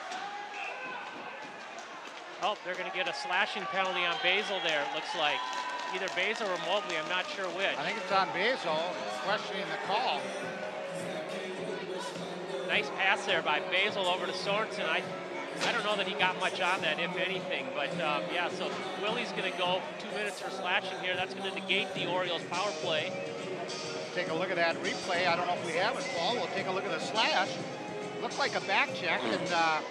[SPEAKER 2] Oh, they're going to get a slashing penalty on Basil there, it looks like. Either Basil or Mobley, I'm not sure which.
[SPEAKER 1] I think it's on Basil, questioning the call.
[SPEAKER 2] Nice pass there by Basil over to Sorensen. I don't know that he got much on that, if anything. But, yeah, so Willie's going to go 2 minutes for slashing here. That's going to negate the Orioles' power play.
[SPEAKER 1] Take a look at that replay. I don't know if we have it, Paul. We'll take a look at the slash. Looks like a back check, and...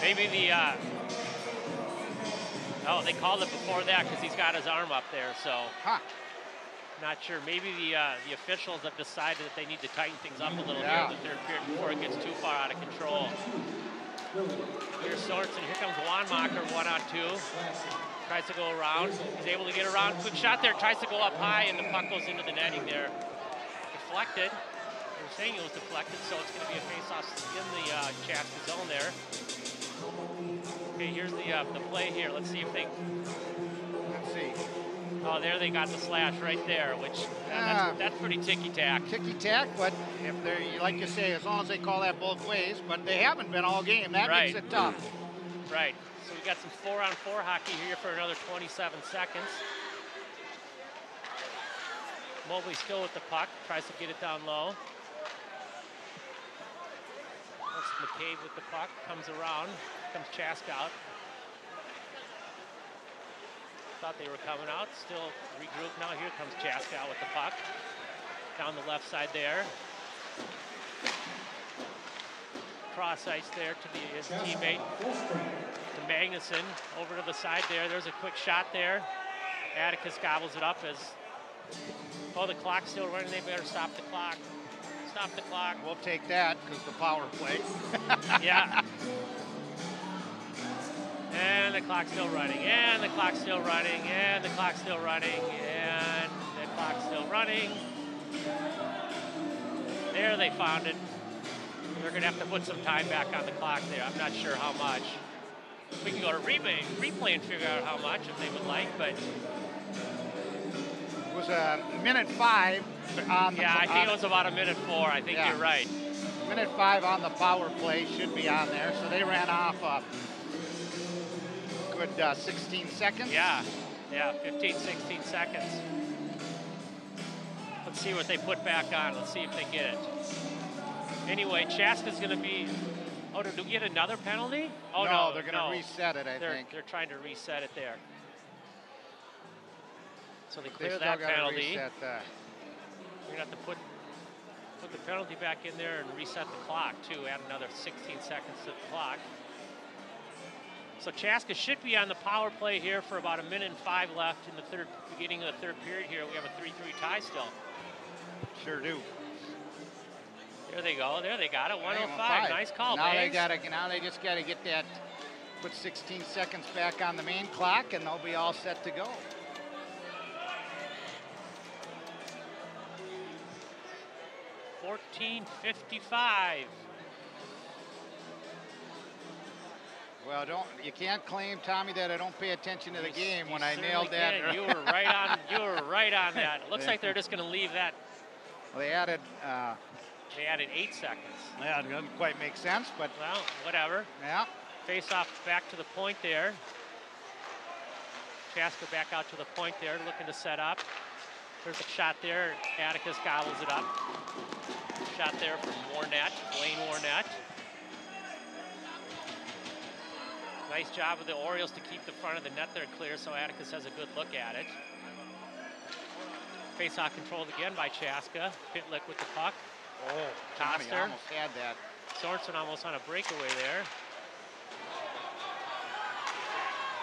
[SPEAKER 2] maybe the, oh, they called it before that because he's got his arm up there, so. Not sure. Maybe the officials have decided that they need to tighten things up a little here in the third period before it gets too far out of control. Here's Sorensen. Here comes Wanmacher, 1-on-2. Tries to go around. He's able to get around. Quick shot there. Tries to go up high, and the puck goes into the netting there. Deflected. They were saying it was deflected, so it's going to be a face-off in the Chaska zone there. Okay, here's the play here. Let's see if they...
[SPEAKER 1] Let's see.
[SPEAKER 2] Oh, there they got the slash right there, which that's pretty ticky-tack.
[SPEAKER 1] Ticky-tack, but if they're, like you say, as long as they call that both ways, but they haven't been all game. That makes it tough.
[SPEAKER 2] Right. So we got some 4-on-4 hockey here for another 27 seconds. Mobley still with the puck, tries to get it down low. That's McCabe with the puck, comes around, comes Chaska out. Thought they were coming out, still regroup now. Here comes Chaska out with the puck. Down the left side there. Cross ice there to his teammate, to Magnuson. Over to the side there, there's a quick shot there. Atticus gobbles it up as, oh, the clock's still running, they better stop the clock. Stop the clock.
[SPEAKER 1] We'll take that because the power play.
[SPEAKER 2] Yeah. And the clock's still running, and the clock's still running, and the clock's still running, and the clock's still running. There, they found it. They're going to have to put some time back on the clock there. I'm not sure how much. We can go to replay and figure out how much if they would like, but...
[SPEAKER 1] It was a minute 5 on the...
[SPEAKER 2] Yeah, I think it was about a minute 4. I think you're right.
[SPEAKER 1] Minute 5 on the power play should be on there. So they ran off a good 16 seconds.
[SPEAKER 2] Yeah, 15, 16 seconds. Let's see what they put back on. Let's see if they get it. Anyway, Chaska's going to be... Oh, did we get another penalty? Oh, no,
[SPEAKER 1] they're going to reset it, I think.
[SPEAKER 2] They're trying to reset it there. So they clear that penalty. We're going to have to put the penalty back in there and reset the clock, too. Add another 16 seconds to the clock. So Chaska should be on the power play here for about a minute and 5 left in the beginning of the third period here. We have a 3-3 tie still.
[SPEAKER 1] Sure do.
[SPEAKER 2] There they go. There they got it. 105. Nice call,
[SPEAKER 1] now
[SPEAKER 2] Banks.
[SPEAKER 1] now they just got to get that, put 16 seconds back on the main clock, and they'll be all set to go. .14:55. Well, you can't claim, Tommy, that I don't pay attention to the game when I nailed that.
[SPEAKER 2] You were right on. You were right on that. It looks like they're just going to leave that.
[SPEAKER 1] Well, they added
[SPEAKER 2] 8 seconds.
[SPEAKER 1] Yeah, it doesn't quite make sense, but
[SPEAKER 2] well, whatever.
[SPEAKER 1] Yeah.
[SPEAKER 2] Face off back to the point there. Chaska back out to the point there, looking to set up. There's a shot there. Atticus gobbles it up. Shot there from Blaine Warnett. Nice job of the Orioles to keep the front of the net there clear, so Atticus has a good look at it. Face-off controlled again by Chaska. Pitlick with the puck.
[SPEAKER 1] Oh, Tommy almost had that.
[SPEAKER 2] Sorensen almost on a breakaway there.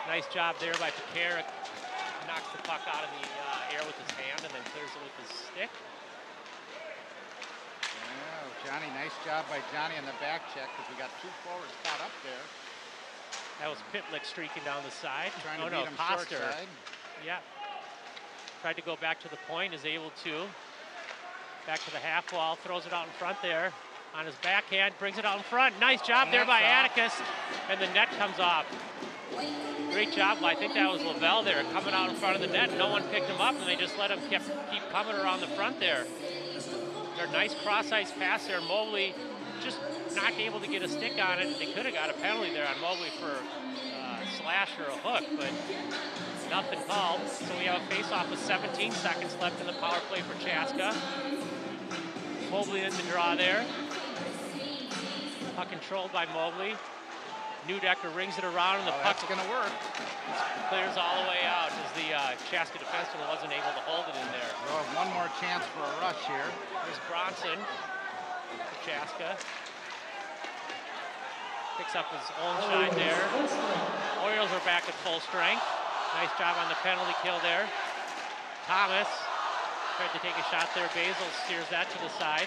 [SPEAKER 2] Nice job there by Pekara. Knocks the puck out of the air with his hand and then clears it with his stick.
[SPEAKER 1] Yeah, Johnny, nice job by Johnny on the back check because we got 2 forwards caught up there.
[SPEAKER 2] That was Pitlick streaking down the side.
[SPEAKER 1] Trying to beat him short side.
[SPEAKER 2] Yeah. Tried to go back to the point, is able to. Back to the half wall, throws it out in front there. On his backhand, brings it out in front. Nice job there by Atticus. And the net comes off. Great job. I think that was Lavelle there, coming out in front of the net. No one picked him up, and they just let him keep coming around the front there. Their nice cross-ice pass there. Mobley just not able to get a stick on it. They could have got a penalty there on Mobley for a slash or a hook, but nothing called. So we have a face-off with 17 seconds left in the power play for Chaska. Mobley in the draw there. Puck controlled by Mobley. Newdecker rings it around, and the puck's
[SPEAKER 1] going to work.
[SPEAKER 2] Clears all the way out as the Chaska defenseman wasn't able to hold it in there.
[SPEAKER 1] We'll have one more chance for a rush here.
[SPEAKER 2] There's Bronson for Chaska. Picks up his own shine there. Orioles are back at full strength. Nice job on the penalty kill there. Thomas tried to take a shot there. Basil steers that to the side.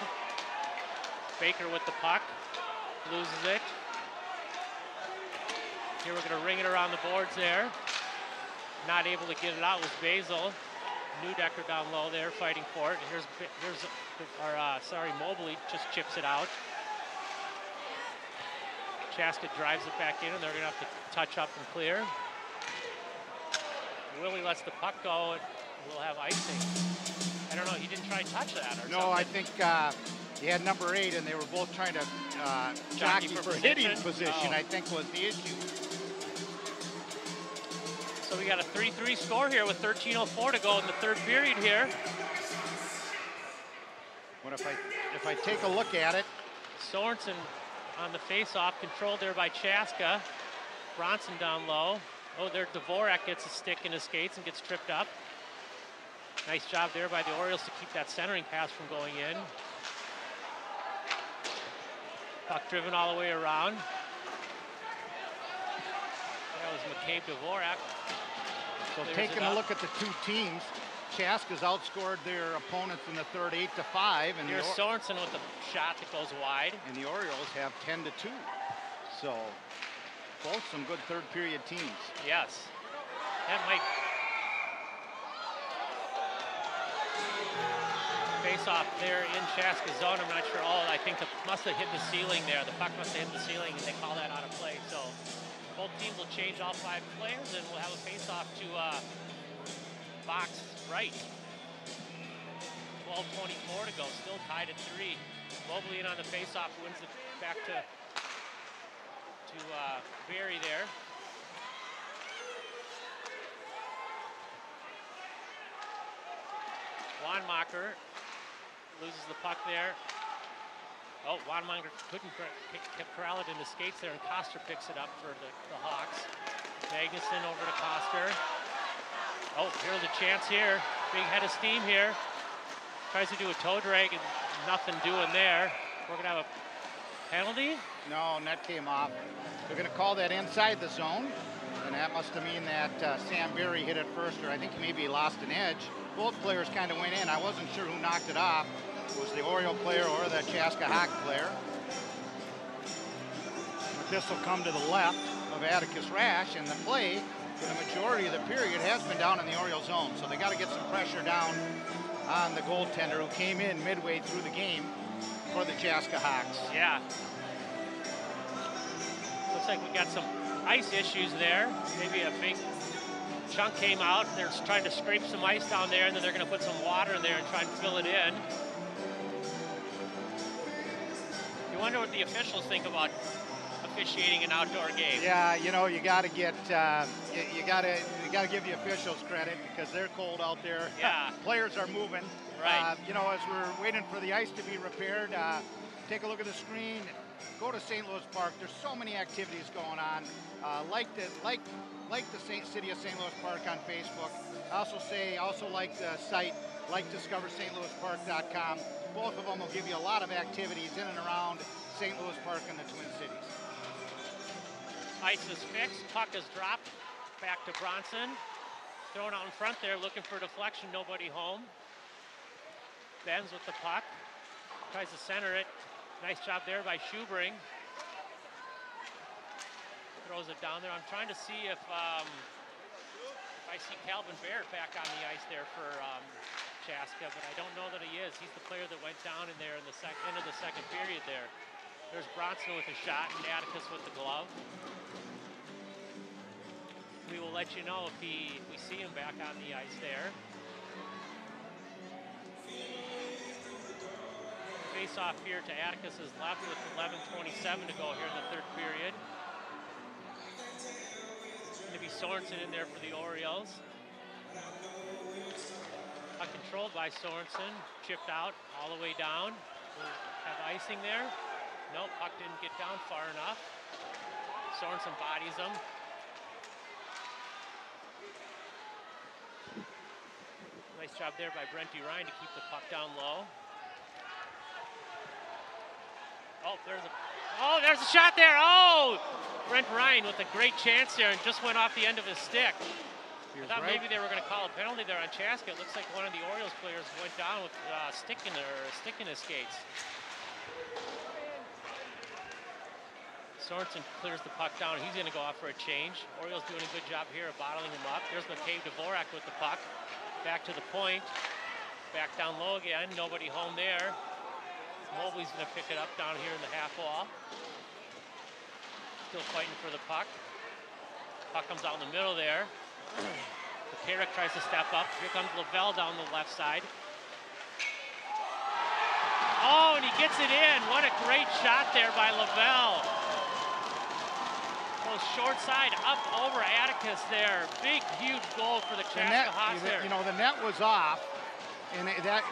[SPEAKER 2] Baker with the puck. Loses it. Here we're going to ring it around the boards there. Not able to get it out was Basil. Newdecker down low there fighting for it. Mobley just chips it out. Chaska drives it back in, and they're going to have to touch up and clear. Willie lets the puck go. We'll have icing. I don't know, he didn't try and touch that or
[SPEAKER 1] No,
[SPEAKER 2] something.
[SPEAKER 1] I think he had number 8, and they were both trying to jockey for hitting position, I think was the issue.
[SPEAKER 2] So we got a 3-3 score here with 13:04 to go in the third period here.
[SPEAKER 1] But if I take a look at it,
[SPEAKER 2] Sorensen on the face-off, controlled there by Chaska. Bronson down low. Oh, there Dvorak gets a stick in his skates and gets tripped up. Nice job there by the Orioles to keep that centering pass from going in. Puck driven all the way around. That was McCabe Dvorak.
[SPEAKER 1] So taking a look at the two teams, Chaska's outscored their opponents in the third 8-5. And
[SPEAKER 2] here's Sorensen with the shot that goes wide.
[SPEAKER 1] And the Orioles have 10-2. So both some good third period teams.
[SPEAKER 2] Yes. That might face off there in Chaska's zone. I'm not sure. Oh, I think it must have hit the ceiling there. The puck must have hit the ceiling and they call that out of play. So both teams will change all 5 players and we'll have a face off to box right. 12:24 to go. Still tied at 3. Mobley in on the face off, wins it back to Barry there. Wanmacher loses the puck there. Oh, Wanmacher kept corral it in the skates there, and Koster picks it up for the Hawks. Magnuson over to Koster. Oh, here's a chance here. Big head of steam here. Tries to do a toe drag and nothing doing there. We're gonna have a penalty?
[SPEAKER 1] No, net came off. They're gonna call that inside the zone, and that must have mean that Sam Berry hit it first, or I think maybe he lost an edge. Both players kind of went in. I wasn't sure who knocked it off. It was the Oriole player or the Chaska Hawk player. But this will come to the left of Atticus Rash, and the play for the majority of the period has been down in the Oriole zone. So they got to get some pressure down on the goaltender who came in midway through the game for the Chaska Hawks.
[SPEAKER 2] Yeah. Looks like we got some ice issues there. Maybe a big chunk came out. They're trying to scrape some ice down there, and then they're going to put some water in there and try and fill it in. You wonder what the officials think about officiating an outdoor game.
[SPEAKER 1] Yeah, you know, you got to get, you got to give the officials credit because they're cold out there.
[SPEAKER 2] Yeah.
[SPEAKER 1] Players are moving.
[SPEAKER 2] Right.
[SPEAKER 1] You know, as we're waiting for the ice to be repaired, take a look at the screen. Go to St. Louis Park. There's so many activities going on. Like the City of St. Louis Park on Facebook. Also like the site, discoverstlouispark.com. Both of them will give you a lot of activities in and around St. Louis Park and the Twin Cities.
[SPEAKER 2] Ice is fixed. Puck is dropped. Back to Bronson. Thrown out in front there, looking for deflection. Nobody home. Benz with the puck. Tries to center it. Nice job there by Schubring. Throws it down there. I'm trying to see if I see Calvin Barrett back on the ice there for Chaska, but I don't know that he is. He's the player that went down in there in the end of the second period there. There's Bronson with a shot and Atticus with the glove. We will let you know if we see him back on the ice there. Face off here to Atticus's left with 11:27 to go here in the third period. Going to be Sorensen in there for the Orioles. Controlled by Sorensen, chipped out all the way down. We'll have icing there. Nope, puck didn't get down far enough. Sorensen bodies him. Nice job there by Brent Ryan to keep the puck down low. Oh, there's a shot there. Oh, Brent Ryan with a great chance there and just went off the end of his stick. I thought maybe they were going to call a penalty there on Chaska. It looks like one of the Orioles players went down with a stick in his skates. Sorensen clears the puck down. He's going to go off for a change. Orioles doing a good job here of bottling him up. There's McCabe Dvorak with the puck. Back to the point. Back down low again. Nobody home there. Mobley's going to pick it up down here in the half wall. Still fighting for the puck. Puck comes out in the middle there. Carrick tries to step up. Here comes Lavelle down the left side. Oh, and he gets it in. What a great shot there by Lavelle. Goes short side up over Atticus there. Big, huge goal for the Chaska Hawks there.
[SPEAKER 1] You know, the net was off, and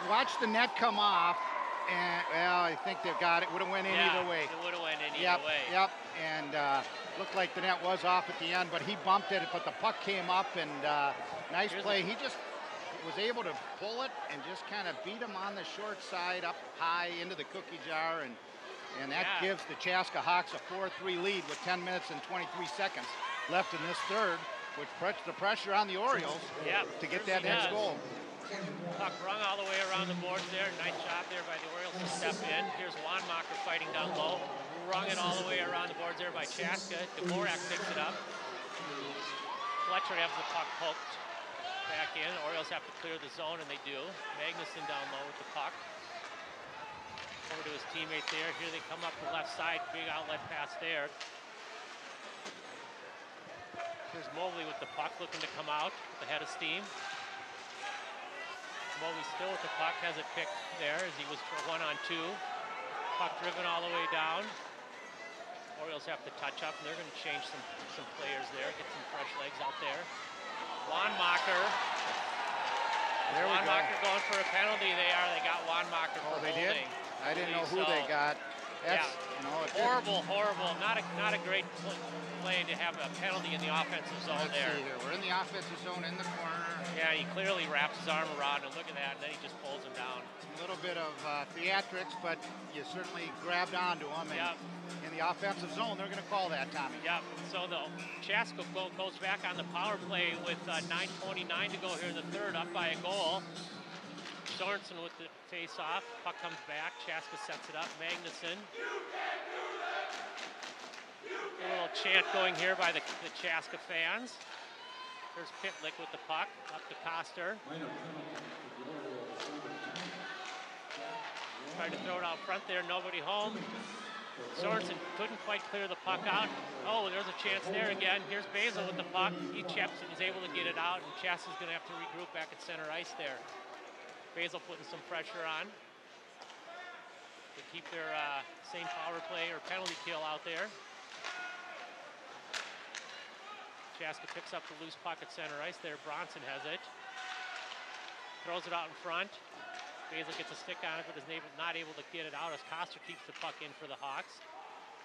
[SPEAKER 1] watch the net come off, and well, I think they've got it. Would have went in either way.
[SPEAKER 2] It would have went in either way.
[SPEAKER 1] Yep, and looked like the net was off at the end, but he bumped it, but the puck came up, and nice play. He just was able to pull it and just kind of beat him on the short side up high into the cookie jar, and that gives the Chaska Hawks a 4-3 lead with 10 minutes and 23 seconds left in this third, which puts the pressure on the Orioles to get that next goal.
[SPEAKER 2] Puck rung all the way around the boards there. Nice job there by the Orioles to step in. Here's Wanmacher fighting down low. Rung it all the way around the boards there by Chaska. Dvorak picks it up. Fletcher has the puck poked back in. Orioles have to clear the zone, and they do. Magnuson down low with the puck. Over to his teammate there. Here they come up the left side. Big outlet pass there. Here's Mobley with the puck, looking to come out with the head of steam. Mobley still with the puck, has it picked there as he was for 1-on-2. Puck driven all the way down. Orioles have to touch up, and they're going to change some players there, get some fresh legs out there. Wanmacher. Wanmacher going for a penalty. They got Wanmacher for holding.
[SPEAKER 1] Did? I didn't know who they got. That's, you know,
[SPEAKER 2] horrible. Not a great play to have a penalty in the offensive zone there.
[SPEAKER 1] See here. We're in the offensive zone in the corner.
[SPEAKER 2] Yeah, he clearly wraps his arm around and look at that, and then he just pulls him down.
[SPEAKER 1] A little bit of theatrics, but you certainly grabbed onto him. And in the offensive zone, they're going to call that, Tommy.
[SPEAKER 2] Yep. So the Chaska goes back on the power play with 9:29 to go here in the third, up by a goal. Sorensen with the face-off. Puck comes back. Chaska sets it up. Magnuson. A little chant going here by the Chaska fans. There's Pitlick with the puck. Up to Koster. Tried to throw it out front there. Nobody home. Sorensen couldn't quite clear the puck out. Oh, there's a chance there again. Here's Basil with the puck. He chaps and is able to get it out, and Chaska's going to have to regroup back at center ice there. Basil putting some pressure on to keep their same power play or penalty kill out there. Chaska picks up the loose puck at center ice there. Bronson has it. Throws it out in front. Basil gets a stick on it, but is not able to get it out as Koster keeps the puck in for the Hawks.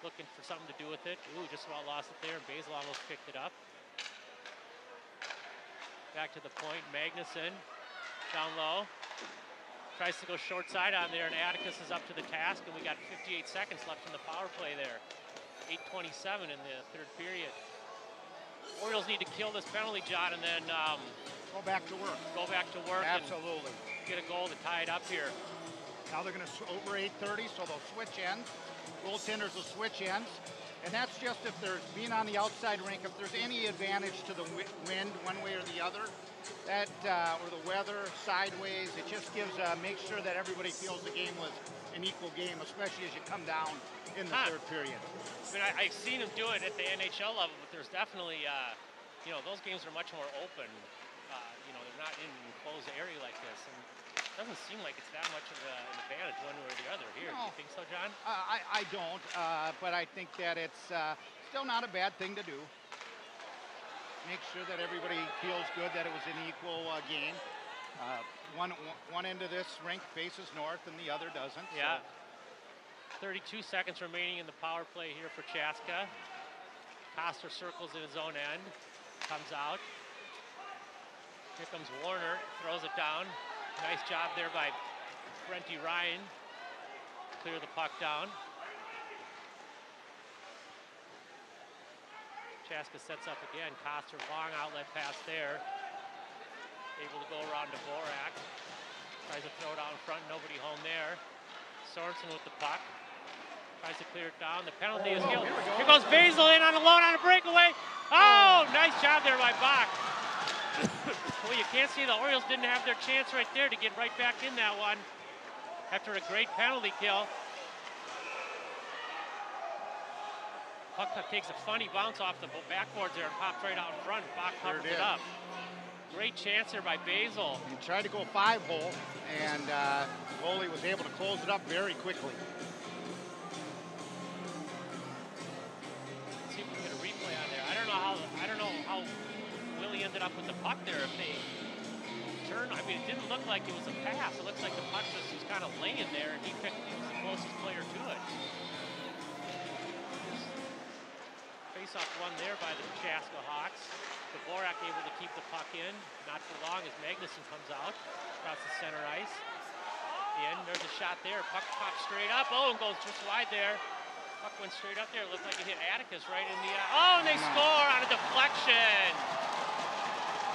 [SPEAKER 2] Looking for something to do with it. Ooh, just about lost it there, and Basil almost picked it up. Back to the point. Magnuson down low. Tries to go short side on there, and Atticus is up to the task, and we got 58 seconds left in the power play there. 8:27 in the third period. Orioles need to kill this penalty, John, and then
[SPEAKER 1] go back to work.
[SPEAKER 2] Go back to work.
[SPEAKER 1] Absolutely.
[SPEAKER 2] And get a goal to tie it up here.
[SPEAKER 1] Now they're going to over 8:30, so they'll switch ends. Goaltenders will switch ends. And that's just if there's being on the outside rink, if there's any advantage to the wind one way or the other, that or the weather sideways, it just gives makes sure that everybody feels the game was an equal game, especially as you come down in the third period.
[SPEAKER 2] I mean, I've seen them do it at the NHL level, but there's definitely, you know, those games are much more open. You know, they're not in an enclosed area like this, and it doesn't seem like it's that much of an advantage one way or the other here.
[SPEAKER 1] No.
[SPEAKER 2] Do you think so, John?
[SPEAKER 1] I don't, but I think that it's still not a bad thing to do. Make sure that everybody feels good that it was an equal game. One end of this rink faces north and the other doesn't.
[SPEAKER 2] Yeah. So. 32 seconds remaining in the power play here for Chaska. Koster circles in his own end, comes out. Here comes Warner, throws it down. Nice job there by Brenty Ryan. Clear the puck down. Chaska sets up again. Koster, long outlet pass there. Able to go around to Dvorak. Tries to throw it out in front, nobody home there. Sorensen with the puck. Tries to clear it down. The penalty is given. Here goes Basil in on a loan on a breakaway. Oh, nice job there by Bach. Well, you can't see the Orioles didn't have their chance right there to get right back in that one after a great penalty kill. Puck takes a funny bounce off the backboards there and pops right out in front. Bach covers it up. Great chance here by Basil.
[SPEAKER 1] He tried to go 5-hole, and the goalie was able to close it up very quickly.
[SPEAKER 2] Let's see if we can get a replay on there. I don't know how Willie ended up with the puck there. If they turn, I mean, it didn't look like it was a pass. It looks like the puck just was kind of laying there, and he was the closest player to it. Face-off won there by the Chaska Hawks. Dvorak able to keep the puck in. Not for long as Magnuson comes out across the center ice. In, there's a shot there. Puck pops straight up. Oh, and goes just wide there. Puck went straight up there. It looked like it hit Atticus right in the oh, and they score on a deflection.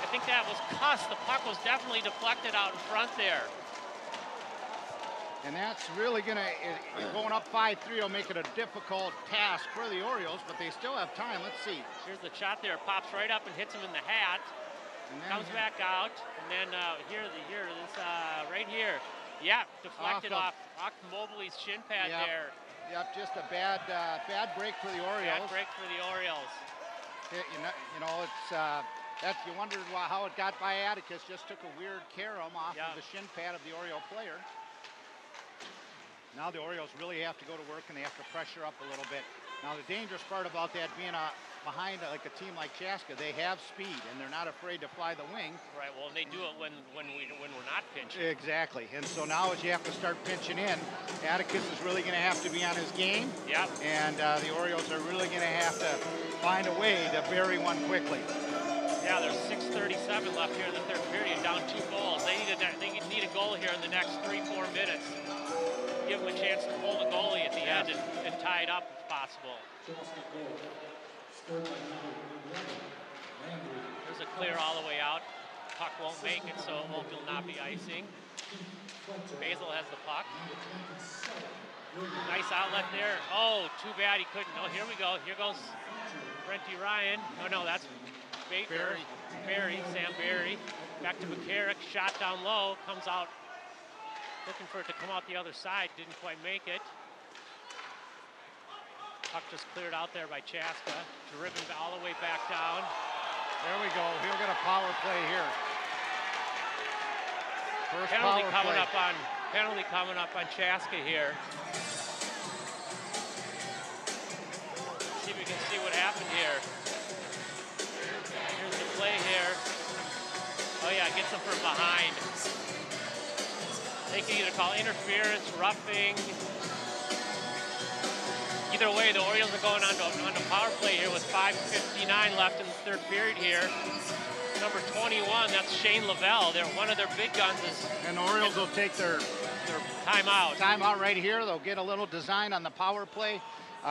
[SPEAKER 2] I think that was Cuss. The puck was definitely deflected out in front there.
[SPEAKER 1] And that's really going up 5-3 will make it a difficult task for the Orioles, but they still have time. Let's see.
[SPEAKER 2] Here's the shot there. Pops right up and hits him in the hat. Comes back out, and then right here. Yeah, deflected off Mobley's shin pad there.
[SPEAKER 1] Yep, just a bad break for the Orioles.
[SPEAKER 2] Bad break for the Orioles.
[SPEAKER 1] You know, it's you wondered how it got by Atticus. Just took a weird carom off of the shin pad of the Oriole player. Now the Orioles really have to go to work, and they have to pressure up a little bit. Now the dangerous part about that being behind like a team like Chaska, they have speed, and they're not afraid to fly the wing.
[SPEAKER 2] Right, well, they do it when we're not pinching.
[SPEAKER 1] Exactly, and so now as you have to start pinching in, Atticus is really going to have to be on his game.
[SPEAKER 2] Yep.
[SPEAKER 1] And the Orioles are really going to have to find a way to bury one quickly.
[SPEAKER 2] Yeah, there's 6:37 left here in the third period, down 2 goals. They need a goal here in the next 3-4 minutes. Give them a chance to pull the goalie at the end and tie it up if possible. There's a clear all the way out. Puck won't make it, so it will not be icing. Basil has the puck. Nice outlet there. Oh, too bad he couldn't. Oh, here we go. Here goes Brenty Ryan. Oh, no, that's Baker. Sam Barry. Back to McCarrick. Shot down low. Comes out. Looking for it to come out the other side. Didn't quite make it. Puck just cleared out there by Chaska. Driven all the way back down.
[SPEAKER 1] There we go. He'll get a power play here. First
[SPEAKER 2] penalty
[SPEAKER 1] power
[SPEAKER 2] coming
[SPEAKER 1] play.
[SPEAKER 2] up on Chaska here. See if we can see what happened here. Here's the play here. Oh yeah, gets him from behind. They can either call interference, roughing. Either way, the Orioles are going on to power play here with 5:59 left in the third period here. Number 21, that's Shane Lavelle. They're one of their big guns.
[SPEAKER 1] And the Orioles will take their
[SPEAKER 2] timeout.
[SPEAKER 1] Timeout right here. They'll get a little design on the power play.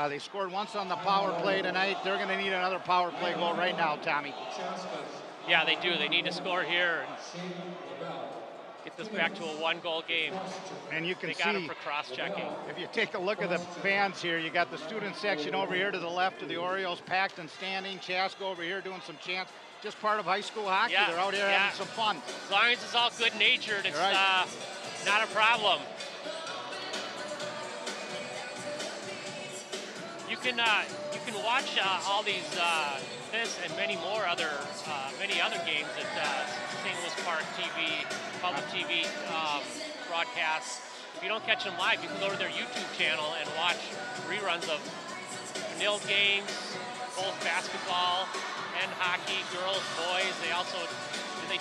[SPEAKER 1] They scored once on the power play tonight. They're going to need another power play goal right now, Tommy.
[SPEAKER 2] Yeah, they do. They need to score here and get this back to a 1-goal game.
[SPEAKER 1] And you can
[SPEAKER 2] they got him for cross-checking.
[SPEAKER 1] If you take a look at the fans here, you got the student section over here to the left of the Orioles, packed and standing. Chaska over here doing some chants. Just part of high school hockey.
[SPEAKER 2] Yeah,
[SPEAKER 1] they're out here having some fun.
[SPEAKER 2] As long as it's all good-natured, it's not a problem. You can watch all these this and many other games at St. Louis ParkTV, public TV broadcasts. If you don't catch them live, you can go to their YouTube channel and watch reruns of nil games, both basketball and hockey, girls, boys. They also do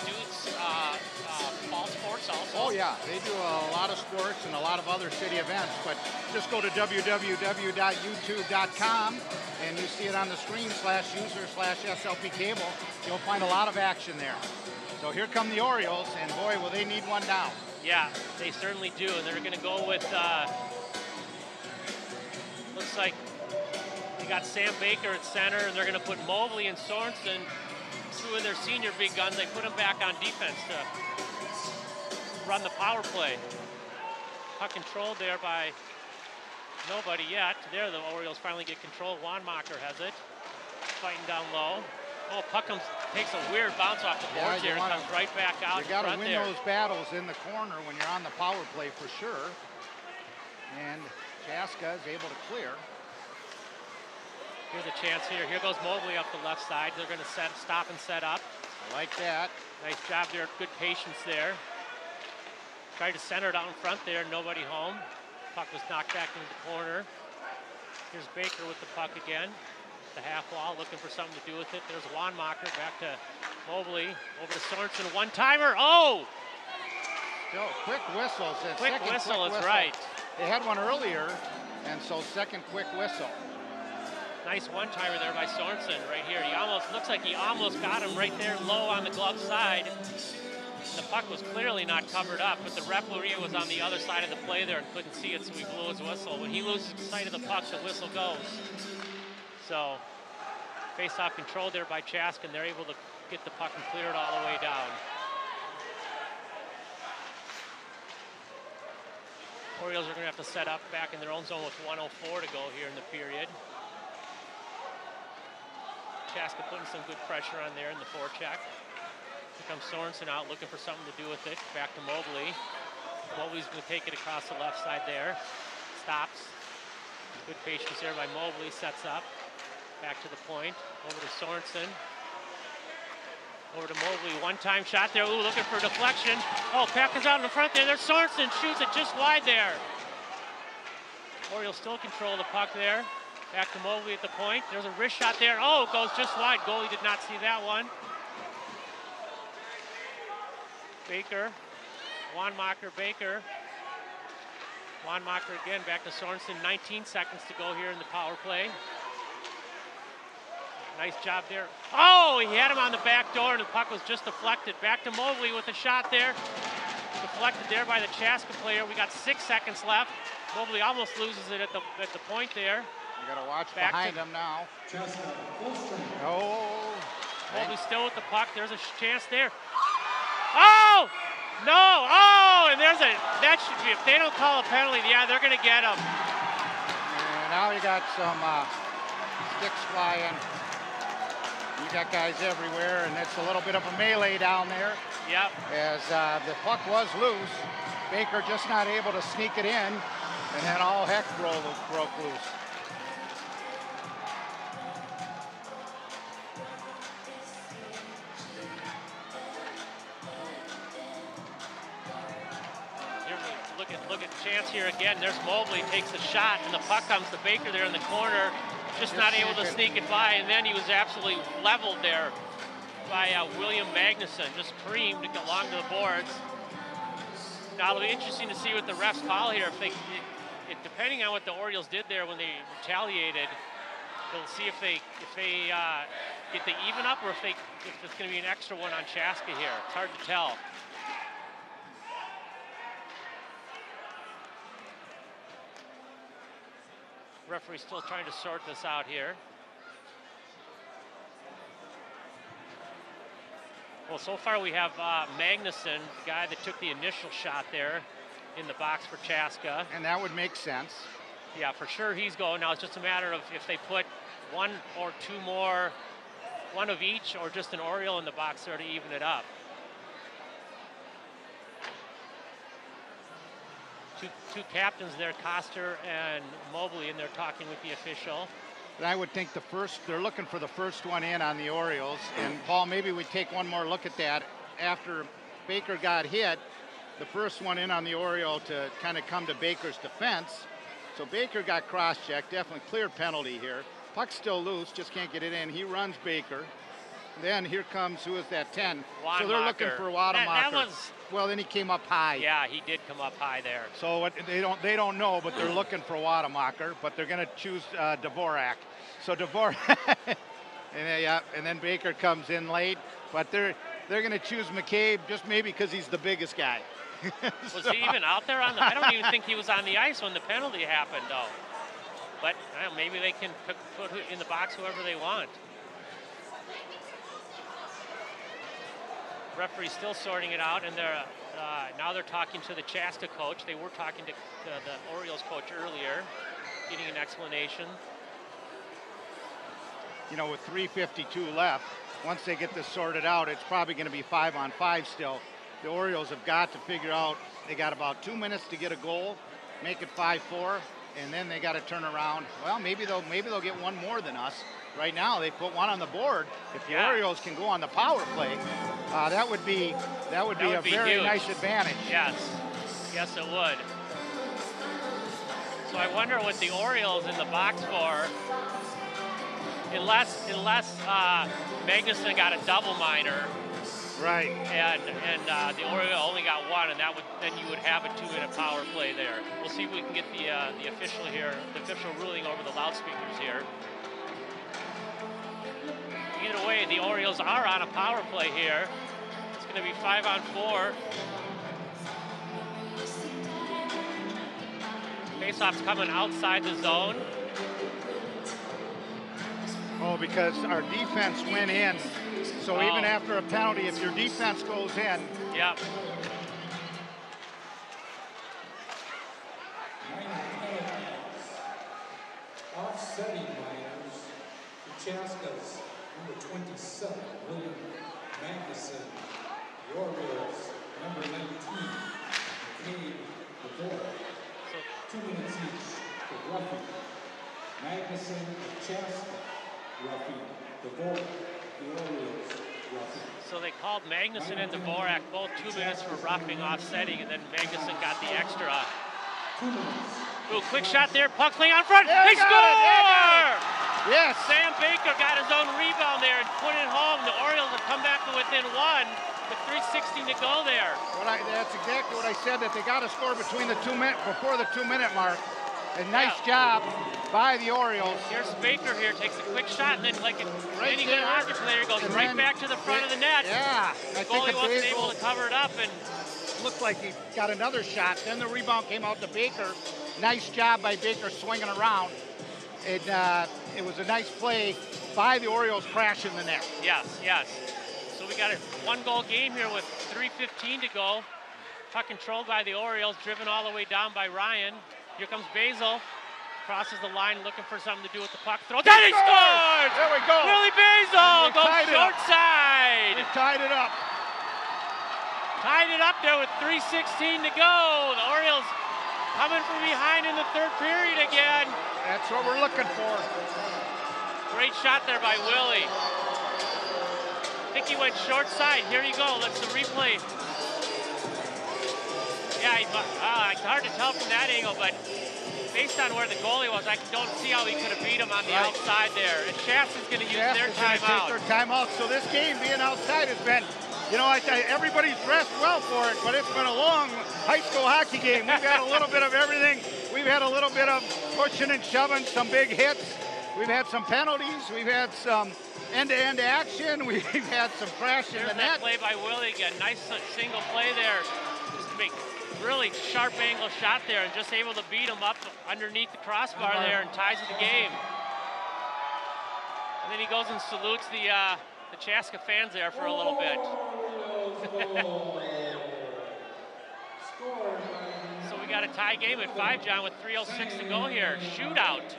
[SPEAKER 2] fall sports also.
[SPEAKER 1] Oh yeah, they do a lot of sports and a lot of other city events, but just go to www.youtube.com and you see it on the screen /user/SLP cable. You'll find a lot of action there. So here come the Orioles, and boy, will they need one now.
[SPEAKER 2] Yeah, they certainly do, and they're gonna go with, looks like they got Sam Baker at center, and they're gonna put Mobley and Sorensen, 2 of their senior big guns. They put them back on defense to run the power play. Puck controlled there by nobody yet. There the Orioles finally get control. Wanmacher has it. Fighting down low. Oh, puck takes a weird bounce off the boards here and comes right back out.
[SPEAKER 1] You got to win those battles in the corner when you're on the power play for sure. And Chaska is able to clear.
[SPEAKER 2] Here's a chance here. Here goes Mobley up the left side. They're going to stop and set up.
[SPEAKER 1] I like that.
[SPEAKER 2] Nice job there, good patience there. Tried to center it out in front there, nobody home. Puck was knocked back into the corner. Here's Baker with the puck again. The half wall, looking for something to do with it. There's Wanmacher, back to Mobley, over to Sorensen, one-timer. Oh!
[SPEAKER 1] Still, quick whistles.
[SPEAKER 2] Quick whistle is right.
[SPEAKER 1] They had one earlier, and so second quick whistle.
[SPEAKER 2] Nice one-timer there by Sorensen right here. He almost, looks like he almost got him right there low on the glove side. The puck was clearly not covered up, but the referee was on the other side of the play there and couldn't see it, so he blew his whistle. When he loses sight of the puck, the whistle goes. So, face-off control there by Chaska, and they're able to get the puck and clear it all the way down. Orioles are going to have to set up back in their own zone with 1:04 to go here in the period. Chaska putting some good pressure on there in the forecheck. Here comes Sorensen out looking for something to do with it. Back to Mobley. Mobley's going to take it across the left side there. Stops. Good patience there by Mobley. Sets up. Back to the point. Over to Sorensen. Over to Mobley. One-time shot there. Ooh, looking for deflection. Oh, Peck is out in the front there. There's Sorensen. Shoots it just wide there. Orioles still control the puck there. Back to Mobley at the point. There's a wrist shot there. Oh, it goes just wide. Goalie did not see that one. Baker. Wanmacher, Baker. Wanmacher again. Back to Sorensen. 19 seconds to go here in the power play. Nice job there. Oh, he had him on the back door, and the puck was just deflected. Back to Mobley with a shot there. Deflected there by the Chaska player. We got 6 seconds left. Mobley almost loses it at the point there.
[SPEAKER 1] You got to watch behind him now.
[SPEAKER 2] Oh. Mobley still with the puck. There's a chance there. Oh! No! Oh! And there's that should be, if they don't call a penalty, yeah, they're going to get him.
[SPEAKER 1] And now you got some sticks flying. You got guys everywhere, and it's a little bit of a melee down there.
[SPEAKER 2] Yep.
[SPEAKER 1] As the puck was loose. Baker just not able to sneak it in, and then all heck broke loose.
[SPEAKER 2] Look at chance here again. There's Mobley, takes the shot, and the puck comes to Baker there in the corner. Just not able to sneak it by, and then he was absolutely leveled there by William Magnuson. Just creamed to get along to the boards. Now it'll be interesting to see what the refs call here. Depending on what the Orioles did there when they retaliated, they'll see if they get the even up or if it's going to be an extra one on Chaska here. It's hard to tell. Referee's still trying to sort this out here. Well, so far we have Magnuson, the guy that took the initial shot there in the box for Chaska.
[SPEAKER 1] And that would make sense.
[SPEAKER 2] Yeah, for sure he's going. Now it's just a matter of if they put one or two more, one of each, or just an Oriole in the box there to even it up. Two captains there, Koster and Mobley, and they're talking with the official.
[SPEAKER 1] And I would think they're looking for the first one in on the Orioles. And Paul, maybe we take one more look at that. After Baker got hit, the first one in on the Oriole to kind of come to Baker's defense. So Baker got cross-checked, definitely clear penalty here. Puck's still loose, just can't get it in. He runs Baker. Then here comes, who is that, 10?
[SPEAKER 2] Wanmacher.
[SPEAKER 1] So they're looking for Wanmacher.
[SPEAKER 2] That was...
[SPEAKER 1] Well, then he came up high.
[SPEAKER 2] Yeah, he did come up high there.
[SPEAKER 1] So they don't know, but they're looking for Wanmacher, but they're going to choose Dvorak. So Dvorak, and then Baker comes in late, but they're going to choose McCabe just maybe because he's the biggest guy.
[SPEAKER 2] Was he even out there I don't even think he was on the ice when the penalty happened, though. But maybe they can put in the box whoever they want. Referee's still sorting it out, and now they're talking to the Chaska coach. They were talking to the Orioles coach earlier, getting an explanation.
[SPEAKER 1] You know, with 3:52 left, once they get this sorted out, it's probably going to be 5-on-5 still. The Orioles have got to figure out, they got about 2 minutes to get a goal, make it 5-4, and then they got to turn around. Well, maybe they'll get one more than us, right now. They put one on the board. If the Orioles can go on the power play, that would be a very
[SPEAKER 2] huge.
[SPEAKER 1] nice advantage.
[SPEAKER 2] Yes, yes it would. So I wonder what the Orioles in the box for, unless Magnuson got a double minor.
[SPEAKER 1] Right.
[SPEAKER 2] And the Orioles only got one, and then you would have a 2-minute power play there. We'll see if we can get the official ruling over the loudspeakers here. Either way, the Orioles are on a power play here. It's going to be 5-on-4. Faceoff's coming outside the zone.
[SPEAKER 1] Oh, because our defense went in. So even after a penalty, if your defense goes in.
[SPEAKER 2] Yep.
[SPEAKER 3] Offsetting minors to Chaska's number 27, William Magnuson. The Orioles, number 19, McCabe DeVore. 2 minutes each for Ruffy. Magnuson, Chaska, Ruffy, DeVore, the Orioles, Ruffy.
[SPEAKER 2] So they called Magnuson and Dvorak both 2 minutes for roughing offsetting, and then Magnuson got the extra.
[SPEAKER 3] 2 minutes.
[SPEAKER 2] Ooh, quick shot there, puck playing on front.
[SPEAKER 1] Yeah,
[SPEAKER 2] They score!
[SPEAKER 1] Yes.
[SPEAKER 2] Sam Baker got his own rebound there and put it home. The Orioles have come back to within one with 3:16 to go there.
[SPEAKER 1] That's exactly what I said, that they got to score before the 2-minute mark. A nice job by the Orioles.
[SPEAKER 2] Here's Baker here, takes a quick shot, and then like any good hockey player goes
[SPEAKER 1] and
[SPEAKER 2] right
[SPEAKER 1] then
[SPEAKER 2] back to the front of the net.
[SPEAKER 1] Yeah.
[SPEAKER 2] The goalie wasn't able to cover it up, and
[SPEAKER 1] looked like he got another shot. Then the rebound came out to Baker. Nice job by Baker swinging around. It was a nice play by the Orioles crashing the net.
[SPEAKER 2] Yes, yes. So we got a 1-goal game here with 3:15 to go. Puck controlled by the Orioles, driven all the way down by Ryan. Here comes Basil. Crosses the line, looking for something to do with the puck. Throw. Then he scores!
[SPEAKER 1] There we go.
[SPEAKER 2] Willie Basil goes short side.
[SPEAKER 1] They tied it up.
[SPEAKER 2] Tied it up there with 3:16 to go. The Orioles coming from behind in the third period again.
[SPEAKER 1] That's what we're looking for.
[SPEAKER 2] Great shot there by Willie. I think he went short side. Here you go. Let's the replay. Yeah, it's hard to tell from that angle, but based on where the goalie was, I don't see how he could have beat him on the outside there. And Chaska's going to use their timeout.
[SPEAKER 1] Take their timeout. So this game being outside has been, everybody's dressed well for it, but it's been a long high school hockey game. We've had a little bit of everything. We've had a little bit of pushing and shoving, some big hits. We've had some penalties. We've had some end-to-end action. We've had some crash in the net.
[SPEAKER 2] That play by Willie again. Nice single play there. Just to make really sharp angle shot there and just able to beat him up underneath the crossbar there and ties the game. And then he goes and salutes the Chaska fans there for a little bit. So we got a tie game at 5, John, with 3:06 to go here. Shootout.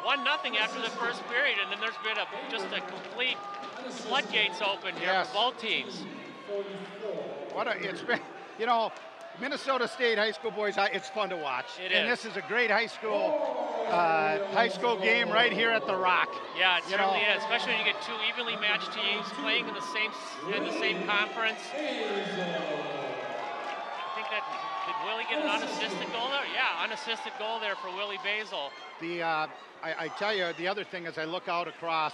[SPEAKER 2] 1-0 after the first period, and then there's been just a complete floodgates open here for both teams.
[SPEAKER 1] It's been, Minnesota State high school boys, it's fun to watch. This is a great high school game right here at the Rock.
[SPEAKER 2] Yeah, it certainly is, especially when you get two evenly matched teams playing in the same conference. I think did Willie get an unassisted goal there? Yeah, unassisted goal there for Willie Basil.
[SPEAKER 1] I tell you, the other thing as I look out across,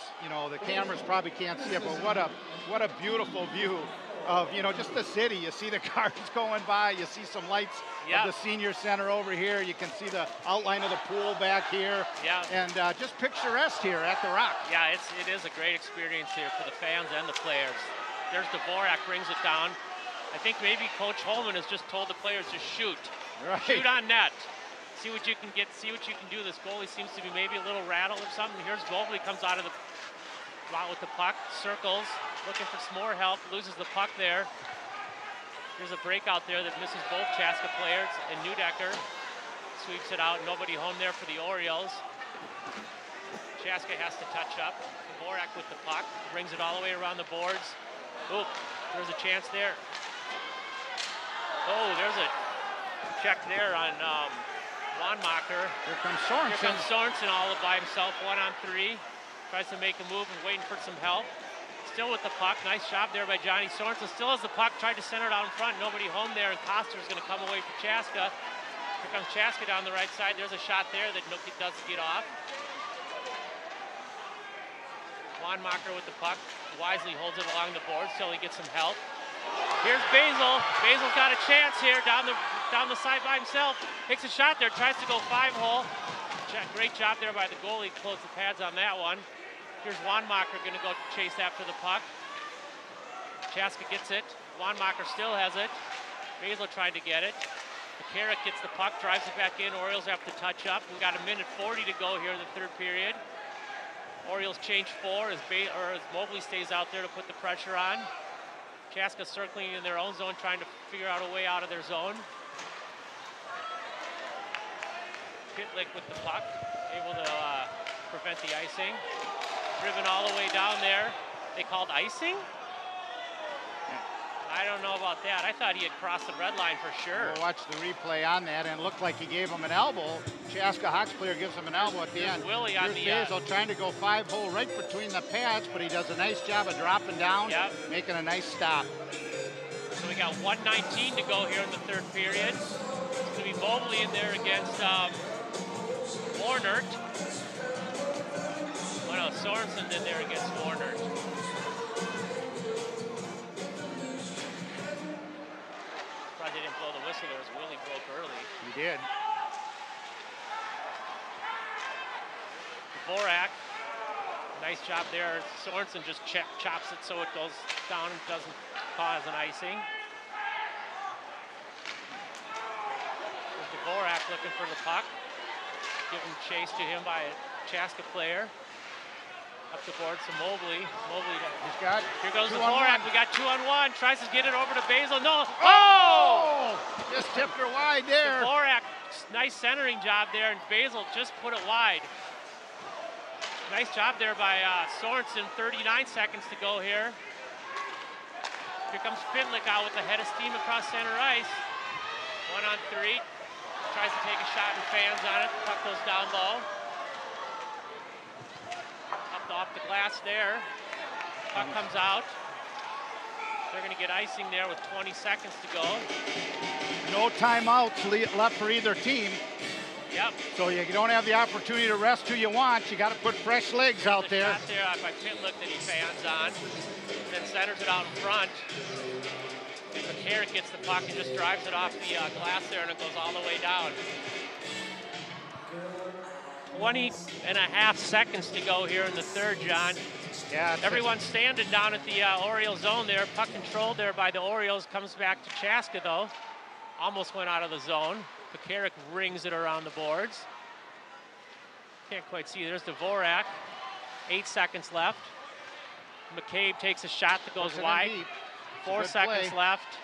[SPEAKER 1] the cameras probably can't see it, but what a beautiful view of, just the city. You see the cars going by, you see some lights of the senior center over here, you can see the outline of the pool back here, and just picturesque here at the Rock.
[SPEAKER 2] Yeah, it is a great experience here for the fans and the players. There's Dvorak, brings it down. I think maybe Coach Holman has just told the players to shoot.
[SPEAKER 1] Right.
[SPEAKER 2] Shoot on net. See what you can get, see what you can do. This goalie seems to be maybe a little rattled or something. Here's Vogel, comes out of the out with the puck, circles, looking for some more help, loses the puck there. There's a breakout there that misses both Chaska players, and Neudecker sweeps it out. Nobody home there for the Orioles. Chaska has to touch up. Dvorak with the puck, brings it all the way around the boards. Oh, there's a chance there. Oh, there's a check there on Wanmacher.
[SPEAKER 1] Here comes Sorensen.
[SPEAKER 2] Here comes Sorensen all by himself, 1-on-3. Tries to make a move and waiting for some help. Still with the puck. Nice job there by Johnny Sorensen. Still has the puck. Tried to center it out in front. Nobody home there. And Koster's going to come away for Chaska. Here comes Chaska down the right side. There's a shot there that doesn't get off. Wanmacher with the puck. Wisely holds it along the boards till he gets some help. Here's Basil. Basil's got a chance here down the side by himself. Takes a shot there. Tries to go 5-hole. Great job there by the goalie. Closed the pads on that one. Here's Wanmacher going to go chase after the puck. Chaska gets it. Wanmacher still has it. Basil tried to get it. McCarrick gets the puck, drives it back in. Orioles have to touch up. We've got a minute 40 to go here in the third period. Orioles change 4 as Mobley stays out there to put the pressure on. Chaska circling in their own zone, trying to figure out a way out of their zone. Pitlick with the puck, able to prevent the icing. Driven all the way down there. They called icing? I don't know about that. I thought he had crossed the red line for sure.
[SPEAKER 1] We'll watch the replay on that, and it looked like he gave him an elbow. Chaska Hawks player gives him an elbow at the end.
[SPEAKER 2] Willie on
[SPEAKER 1] the Basil trying to go 5-hole right between the pads, but he does a nice job of dropping down, making a nice stop.
[SPEAKER 2] So we got 1:19 to go here in the third period. It's going to be Mobley in there against Warnert. Oh no, Sorensen's in there against Warnert. They didn't blow the whistle there as Willie broke early.
[SPEAKER 1] He did.
[SPEAKER 2] Dvorak, nice job there. Sorensen just chops it so it goes down and doesn't cause an icing. There's Dvorak looking for the puck. Given chase to him by a Chaska player. Up the board to Mobley.
[SPEAKER 1] He's got
[SPEAKER 2] here goes Dvorak. We got 2-on-1. Tries to get it over to Basil. No.
[SPEAKER 1] Oh! Just tipped her wide there.
[SPEAKER 2] Dvorak, nice centering job there, and Basil just put it wide. Nice job there by Sorensen. 39 seconds to go here. Here comes Pitlick out with the head of steam across center ice. 1-on-3. Tries to take a shot and fans on it. Puck goes down low. Off the glass there. Puck comes out. They're going to get icing there with 20 seconds to go.
[SPEAKER 1] No timeouts left for either team.
[SPEAKER 2] Yep.
[SPEAKER 1] So you don't have the opportunity to rest who you want. You got to put fresh legs out there.
[SPEAKER 2] Shot there by Pitlick that he fans on. Then centers it out in front. McCarrick gets the puck and just drives it off the glass there, and it goes all the way down. 20.5 seconds to go here in the third, John.
[SPEAKER 1] Yeah.
[SPEAKER 2] Everyone's standing down at the Orioles zone there. Puck controlled there by the Orioles. Comes back to Chaska, though. Almost went out of the zone. McCarrick rings it around the boards. Can't quite see. There's Dvorak. 8 seconds left. McCabe takes a shot that goes wide. 4 seconds left.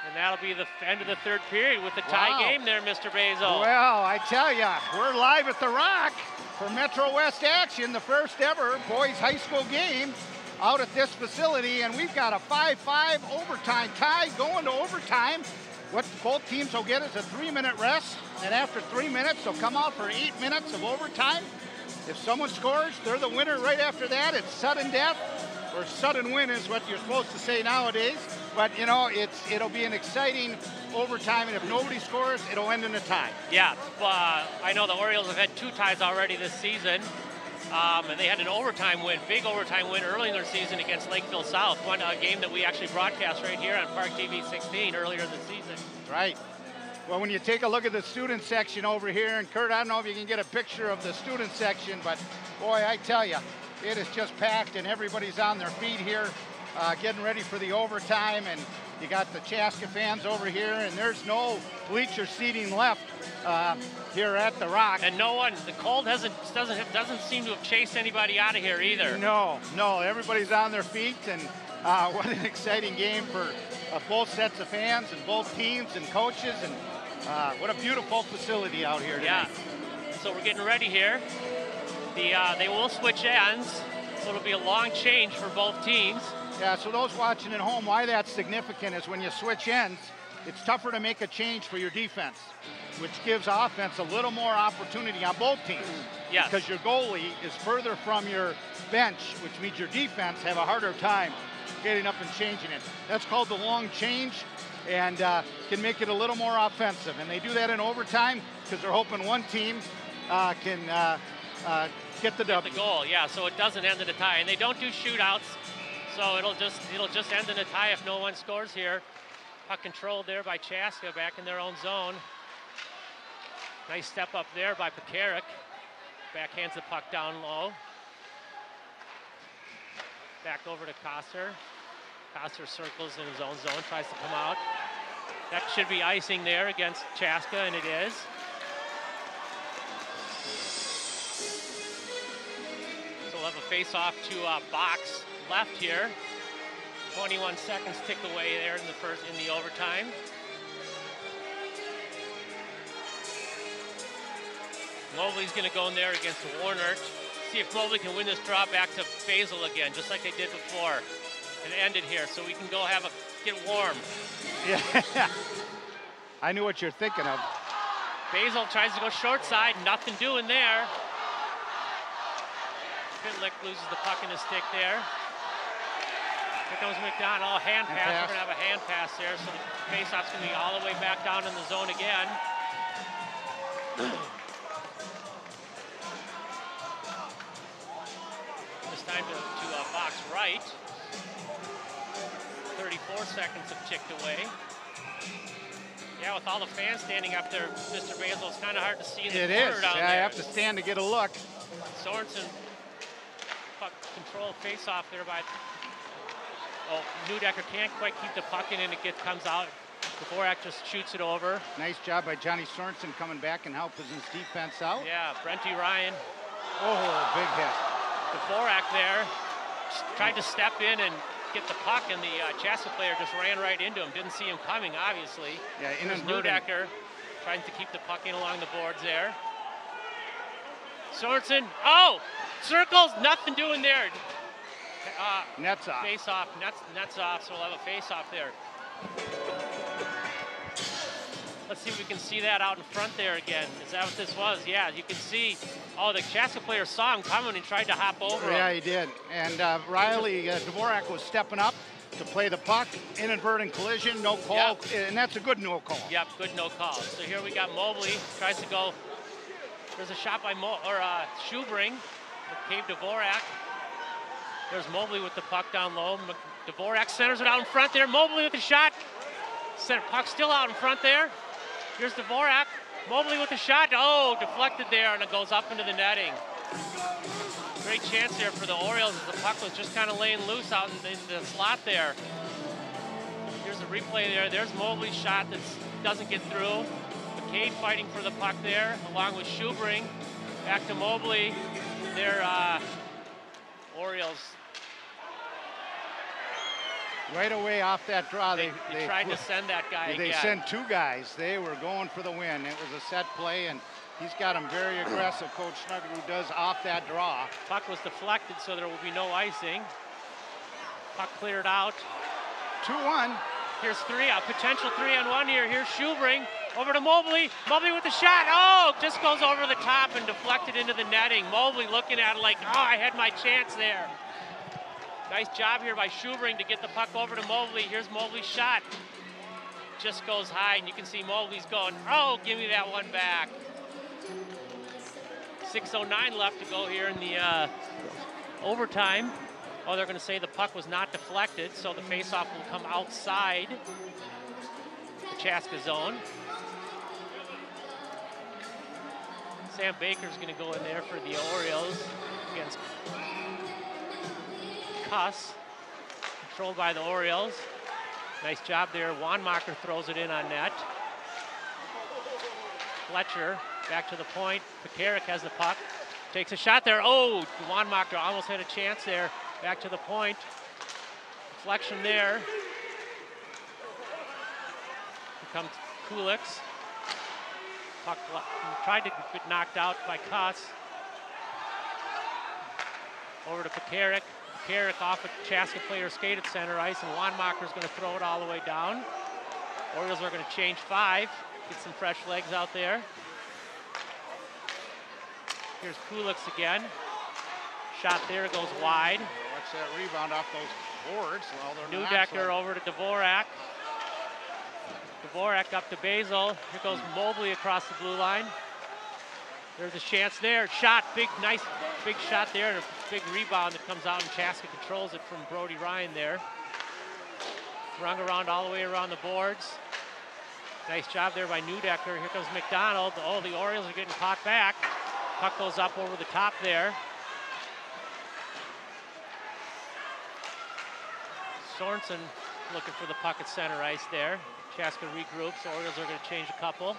[SPEAKER 2] And that'll be the end of the third period with the tie game there, Mr. Basil.
[SPEAKER 1] Well, I tell you, we're live at the Rock for Metro West action, the first ever boys high school game out at this facility, and we've got a 5-5 overtime tie going to overtime. What both teams will get is a 3-minute rest, and after 3 minutes, they'll come out for 8 minutes of overtime. If someone scores, they're the winner right after that. It's sudden death, or sudden win is what you're supposed to say nowadays. But, you know, it'll be an exciting overtime, and if nobody scores, it'll end in a tie.
[SPEAKER 2] Yeah, I know the Orioles have had 2 ties already this season, and they had an overtime win, big overtime win early in their season against Lakeville South, a game that we actually broadcast right here on ParkTV 16 earlier in the season.
[SPEAKER 1] Right. Well, when you take a look at the student section over here, and Kurt, I don't know if you can get a picture of the student section, but boy, I tell you, it is just packed, and everybody's on their feet here. Getting ready for the overtime, and you got the Chaska fans over here, and there's no bleacher seating left here at the Rock.
[SPEAKER 2] And no one, the cold doesn't seem to have chased anybody out of here either.
[SPEAKER 1] No, everybody's on their feet, and what an exciting game for both sets of fans and both teams and coaches, and what a beautiful facility out here tonight.
[SPEAKER 2] Yeah, so we're getting ready here. They will switch ends, so it'll be a long change for both teams.
[SPEAKER 1] Yeah, so those watching at home, why that's significant is when you switch ends, it's tougher to make a change for your defense, which gives offense a little more opportunity on both teams.
[SPEAKER 2] Yes.
[SPEAKER 1] Because your goalie is further from your bench, which means your defense have a harder time getting up and changing it. That's called the long change, and can make it a little more offensive. And they do that in overtime because they're hoping one team can get the W.
[SPEAKER 2] The goal, yeah, so it doesn't end in a tie. And they don't do shootouts, so it'll just end in a tie if no one scores here. Puck controlled there by Chaska, back in their own zone. Nice step up there by Pekarik. Backhands the puck down low. Back over to Koster. Koster circles in his own zone, tries to come out. That should be icing there against Chaska, and it is. So we'll have a face-off to box left here. 21 seconds ticked away there in the overtime. Mobley's going to go in there against Warnert. See if Mobley can win this draw back to Basil again, just like they did before, and end it here, so we can go get warm.
[SPEAKER 1] Yeah, I knew what you're thinking of.
[SPEAKER 2] Basil tries to go short side, nothing doing there. Pitlick loses the puck in his stick there. Here comes McDonald, hand pass. We're gonna have a hand pass there, so the faceoff's gonna be all the way back down in the zone again. This time to box right. 34 seconds have ticked away. Yeah, with all the fans standing up there, Mr. Basil, it's kind of hard to see in the corner down there.
[SPEAKER 1] I have to stand to get a look.
[SPEAKER 2] Sorensen, puck control face-off there by... Oh, Neudecker can't quite keep the puck in, and it comes out. Dvorak just shoots it over.
[SPEAKER 1] Nice job by Johnny Sorensen coming back and helping his defense out.
[SPEAKER 2] Yeah, Brenty Ryan.
[SPEAKER 1] Oh, big hit.
[SPEAKER 2] Dvorak there tried to step in and get the puck, and the Chaska player just ran right into him. Didn't see him coming, obviously.
[SPEAKER 1] Yeah,
[SPEAKER 2] Neudecker trying to keep the puck in along the boards there. Sorensen, oh, circles, nothing doing there.
[SPEAKER 1] Nets off.
[SPEAKER 2] Face off, nets off, so we'll have a face off there. Let's see if we can see that out in front there again. Is that what this was? Yeah, you can see, oh, the Chaska player saw him coming and tried to hop over him.
[SPEAKER 1] Yeah, he did. And Riley Dvorak was stepping up to play the puck. Inadvertent collision, no call, yep. And that's a good no call.
[SPEAKER 2] Yep, good no call. So here we got Mobley, tries to go. There's a shot by Schubring, McCabe Dvorak. There's Mobley with the puck down low. Dvorak centers it out in front there. Mobley with the shot. Center puck still out in front there. Here's Dvorak. Mobley with the shot. Oh, deflected there, and it goes up into the netting. Great chance there for the Orioles as the puck was just kind of laying loose out in the slot there. Here's the replay there. There's Mobley's shot that doesn't get through. McCabe fighting for the puck there, along with Schubring. Back to Mobley. Their Orioles.
[SPEAKER 1] Right away off that draw,
[SPEAKER 2] they tried to send that guy again.
[SPEAKER 1] They sent two guys. They were going for the win. It was a set play, and he's got them very aggressive, Coach Snugger, who does off that draw.
[SPEAKER 2] Puck was deflected, so there will be no icing. Puck cleared out.
[SPEAKER 1] 2-1.
[SPEAKER 2] Here's a potential 3-on-1 here. Here's Schubring. Over to Mobley. Mobley with the shot. Oh, just goes over the top and deflected into the netting. Mobley looking at it like, oh, I had my chance there. Nice job here by Schubring to get the puck over to Mobley. Here's Mobley's shot. Just goes high, and you can see Mobley's going, oh, give me that one back. 6:09 left to go here in the overtime. Oh, they're going to say the puck was not deflected, so the faceoff will come outside the Chaska zone. Sam Baker's going to go in there for the Orioles against Kuss. Controlled by the Orioles. Nice job there. Wanmacher throws it in on net. Fletcher back to the point. Pekarik has the puck. Takes a shot there. Oh, Wanmacher almost had a chance there. Back to the point. Deflection there. Here comes Kulix. Puck tried to get knocked out by Kuss. Over to Pekarik. Pekarik off a Chaska player skate at center ice, and Wanmacher's going to throw it all the way down. Orioles are going to change 5, get some fresh legs out there. Here's Kulix again. Shot there goes wide.
[SPEAKER 1] Watch that rebound off those boards. Well, they're
[SPEAKER 2] Neudecker over to Dvorak. Dvorak up to Basil. Here goes Mobley across the blue line. There's a chance there. Shot, nice big shot there, and a big rebound that comes out, and Chaska controls it from Brody Ryan there. Rung around all the way around the boards. Nice job there by Neudecker. Here comes McDonald. Oh, the Orioles are getting caught back. Puck goes up over the top there. Sorensen looking for the puck at center ice there. Chaska regroups. Orioles are going to change a couple.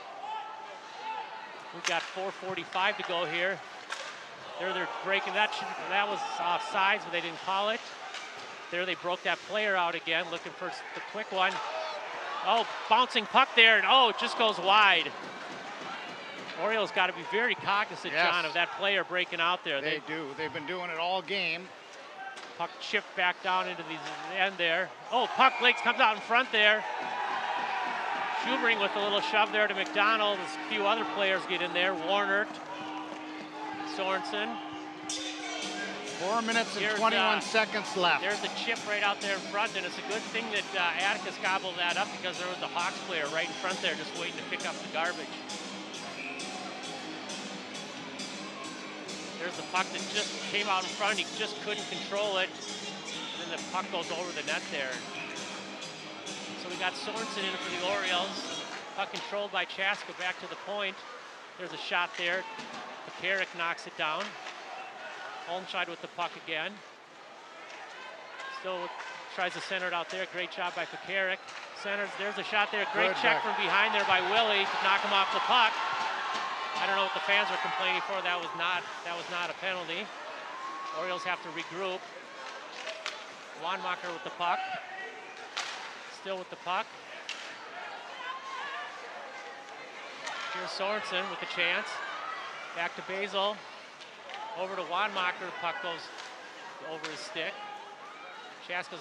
[SPEAKER 2] We've got 4:45 to go here. They're breaking that. That was offsides, but they didn't call it. There they broke that player out again, looking for the quick one. Oh, bouncing puck there, and oh, it just goes wide. Orioles got to be very cognizant,
[SPEAKER 1] yes,
[SPEAKER 2] John, of that player breaking out there.
[SPEAKER 1] They do. They've been doing it all game.
[SPEAKER 2] Puck chipped back down into the end there. Oh, puck legs comes out in front there. Schubring with a little shove there to McDonald. A few other players get in there. Warner, Sorensen.
[SPEAKER 1] 4 minutes and 21 seconds left.
[SPEAKER 2] There's a chip right out there in front, and it's a good thing that Atticus gobbled that up, because there was a Hawks player right in front there just waiting to pick up the garbage. There's the puck that just came out in front. He just couldn't control it. And then the puck goes over the net there. So we got Sorensen in for the Orioles. Puck controlled by Chaska back to the point. There's a shot there. Pekarik knocks it down. Holmscheid with the puck again. Still tries to center it out there. Great job by Pekarik. Centers, there's a shot there. Great check from behind there by Willie to knock him off the puck. I don't know what the fans are complaining for. That was not a penalty. Orioles have to regroup. Wanmacher with the puck. Still with the puck. Here's Sorensen with a chance. Back to Basil. Over to Wanmacher. The puck goes over his stick. Chaska's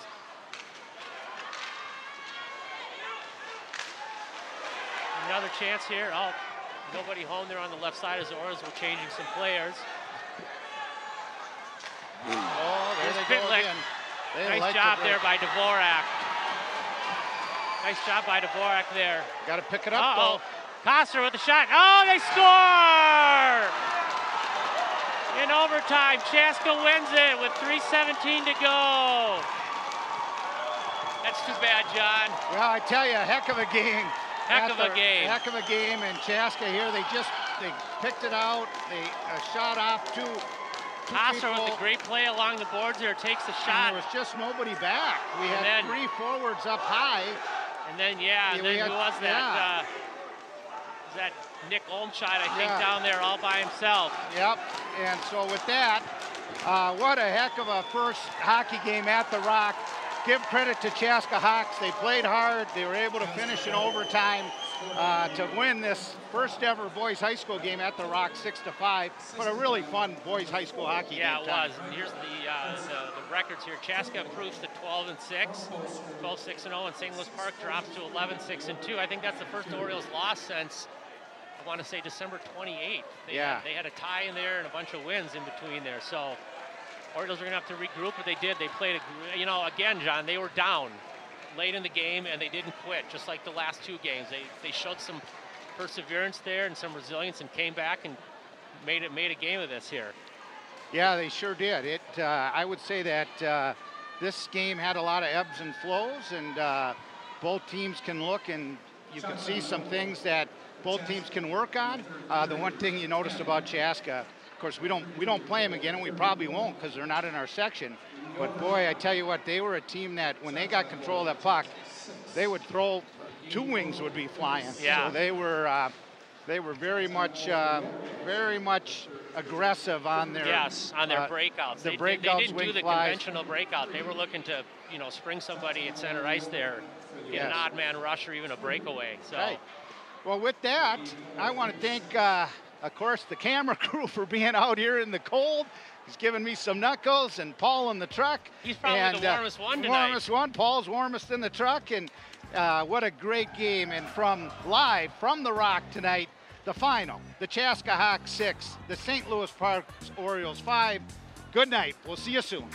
[SPEAKER 2] another chance here. Oh, nobody home there on the left side as the Orioles were changing some players.
[SPEAKER 1] Oh, there they go again.
[SPEAKER 2] Nice job there by Dvorak. Nice job by Dvorak there.
[SPEAKER 1] Got to pick it up, though.
[SPEAKER 2] Koster with the shot. Oh, they score! In overtime, Chaska wins it with 3:17 to go. That's too bad, John.
[SPEAKER 1] Well, I tell you, a heck of a game.
[SPEAKER 2] Heck of a game.
[SPEAKER 1] And Chaska here, they picked it out. They shot off two
[SPEAKER 2] Koster with a great play along the boards there, takes the shot.
[SPEAKER 1] And there was just nobody back. We had three forwards up high.
[SPEAKER 2] And then, who was that? Was that Nick Olmscheid, I think, down there all by himself.
[SPEAKER 1] Yep, and so with that, what a heck of a first hockey game at the Rock. Give credit to Chaska Hawks. They played hard. They were able to finish in overtime to win this first ever boys high school game at the Rock, 6-5. But a really fun boys high school hockey game.
[SPEAKER 2] Yeah, it was. And here's the records here. Chaska improves to 12-6, 12-6-0, and St. Louis Park drops to 11-6-2. I think that's the first Orioles loss since, I want to say, December 28th. They had a tie in there and a bunch of wins in between there. So Orioles are going to have to regroup, but they did. They played, again, John, they were down late in the game, and they didn't quit, just like the last two games. They showed some perseverance there and some resilience and came back and made a game of this here.
[SPEAKER 1] Yeah, they sure did. I would say that this game had a lot of ebbs and flows, and both teams can look and you can see some things that both teams can work on. The one thing you noticed about Chaska, of course, we don't play them again, and we probably won't because they're not in our section. But boy, I tell you what, they were a team that when they got control of that puck, they would throw, two wings would be flying.
[SPEAKER 2] Yeah.
[SPEAKER 1] So they were very much aggressive on their
[SPEAKER 2] breakouts.
[SPEAKER 1] The
[SPEAKER 2] breakouts. They didn't do the
[SPEAKER 1] flies.
[SPEAKER 2] conventional breakout. They were looking to spring somebody at center ice there, get an odd man rush or even a breakaway. So.
[SPEAKER 1] Right. Well, with that, I want to thank, of course, the camera crew for being out here in the cold. He's giving me some knuckles, and Paul in the truck.
[SPEAKER 2] He's probably the warmest one tonight.
[SPEAKER 1] Warmest one. Paul's warmest in the truck, and What a great game. And live from the Rock tonight, the final, the Chaska St 6, the St. Louis Park Orioles 5. Good night. We'll see you soon.